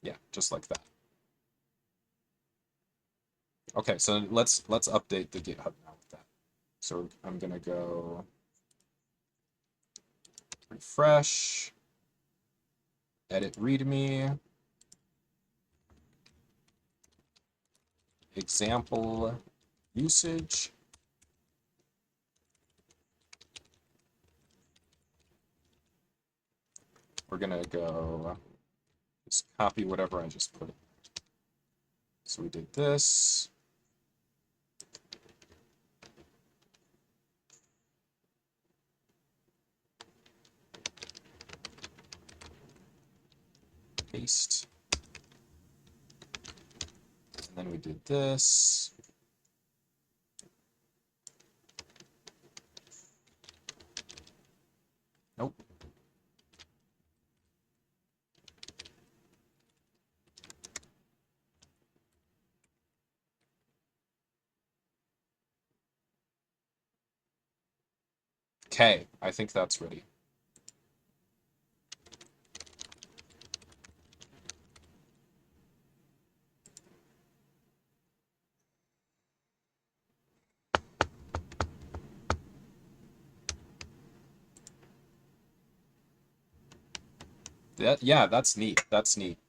[SPEAKER 1] Yeah, just like that. Okay, so let's update the GitHub now with that. So I'm gonna go refresh, edit README, example usage. We're gonna go just copy whatever I just put in. So we did this. Paste. And then we did this. Nope. Okay, I think that's ready. Yeah, that's neat. That's neat.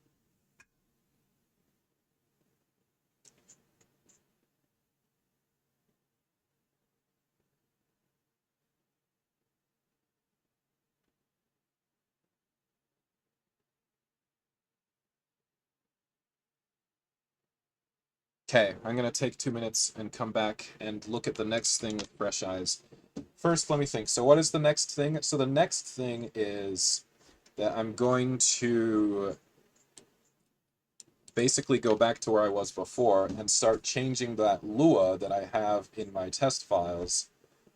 [SPEAKER 1] Okay, I'm gonna take 2 minutes and come back and look at the next thing with fresh eyes. First, let me think. So what is the next thing? So the next thing is that I'm going to basically go back to where I was before and start changing that Lua that I have in my test files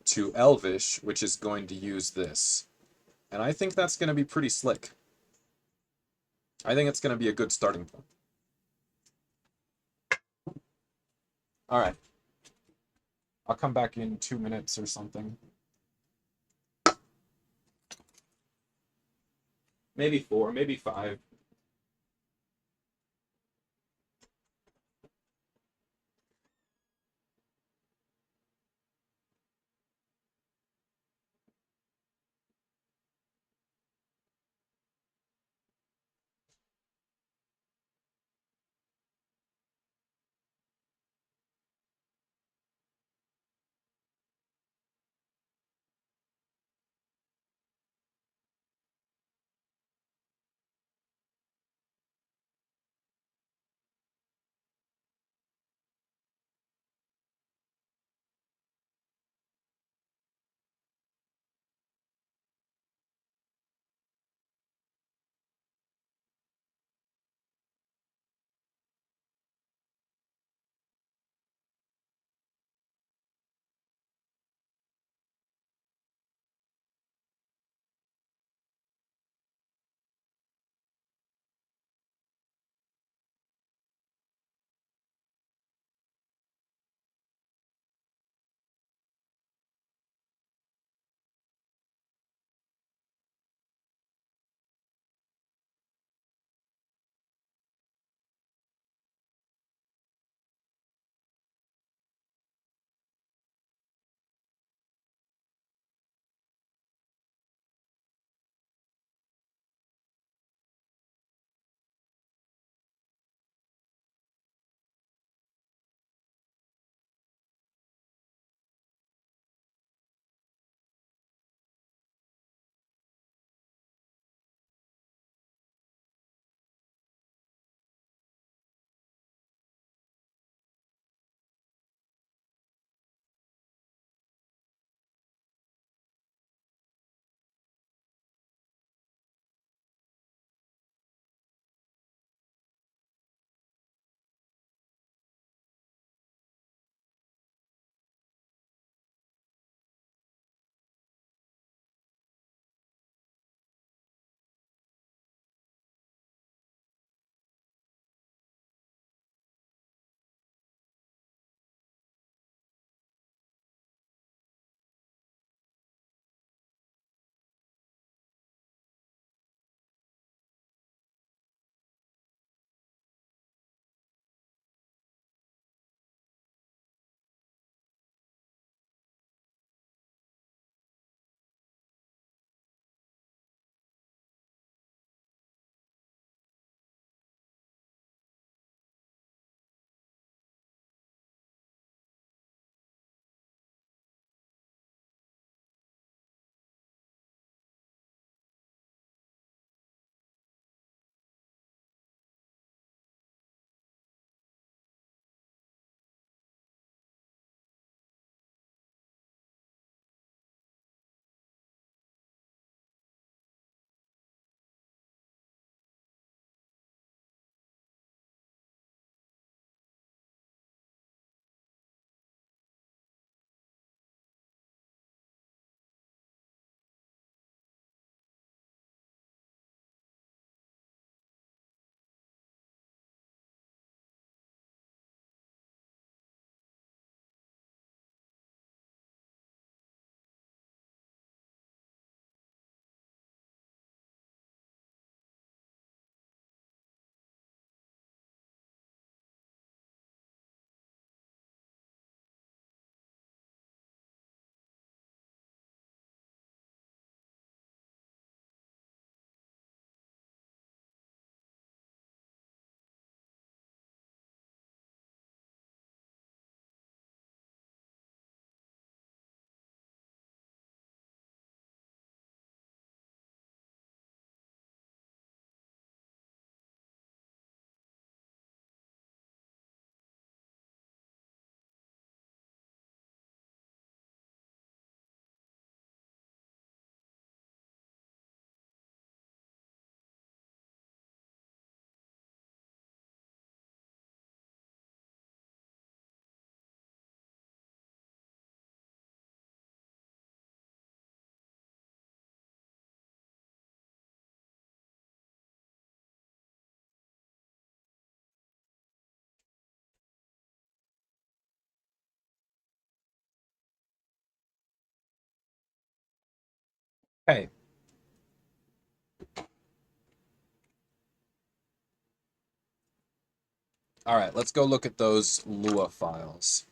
[SPEAKER 1] to Elvish, which is going to use this. And I think that's going to be pretty slick. I think it's going to be a good starting point. All right. I'll come back in 2 minutes or something. Maybe 4, maybe 5. Okay. All right, let's go look at those Lua files.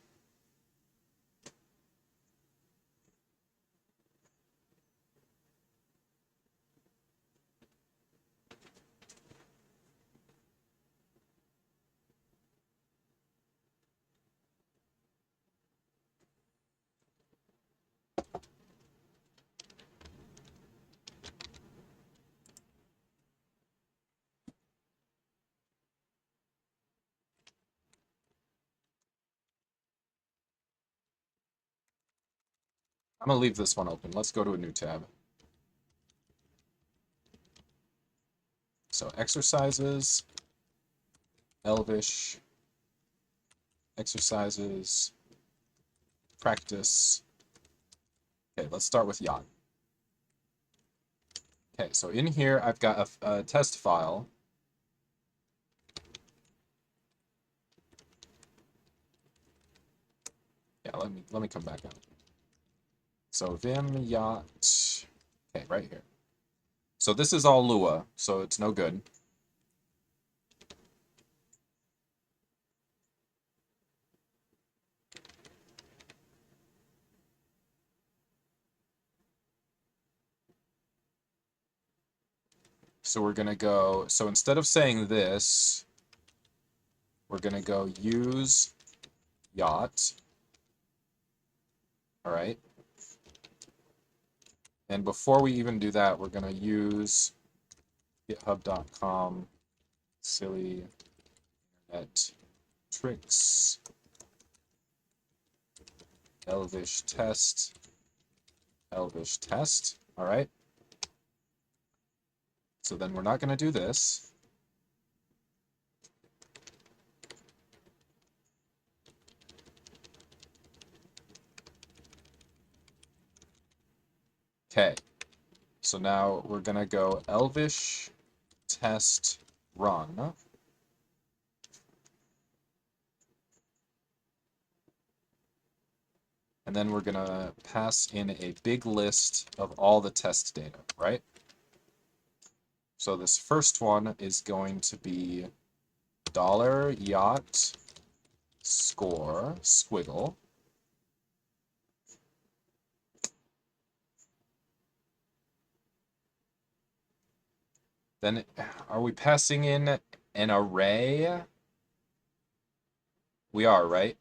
[SPEAKER 1] I'm gonna leave this one open. Let's go to a new tab. So exercises, Elvish, exercises, practice. Okay, let's start with yacht. Okay, so in here I've got a test file. Yeah, let me come back out. So vim yacht. Okay, right here. So this is all Lua, so it's no good. So we're gonna go, so instead of saying this, we're gonna go use yacht. All right. And before we even do that, we're gonna use github.com silly internet tricks elvish test. All right. So then we're not gonna do this. Okay. So now we're gonna go elvish test run. And then we're gonna pass in a big list of all the test data, right? So this first one is going to be $yacht score squiggle. Then are we passing in an array? We are, right?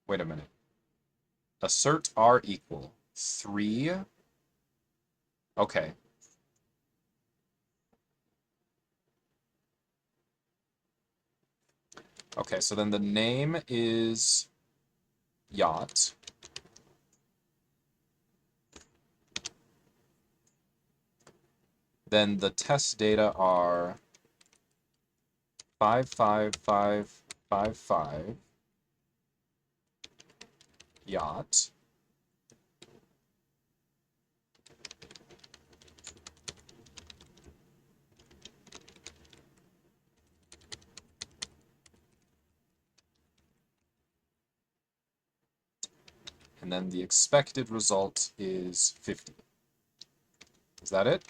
[SPEAKER 1] Wait a minute. Assert r equal 3. Okay. Okay, so then the name is yacht. Then the test data are 55555 yacht. And then the expected result is 50. Is that it?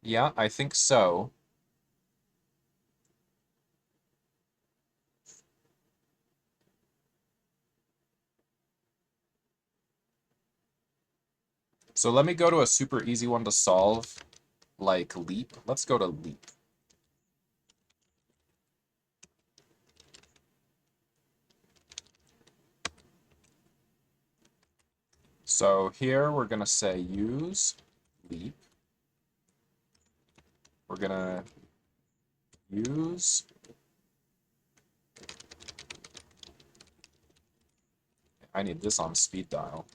[SPEAKER 1] Yeah, I think so. So let me go to a super easy one to solve, like leap. Let's go to leap. So here we're going to say use leap. We're going to use I need this on speed dial.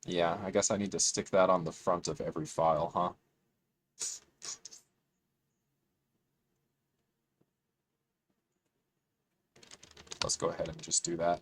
[SPEAKER 1] Yeah, I guess I need to stick that on the front of every file, huh? let's go ahead and just do that.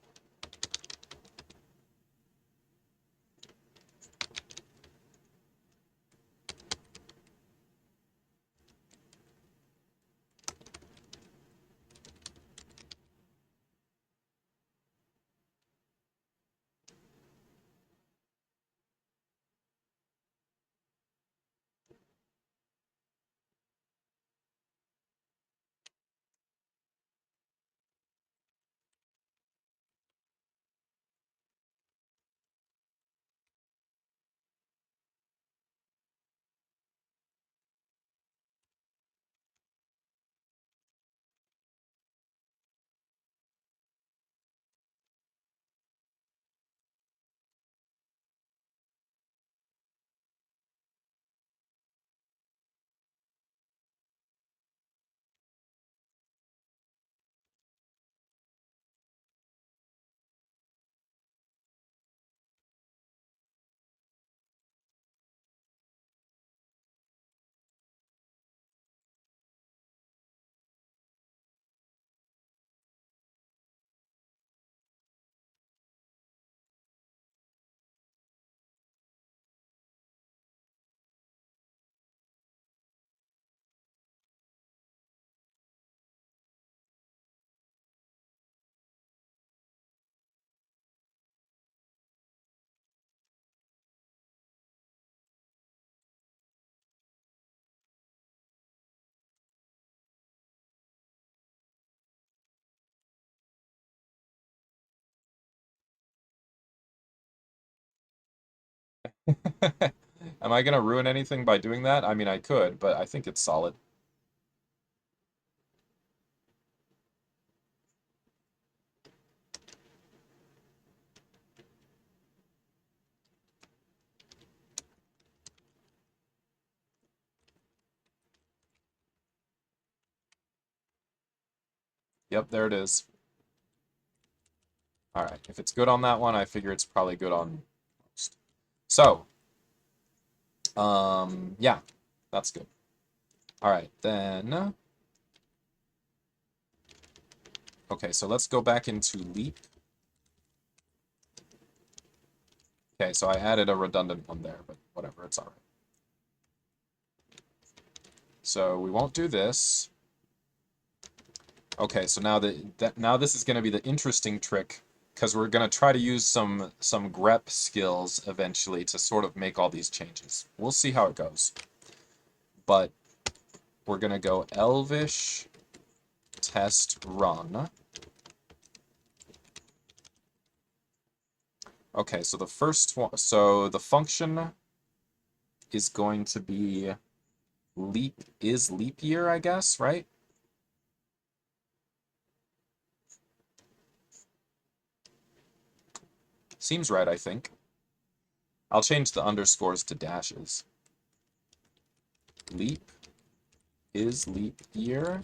[SPEAKER 1] Am I going to ruin anything by doing that? I mean, I could, but I think it's solid. Yep, there it is. All right, if it's good on that one, I figure it's probably good on most. So, yeah, that's good. All right, then. Okay, so let's go back into Leap. Okay, so I added a redundant one there, but whatever, it's all right. So we won't do this. Okay, so now now this is going to be the interesting trick, because we're going to try to use some grep skills eventually to sort of make all these changes. We'll see how it goes. But we're going to go elvish test run. Okay, so the first one, so the function is going to be leap year, I guess, right? Seems right, I think. I'll change the underscores to dashes. Leap is leap year.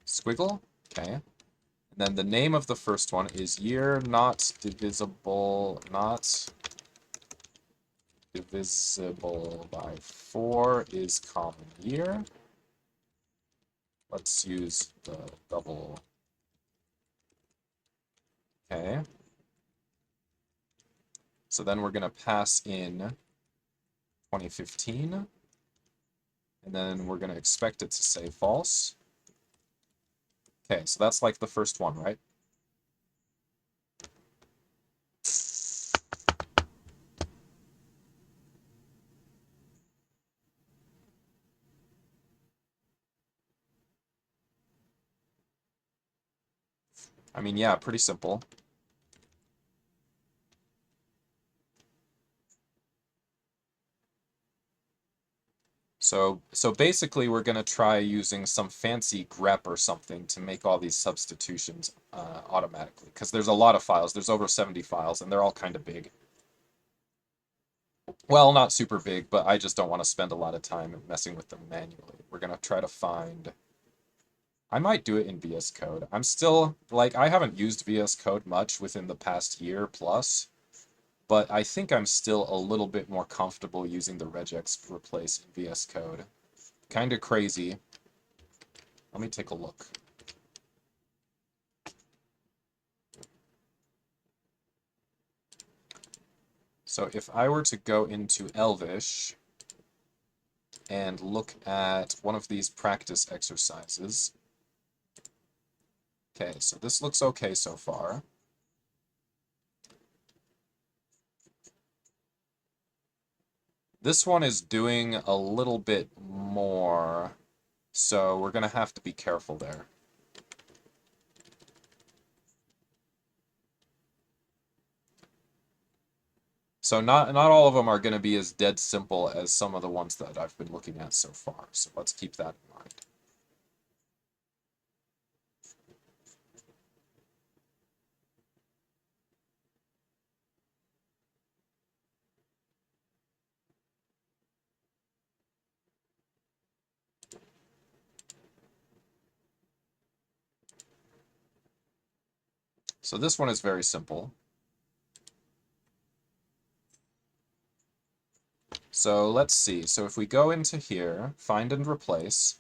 [SPEAKER 1] Squiggle. Okay. And then the name of the first one is year not divisible by 4 is common year. Let's use the double. Okay. So then we're going to pass in 2015. And then we're going to expect it to say false. Okay, so that's like the first one, right? I mean, yeah, pretty simple. So basically we're going to try using some fancy grep or something to make all these substitutions automatically, because there's a lot of files. There's over 70 files, and they're all kind of big. Well, not super big, but I just don't want to spend a lot of time messing with them manually. We're going to try to find... I might do it in VS Code. I'm still, like, I haven't used VS Code much within the past year plus, but I think I'm still a little bit more comfortable using the regex replace in VS Code. Kind of crazy. Let me take a look. So if I were to go into Elvish and look at one of these practice exercises, okay, so this looks okay so far. This one is doing a little bit more, so we're going to have to be careful there. So not all of them are going to be as dead simple as some of the ones that I've been looking at so far, so let's keep that in mind. So this one is very simple. So let's see. So if we go into here, find and replace,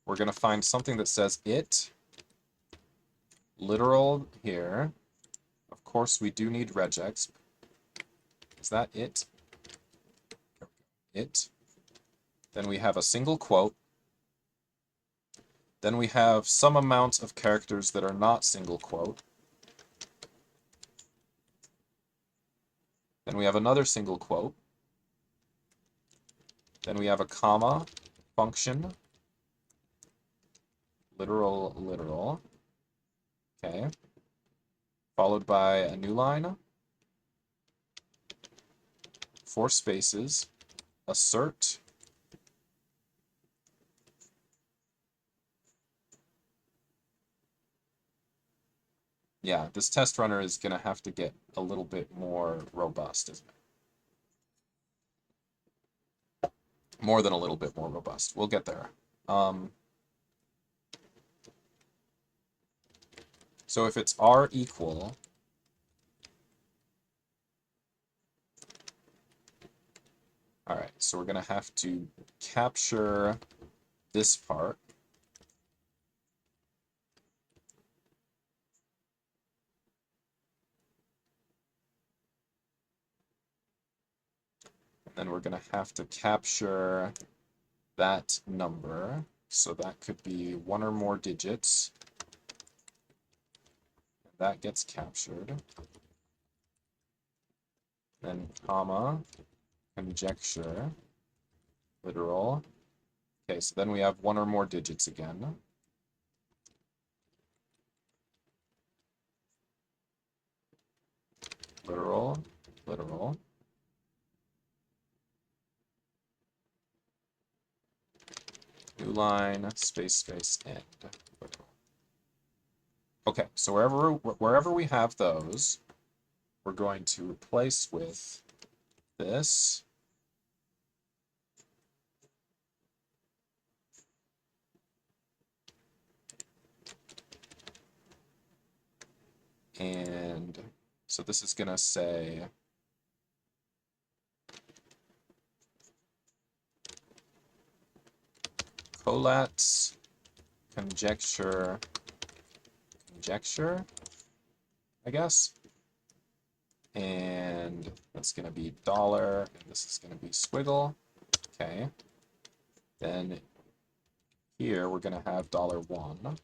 [SPEAKER 1] we're going to find something that says it, literal here. Of course, we do need regex. Is that it? It. Then we have a single quote. Then we have some amount of characters that are not single quote. Then we have another single quote. Then we have a comma, function, literal, literal. Okay. Followed by a new line, 4 spaces, assert, yeah, this test runner is going to have to get a little bit more robust, isn't it? More than a little bit more robust. We'll get there. So if it's r equal, all right, so we're going to have to capture this part. And then we're going to have to capture that number. So that could be 1 or more digits. That gets captured. Then comma, conjecture, literal. Okay, so then we have 1 or more digits again. Literal, literal. New line, space, space, end. Literal. Okay, so wherever we have those, we're going to replace with this. And so this is going to say collat's conjecture, I guess. And that's going to be dollar, and this is going to be squiggle. Okay. Then here we're going to have $1.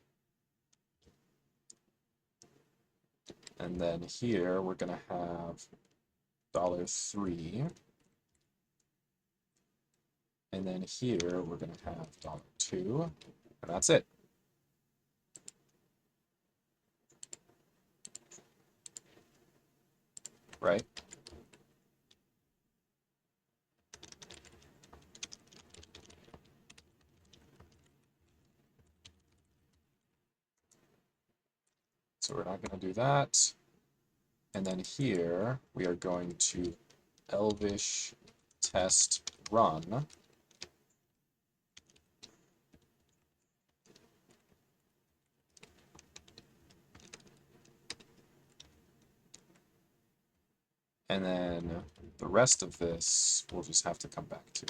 [SPEAKER 1] And then here we're going to have $3. And then here we're going to have $2. And that's it. Right? So we're not going to do that. And then here we are going to Elvish test run. And then the rest of this we'll just have to come back to.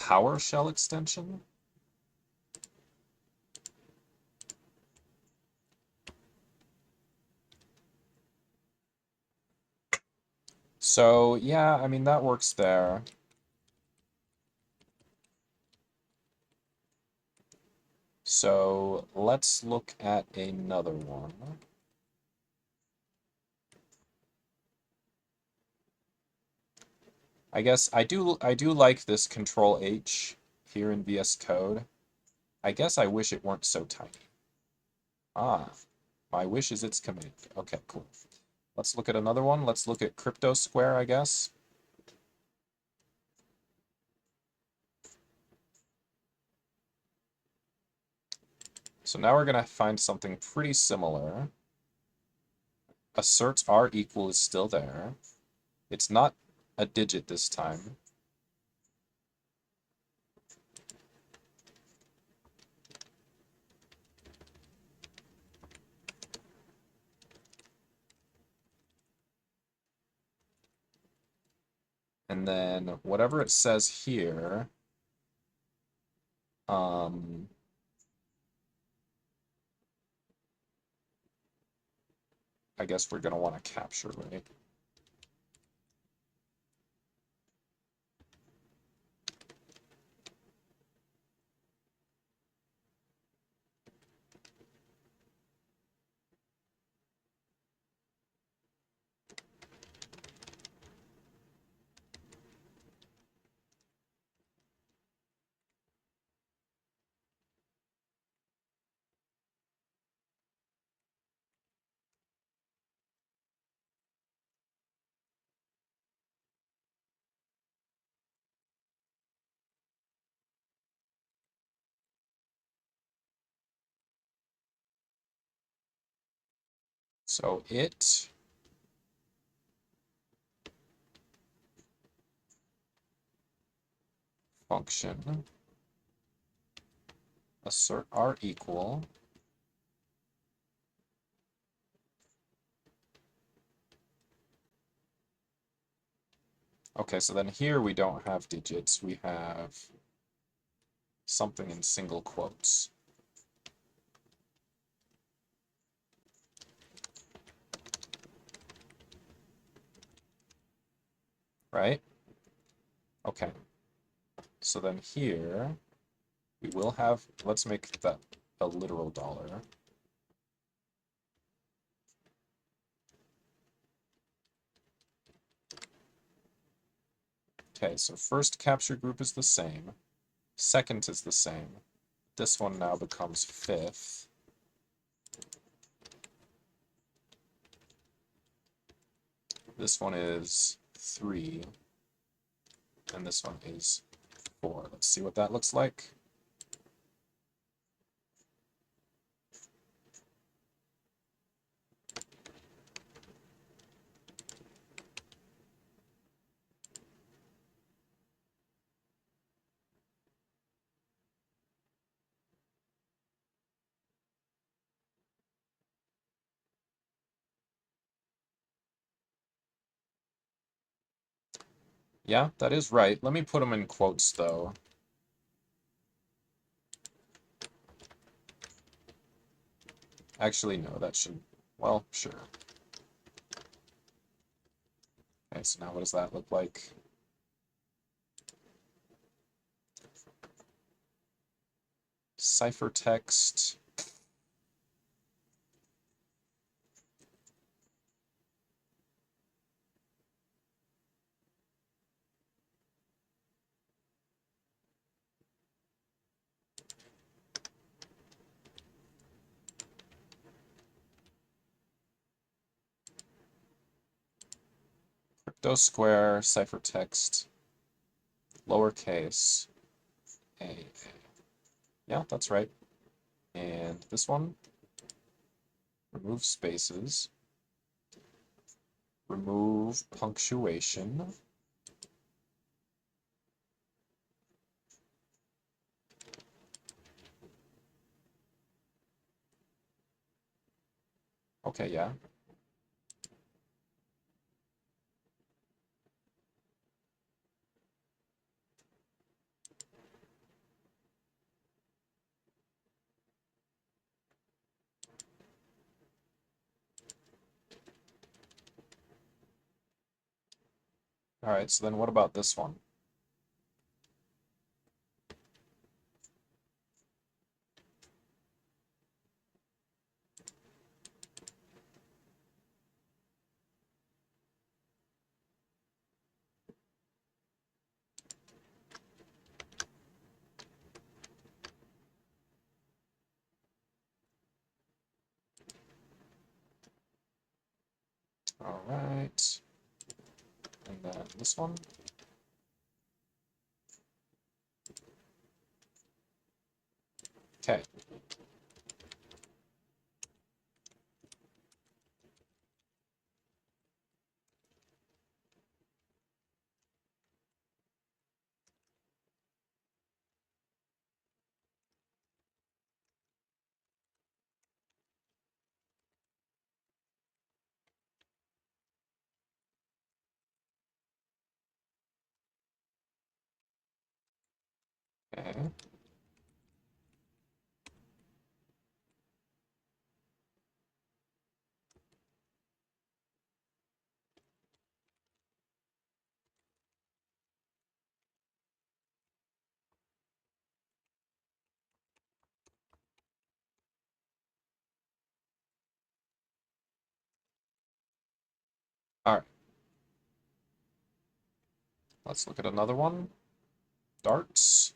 [SPEAKER 1] PowerShell extension? So, yeah, I mean, that works there. So, let's look at another one. I guess I do like this Control H here in VS Code. I guess I wish it weren't so tiny. Ah, my wish is its command. Okay, cool. Let's look at another one. Let's look at Crypto Square, I guess. So now we're going to find something pretty similar. Assert R equal is still there. It's not a digit this time. And then whatever it says here, I guess we're going to want to capture, right? So it function assert R equal. Okay, so then here we don't have digits, we have something in single quotes. Right? Okay. So then here we will have, let's make that a literal dollar. Okay, so first capture group is the same. Second is the same. This one now becomes fifth. This one is 3. And this one is 4. Let's see what that looks like. Yeah, that is right. Let me put them in quotes, though. Actually, no, that should... Well, sure. Okay, so now what does that look like? Ciphertext. Crypto square, ciphertext, lowercase, a. Yeah, that's right. And this one, remove spaces, remove punctuation. Okay, yeah. All right, so then what about this one? All right. And then this one. Okay. Okay. All right. Let's look at another one. Darts.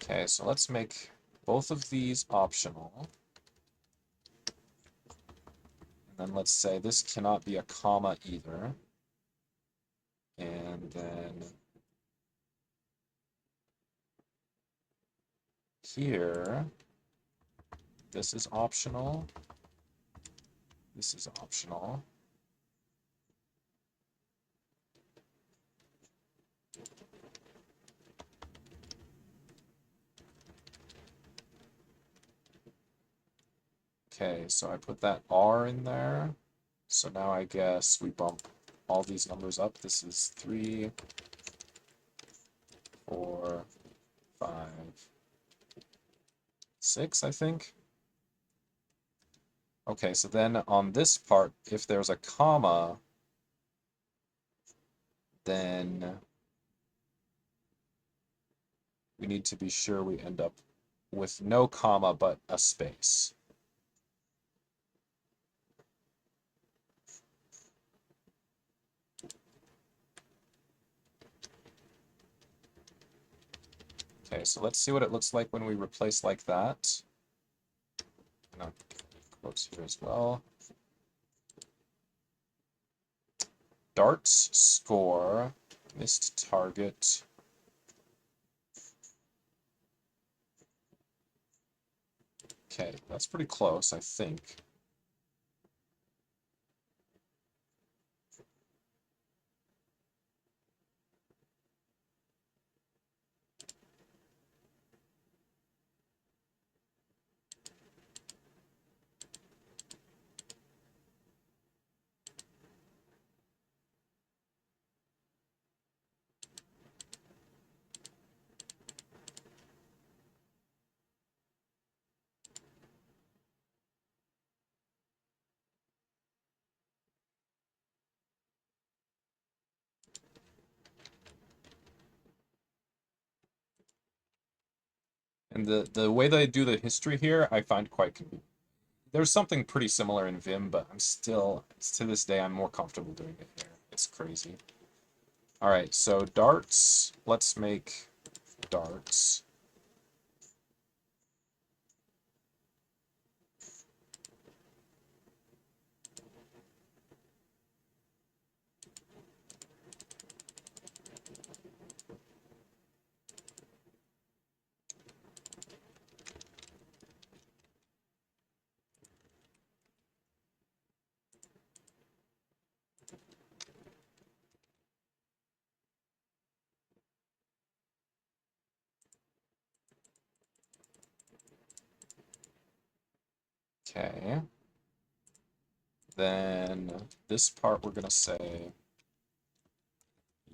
[SPEAKER 1] Okay, so let's make both of these optional. And then let's say this cannot be a comma either. And then here, this is optional. This is optional. Okay, so I put that R in there. So now I guess we bump all these numbers up. This is 3, 4, 5, 6, I think. Okay, so then on this part, if there's a comma, then we need to be sure we end up with no comma but a space. Okay, so let's see what it looks like when we replace like that. No, quotes here as well. Darts score, missed target. Okay, that's pretty close, I think. And the way they do the history here, I find quite convenient. There's something pretty similar in Vim, but I'm still, to this day, I'm more comfortable doing it here. It's crazy. All right, so darts, let's make darts. Okay. Then this part we're gonna say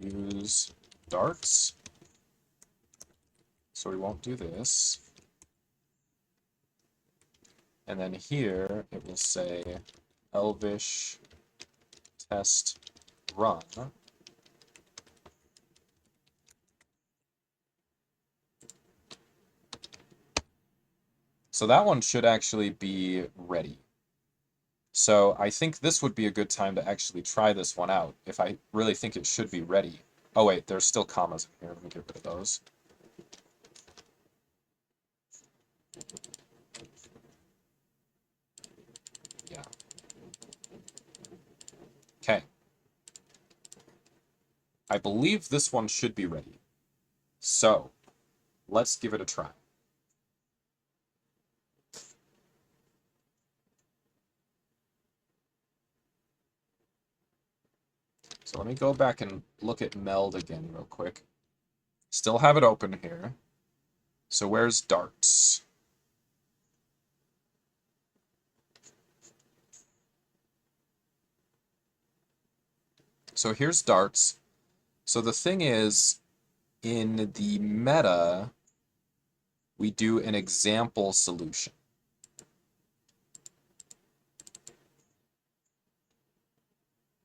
[SPEAKER 1] use darts. So we won't do this. And then here it will say elvish test run. So that one should actually be ready. So I think this would be a good time to actually try this one out if I really think it should be ready. Oh wait, there's still commas in here. Let me get rid of those. Yeah. Okay. I believe this one should be ready. So let's give it a try. So let me go back and look at meld again real quick. Still have it open here. So where's darts? So here's darts. So the thing is, in the meta, we do an example solution.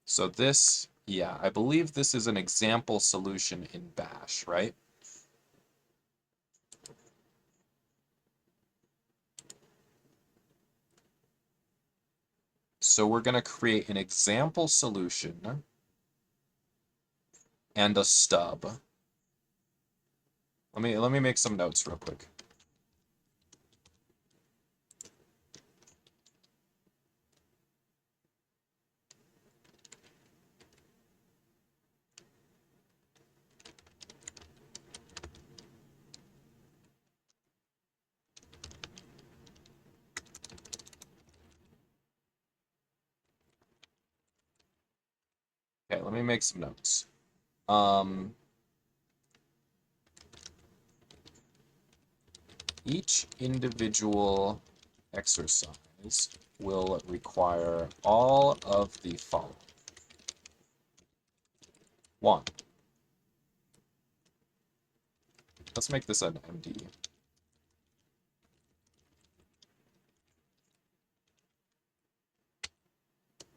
[SPEAKER 1] So this, yeah, I believe this is an example solution in Bash, right? So we're going to create an example solution and a stub. Let me make some notes real quick. Okay, let me make some notes. Each individual exercise will require all of the following. 1. Let's make this an MD.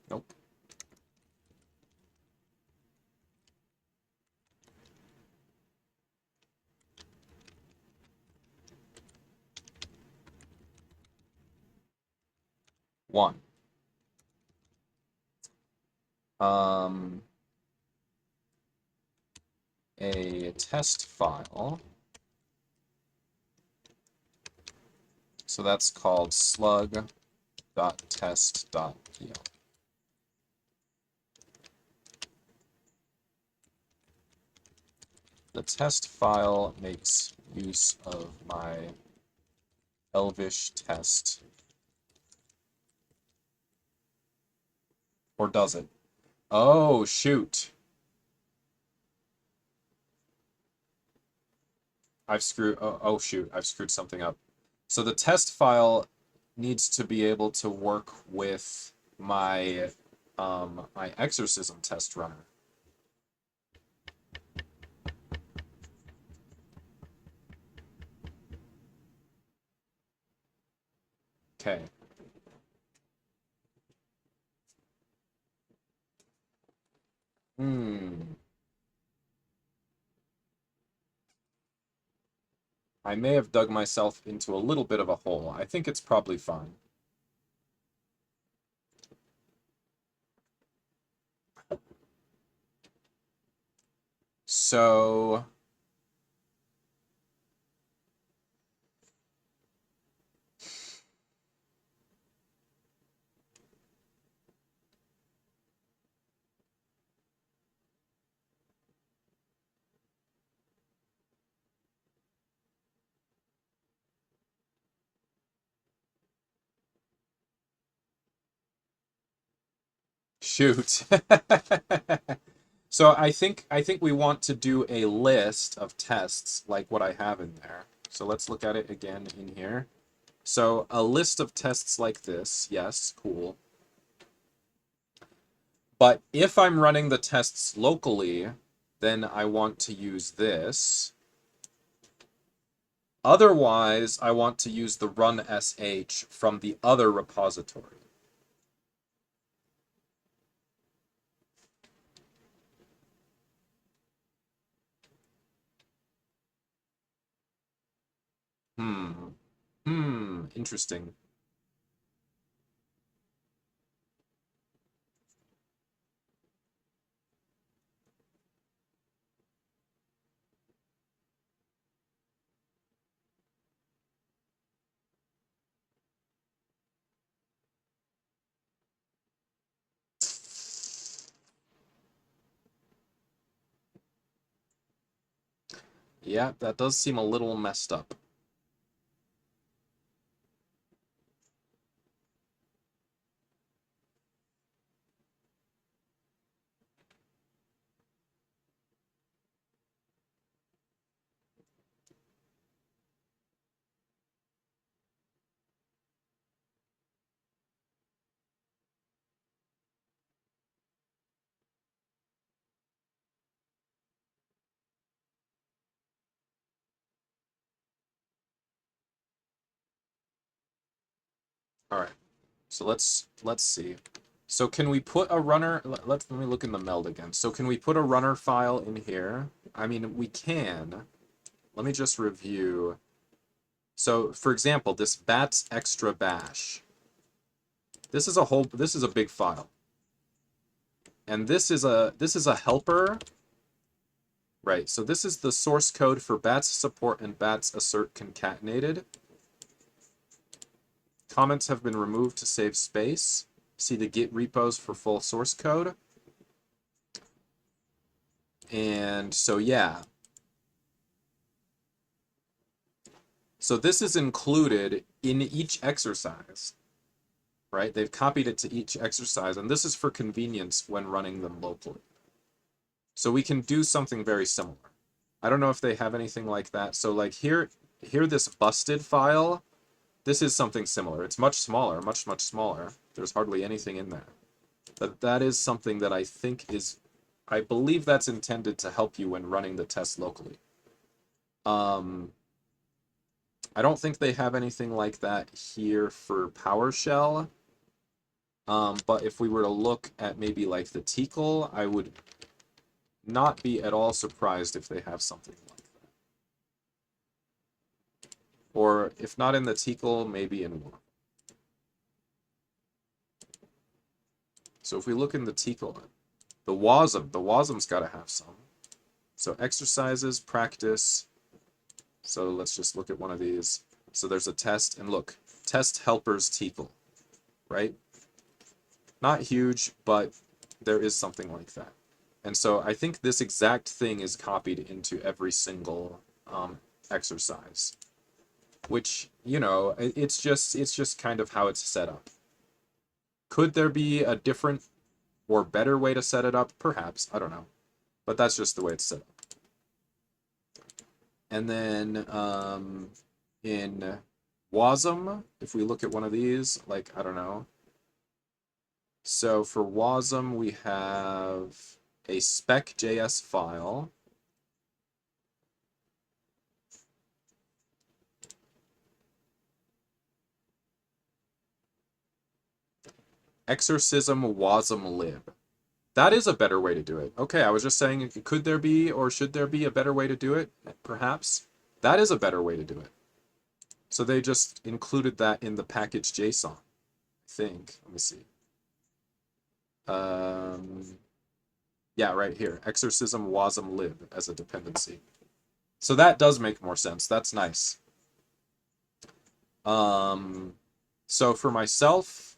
[SPEAKER 1] Nope. One. A test file. So that's called slug.test.pl. The test file makes use of my elvish test. Or does it? Oh, shoot. oh shoot, I've screwed something up. So the test file needs to be able to work with my my exorcism test runner. Okay. I may have dug myself into a little bit of a hole. I think it's probably fine. So shoot. So I think we want to do a list of tests like what I have in there. So let's look at it again in here. So a list of tests like this, yes, cool. But if I'm running the tests locally, then I want to use this. Otherwise, I want to use the run sh from the other repository. Interesting. Yeah, that does seem a little messed up. All right. So let's see. So can we put a runner, let me look in the meld again. So can we put a runner file in here? I mean, we can. Let me just review. So for example, this bats extra bash. This is a big file. And this is a helper. Right. So this is the source code for bats support and bats assert concatenated. Comments have been removed to save space. See the Git repos for full source code. And so, yeah. So this is included in each exercise, right? They've copied it to each exercise, and this is for convenience when running them locally. So we can do something very similar. I don't know if they have anything like that. So like here this busted file, this is something similar. It's much smaller, much smaller. There's hardly anything in there. But that is something that I think is, I believe that's intended to help you when running the test locally. I don't think they have anything like that here for PowerShell. But if we were to look at maybe like the TCL, I would not be at all surprised if they have something like that. Or if not in the TCL, maybe in one. So if we look in the TCL, the WASM's got to have some. So exercises, practice. So let's just look at one of these. So there's a test, and look, test helpers TCL, right? Not huge, but there is something like that. And so I think this exact thing is copied into every single exercise, which, you know, it's just kind of how it's set up. Could there be a different or better way to set it up? Perhaps, I don't know. But that's just the way it's set up. And then in WASM, if we look at one of these, like, I don't know. So for WASM, we have a spec.js file. Exorcism WASM lib. That is a better way to do it. Okay, I was just saying, could there be or should there be a better way to do it? Perhaps. That is a better way to do it. So they just included that in the package JSON, I think. Let me see. Yeah, right here. Exorcism WASM lib as a dependency. So that does make more sense. That's nice. So for myself,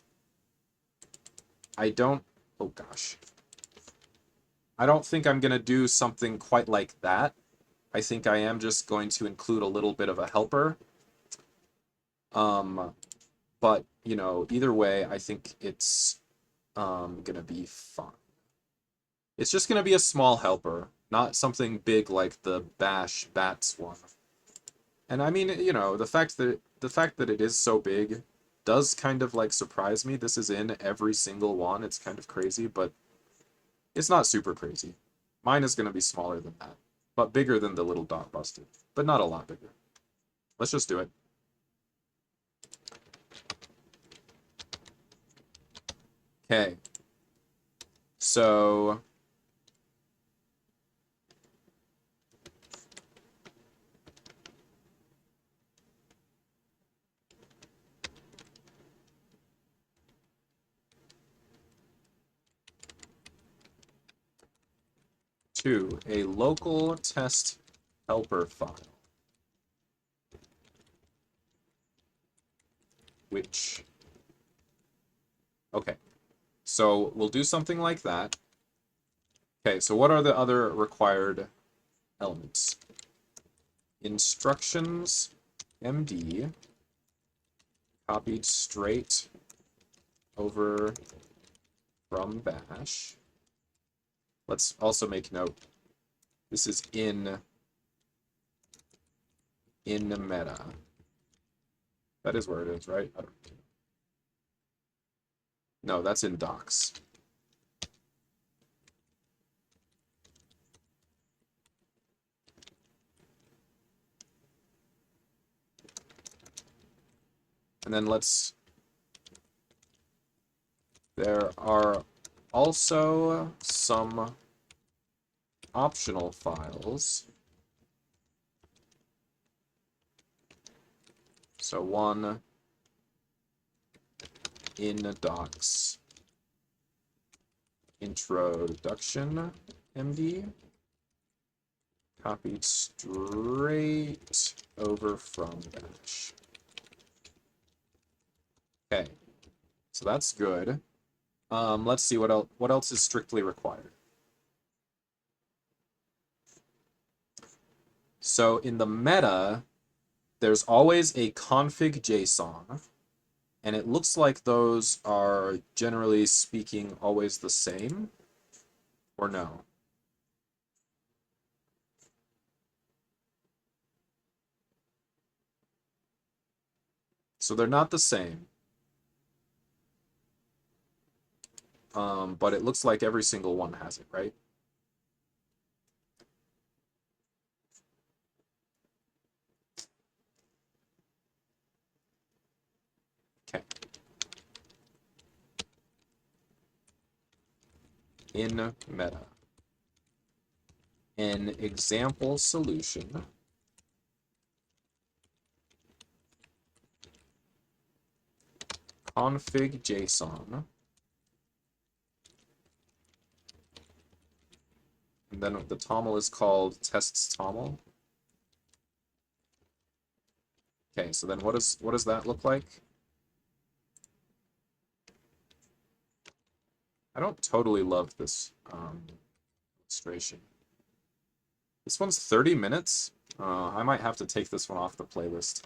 [SPEAKER 1] I don't, oh gosh. I don't think I'm going to do something quite like that. I think I am just going to include a little bit of a helper. But, you know, either way, I think it's going to be fun. It's just going to be a small helper, not something big like the bash bats one. And I mean, you know, the fact that it is so big does kind of like surprise me. This is in every single one. It's kind of crazy, but it's not super crazy. Mine is going to be smaller than that, but bigger than the little dot busted, but not a lot bigger. Let's just do it. Okay. So to a local test helper file, which, okay, so we'll do something like that. Okay, so what are the other required elements? Instructions MD copied straight over from bash. Let's also make note, this is in meta. That is where it is, right? I don't know. No, that's in docs. And then there are also some optional files. So one in docs introduction MD copied straight over from bash. Okay, so that's good. Let's see what else is strictly required. So in the meta, there's always a config JSON, and it looks like those are, generally speaking, always the same, or no? So they're not the same. But it looks like every single one has it, right? Okay. In meta, an example solution config JSON, and then the toml is called tests toml. Okay, so then what does that look like? I don't totally love this illustration. This one's 30 minutes. I might have to take this one off the playlist.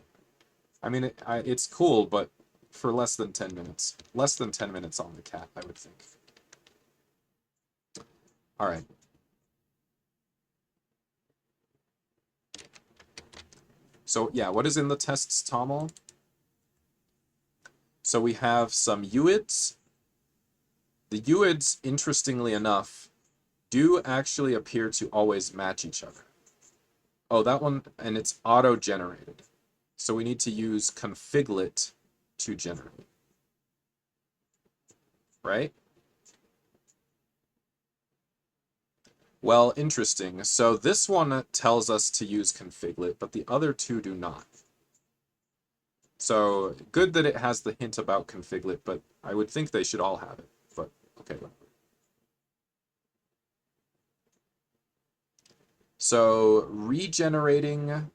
[SPEAKER 1] I mean, it's cool, but for less than 10 minutes. Less than 10 minutes on the cat, I would think. All right. So yeah, what is in the tests toml? So we have some UIDs. The UIDs, interestingly enough, do actually appear to always match each other. Oh, that one, and it's auto-generated. So we need to use configlet to generate. Right? Well, interesting. So this one tells us to use configlet, but the other two do not. So good that it has the hint about configlet, but I would think they should all have it. But okay, whatever. So regenerating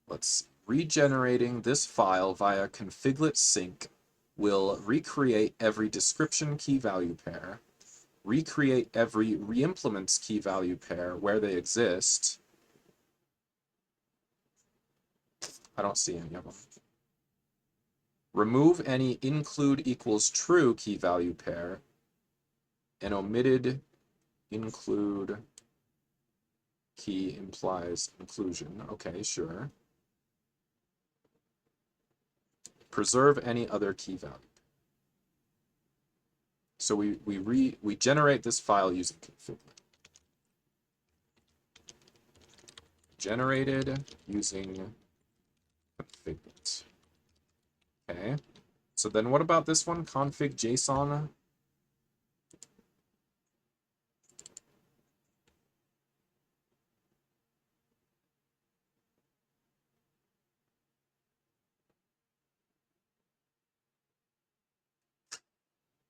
[SPEAKER 1] this file via configlet sync will recreate every description key value pair, recreate every reimplements key value pair where they exist. I don't see any of them. Remove any include equals true key value pair and omitted include key implies inclusion. Okay, sure. Preserve any other key value. So we generate this file using configlet. Generated using config it. Okay. So then what about this one? Config JSON.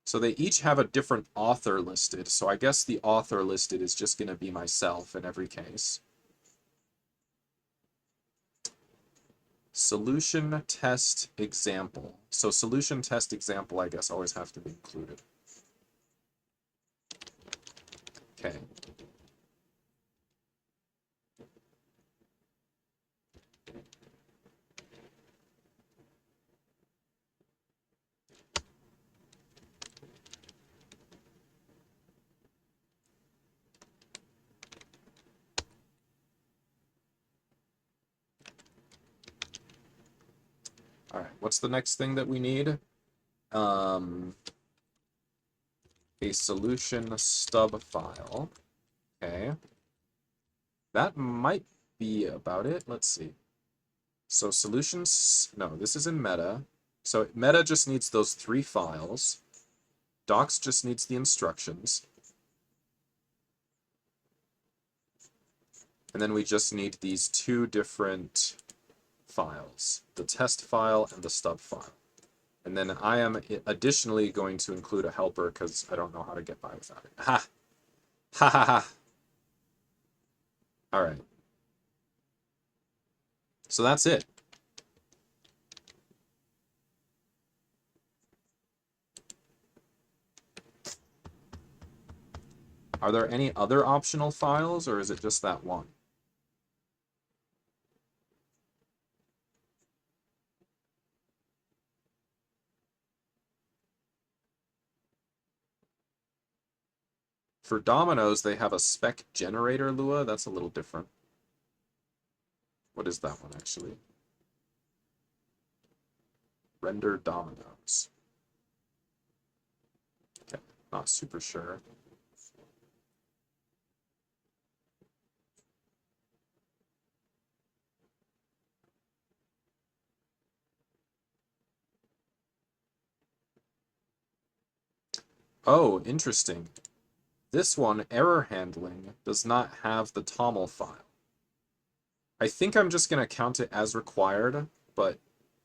[SPEAKER 1] So they each have a different author listed. So I guess the author listed is just going to be myself in every case. Solution test example. So solution test example, I guess, always have to be included. Okay. All right, what's the next thing that we need? A solution stub file. Okay. That might be about it. Let's see. So solutions, no, this is in meta. So meta just needs those 3 files. Docs just needs the instructions. And then we just need these 2 different files, the test file and the stub file. And then I am additionally going to include a helper because I don't know how to get by without it. Ha! Ha ha ha! All right. So that's it. Are there any other optional files, or is it just that one? For dominoes, they have a spec generator Lua. That's a little different. What is that one, actually? Render dominoes. Okay, not super sure. Oh, interesting. This one, error handling, does not have the TOML file. I think I'm just going to count it as required, but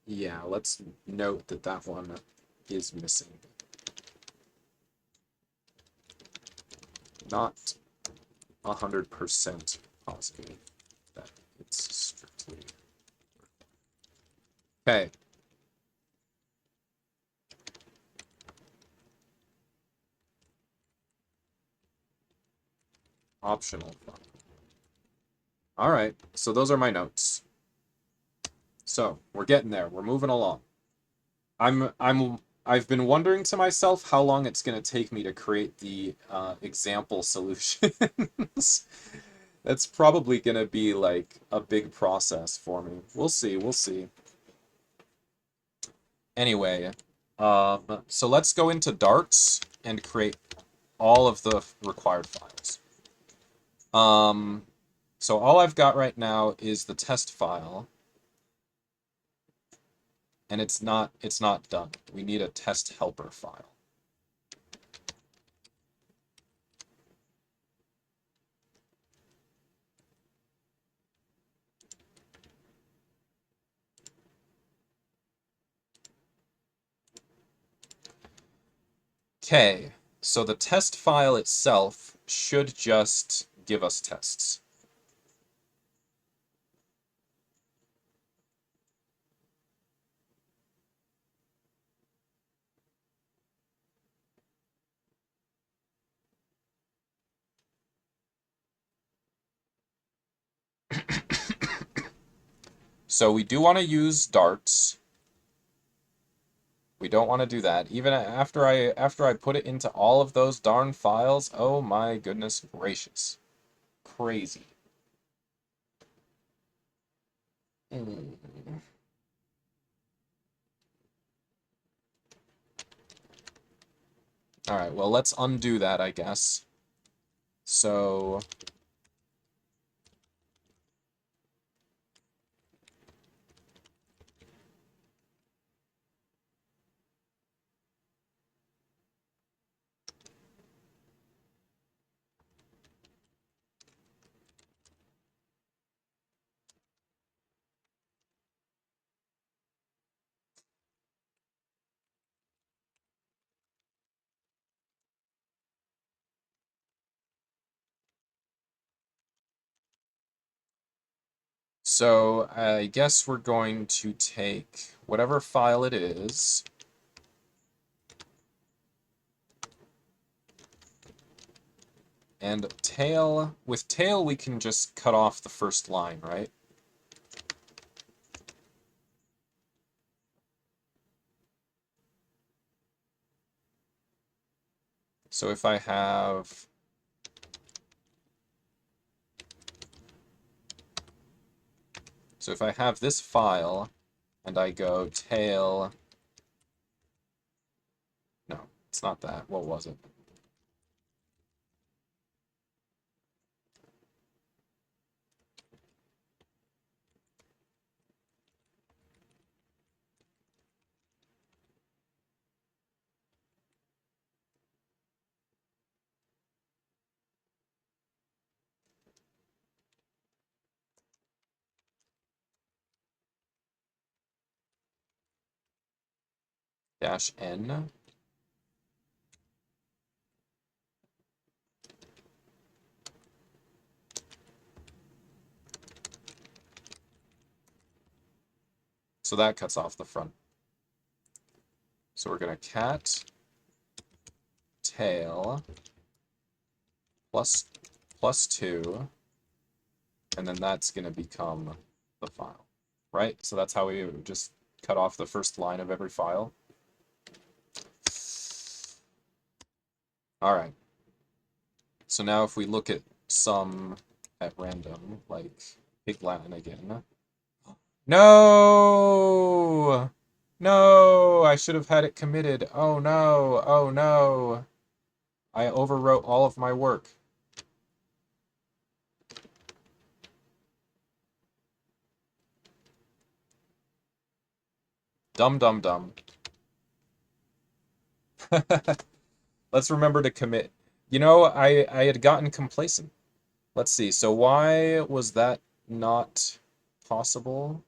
[SPEAKER 1] yeah, let's note that that one is missing. Not 100% positive that it's strictly... Okay. Optional file. All right, so those are my notes. So we're getting there. We're moving along. I've been wondering to myself how long it's going to take me to create the example solutions. That's probably going to be like a big process for me. We'll see. We'll see. Anyway, so let's go into darts and create all of the required files. So all I've got right now is the test file. And it's not done. We need a test helper file. Okay, so the test file itself should just give us tests. So we do want to use darts. We don't want to do that. Even after I put it into all of those darn files, oh my goodness gracious. Crazy. All right, well, let's undo that, I guess. So So I guess we're going to take whatever file it is, and tail, with tail we can just cut off the first line, right? So if I have this file and I go tail, no, it's not that. What was it? -n. So that cuts off the front. So we're going to cat tail plus 2, and then that's going to become the file, right? So that's how we just cut off the first line of every file. All right. So now if we look at some at random, like Pig Latin again. No! No! I should have had it committed. Oh no! Oh no! I overwrote all of my work. Dum dum dum. Let's remember to commit. You know, I had gotten complacent. Let's see. So why was that not possible?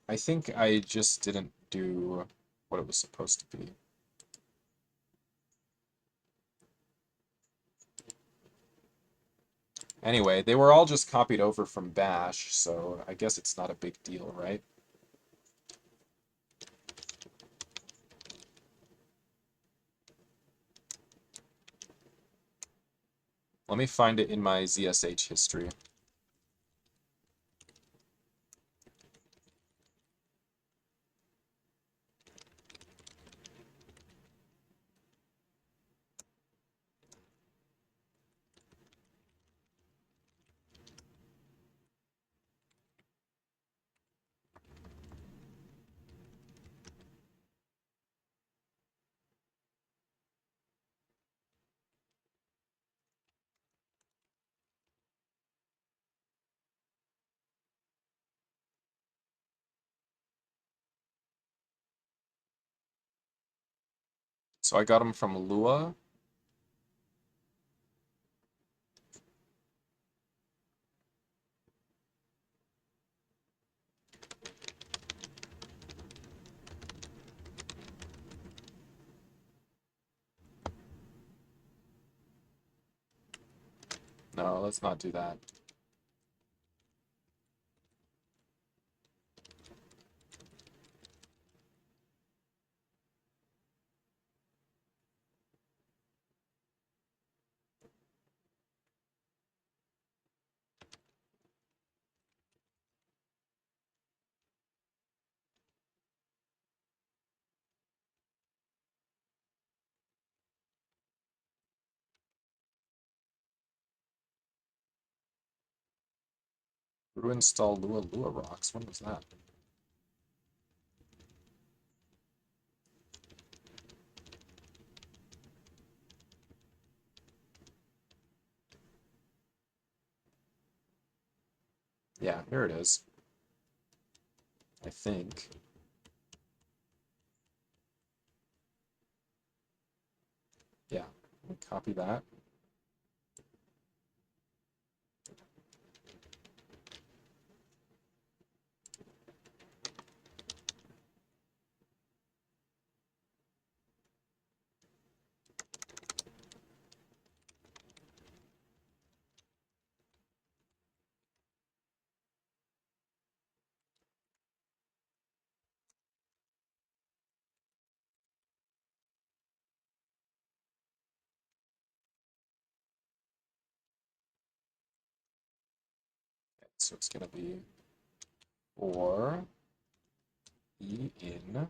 [SPEAKER 1] I think I just didn't do what it was supposed to be. Anyway, they were all just copied over from Bash, so I guess it's not a big deal, right? Let me find it in my ZSH history. So I got them from Lua. No, let's not do that. Who installed Lua Rocks? When was that? Yeah, here it is. I think. Yeah, copy that. So it's going to be for E in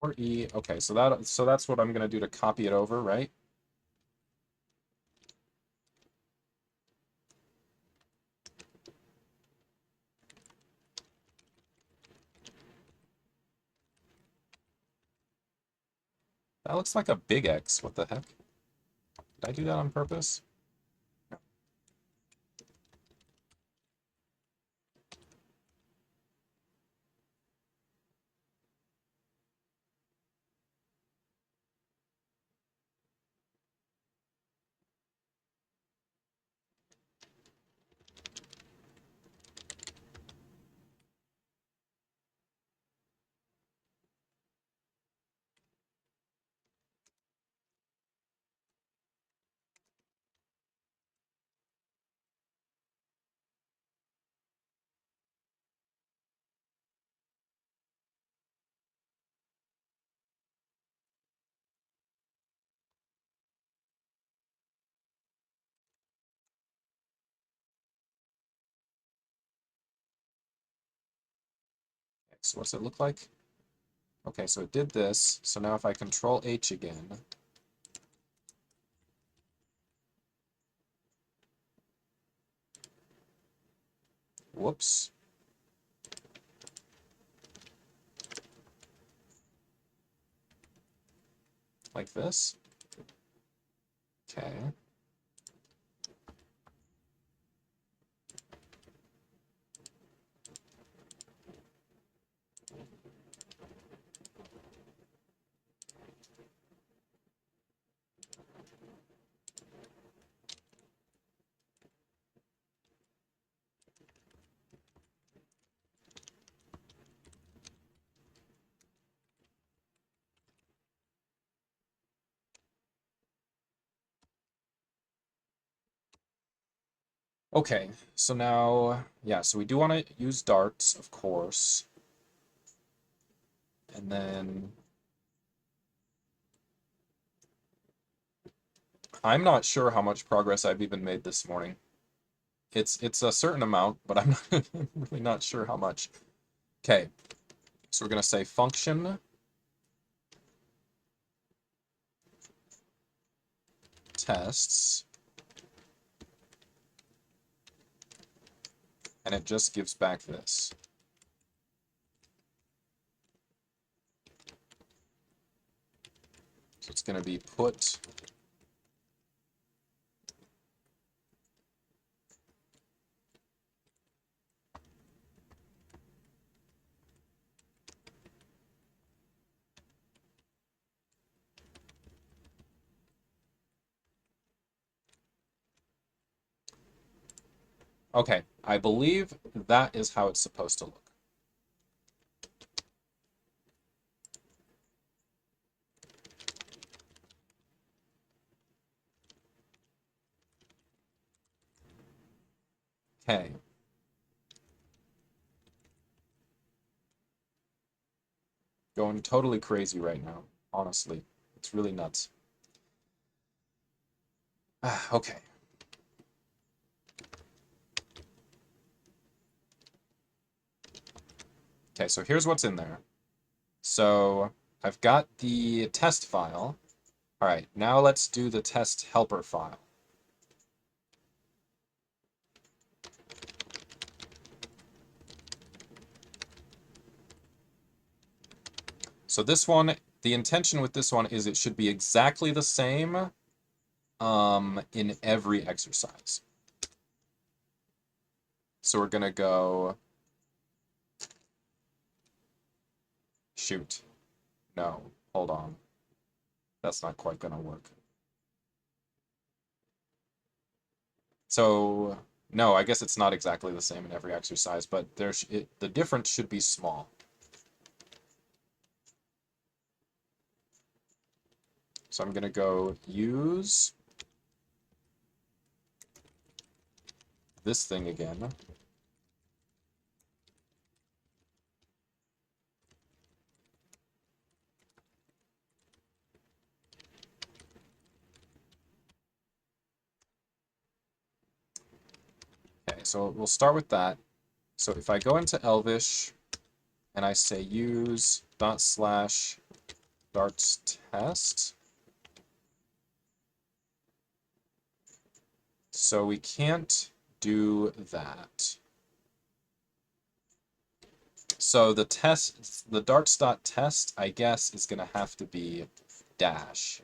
[SPEAKER 1] or E. Okay, so that's what I'm going to do to copy it over, right? That looks like a big X. What the heck? Did I do that on purpose? Okay, so what's it look like? Okay, so it did this. So now if I control H again, whoops, like this. Okay. Okay, so now, yeah, so we do want to use darts, of course. And then I'm not sure how much progress I've even made this morning. It's a certain amount, but I'm not, really not sure how much. Okay, so we're going to say function tests, and it just gives back this. So it's going to be put Okay, I believe that is how it's supposed to look. Okay. Going totally crazy right now. honestly. It's really nuts. Okay. Okay, so here's what's in there. So I've got the test file. All right, now let's do the test helper file. So this one, the intention with this one is it should be exactly the same in every exercise. So we're gonna go, shoot, no, hold on. That's not quite gonna work. So no, I guess it's not exactly the same in every exercise, but the difference should be small. So I'm gonna go use this thing again. Okay, so we'll start with that. So if I go into Elvish and I say use /darts test, so we can't do that. So the test, the darts.test, I guess, is going to have to be dash.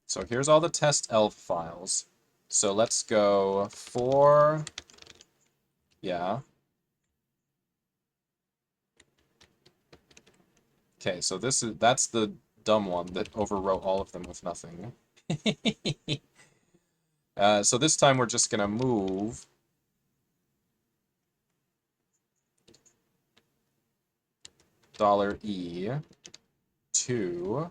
[SPEAKER 1] So here's all the test elf files. So let's go for, yeah. Okay, so that's the dumb one that overwrote all of them with nothing. So this time we're just gonna move $E to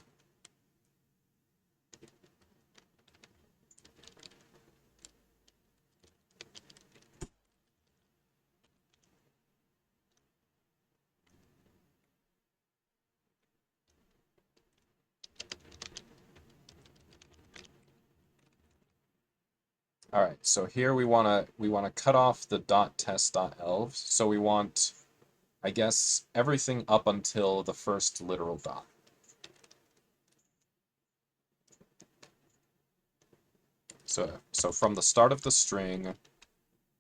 [SPEAKER 1] all right, so here we wanna cut off the .test.elf. So we want, I guess, everything up until the first literal dot. So from the start of the string,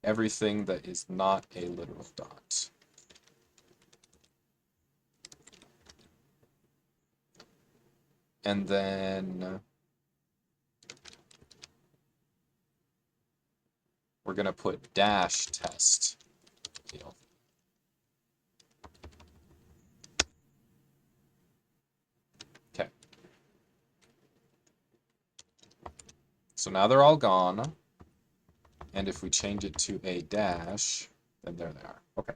[SPEAKER 1] everything that is not a literal dot. And then we're gonna put dash test. Okay. So now they're all gone. And if we change it to a dash, then there they are. Okay.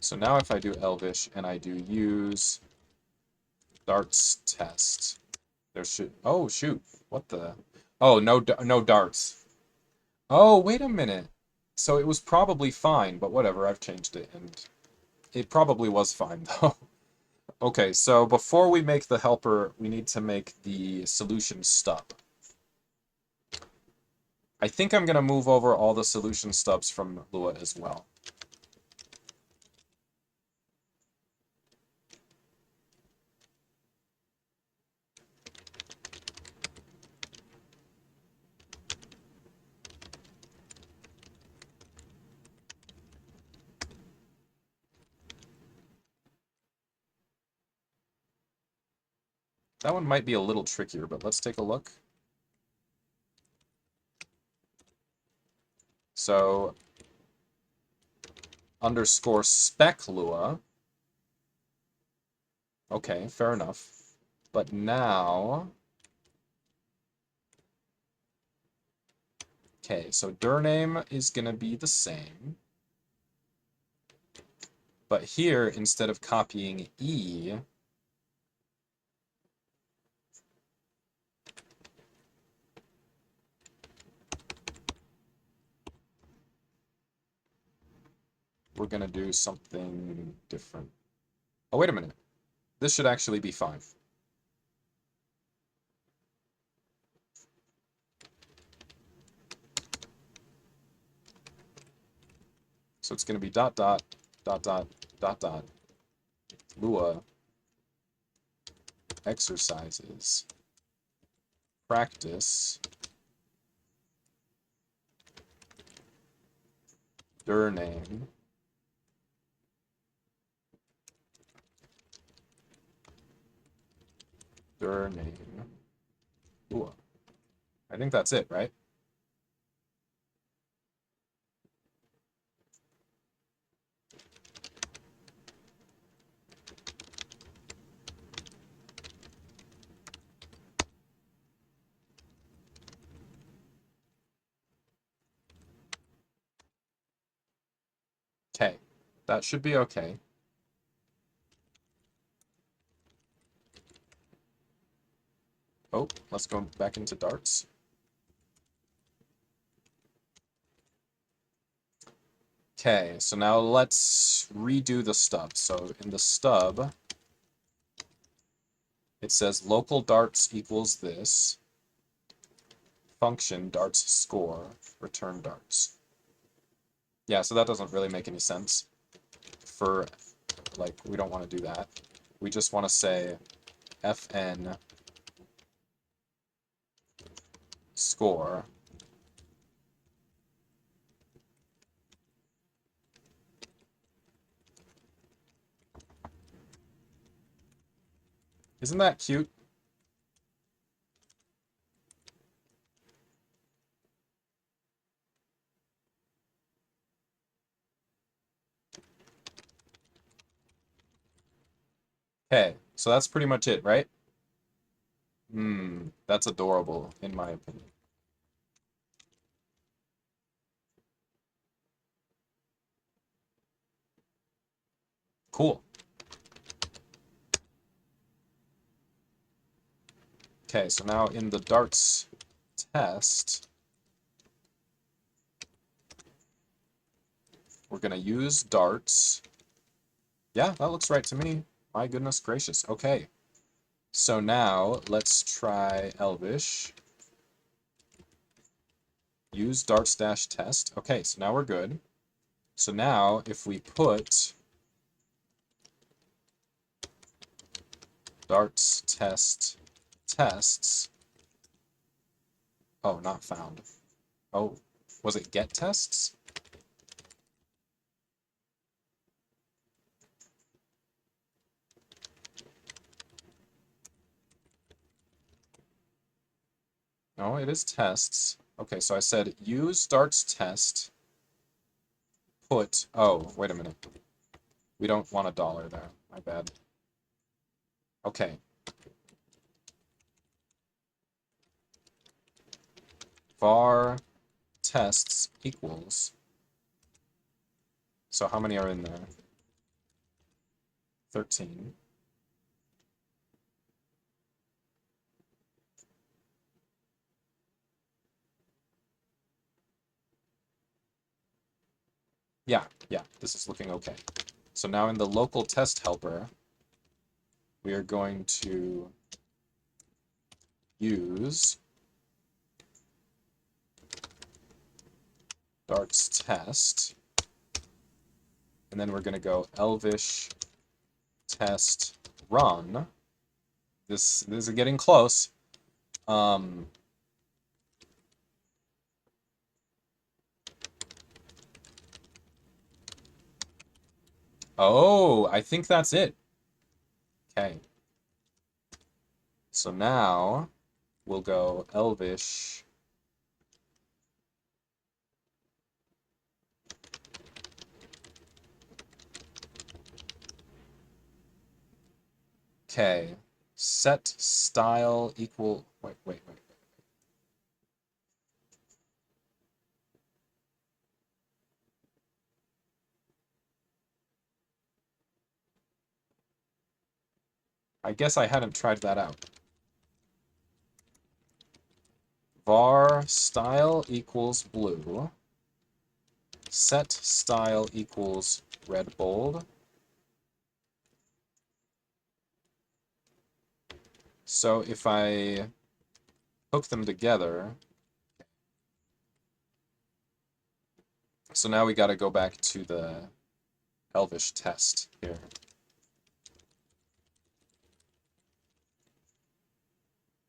[SPEAKER 1] So now if I do Elvish and I do use darts test, there should, oh shoot, what the, oh, no darts. Oh, wait a minute. So it was probably fine, but whatever, I've changed it, and it probably was fine, though. Okay, so before we make the helper, we need to make the solution stub. I think I'm going to move over all the solution stubs from Lua as well. That one might be a little trickier, but let's take a look. So, underscore spec Lua. Okay, fair enough. But now, okay, so dir name is going to be the same. But here, instead of copying E, we're going to do something different. Oh, wait a minute. This should actually be fine. So it's going to be dot, dot, dot, dot, dot, dot, Lua exercises, practice, dir name, dir name, Lua. I think that's it, right? Okay, that should be okay. Oh, let's go back into darts. Okay, so now let's redo the stub. So in the stub, it says local darts equals this, function darts score, return darts. Yeah, so that doesn't really make any sense. For, like, we don't want to do that. We just want to say fn score Isn't that cute? Okay, so that's pretty much it, right? That's adorable, in my opinion. Cool. Okay, so now in the darts test, we're going to use darts. Yeah, that looks right to me. My goodness gracious. Okay. So now let's try Elvish. Use darts dash test. Okay, so now we're good. So now if we put darts test tests. Oh, not found. Oh, was it get tests? No, it is tests. Okay, so I said use darts test. Put, oh, wait a minute. We don't want $1 there. My bad. Okay. Var tests equals. So how many are in there? 13. Yeah, this is looking okay. So now in the local test helper, we are going to use darts test, and then we're going to go elvish test run. This is getting close. Oh, I think that's it. Okay. So now we'll go elvish okay. Set style equal wait. I guess I hadn't tried that out. Var style equals blue. Set style equals red bold. So if I hook them together, so now we got to go back to the Elvish test here.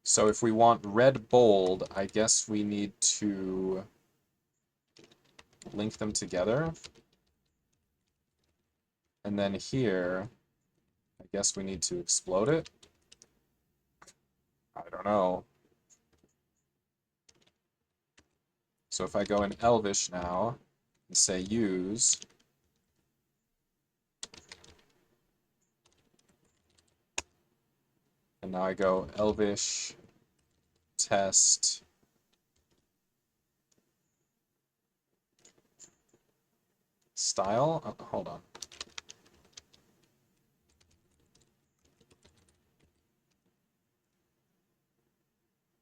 [SPEAKER 1] So if we want red bold, I guess we need to link them together. And then here, I guess we need to explode it. I don't know. So if I go in Elvish now and say use, and now I go Elvish test style. Oh, hold on.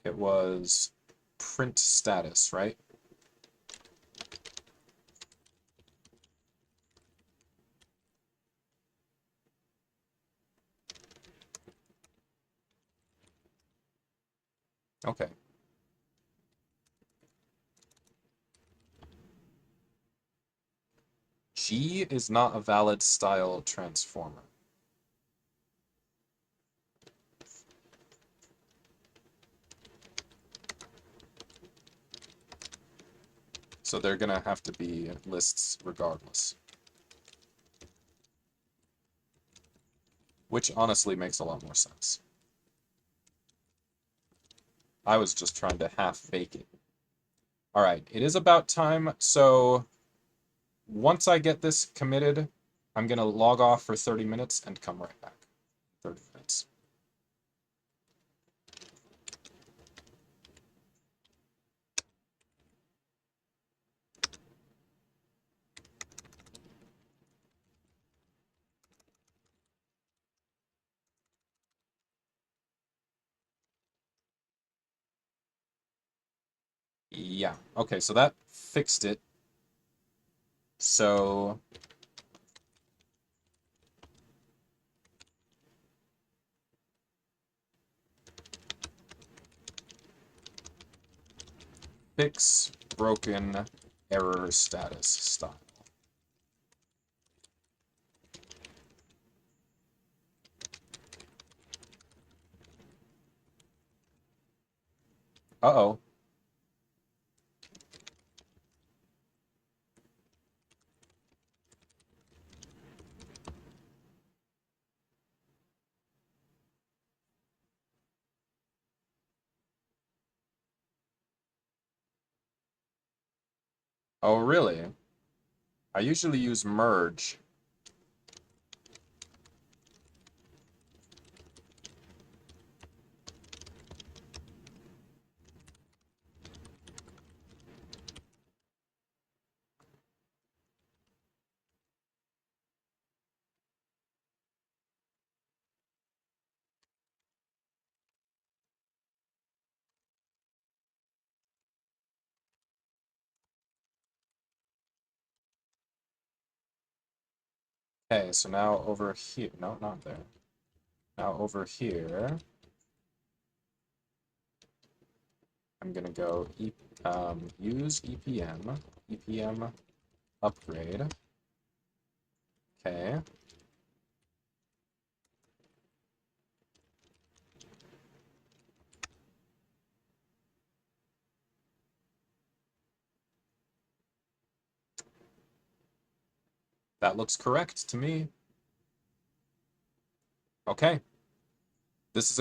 [SPEAKER 1] It was print status, right? Okay. G is not a valid style transformer. So they're going to have to be lists regardless. Which honestly makes a lot more sense. I was just trying to half bake it. All right, it is about time. So once I get this committed, I'm going to log off for 30 minutes and come right back. 30 minutes. Yeah, okay, so that fixed it. So fix broken error status style. Uh-oh. Oh, really? I usually use merge. Okay, so now over here, no, not there. Now over here, I'm gonna go use EPM upgrade. Okay. That looks correct to me. Okay. This is a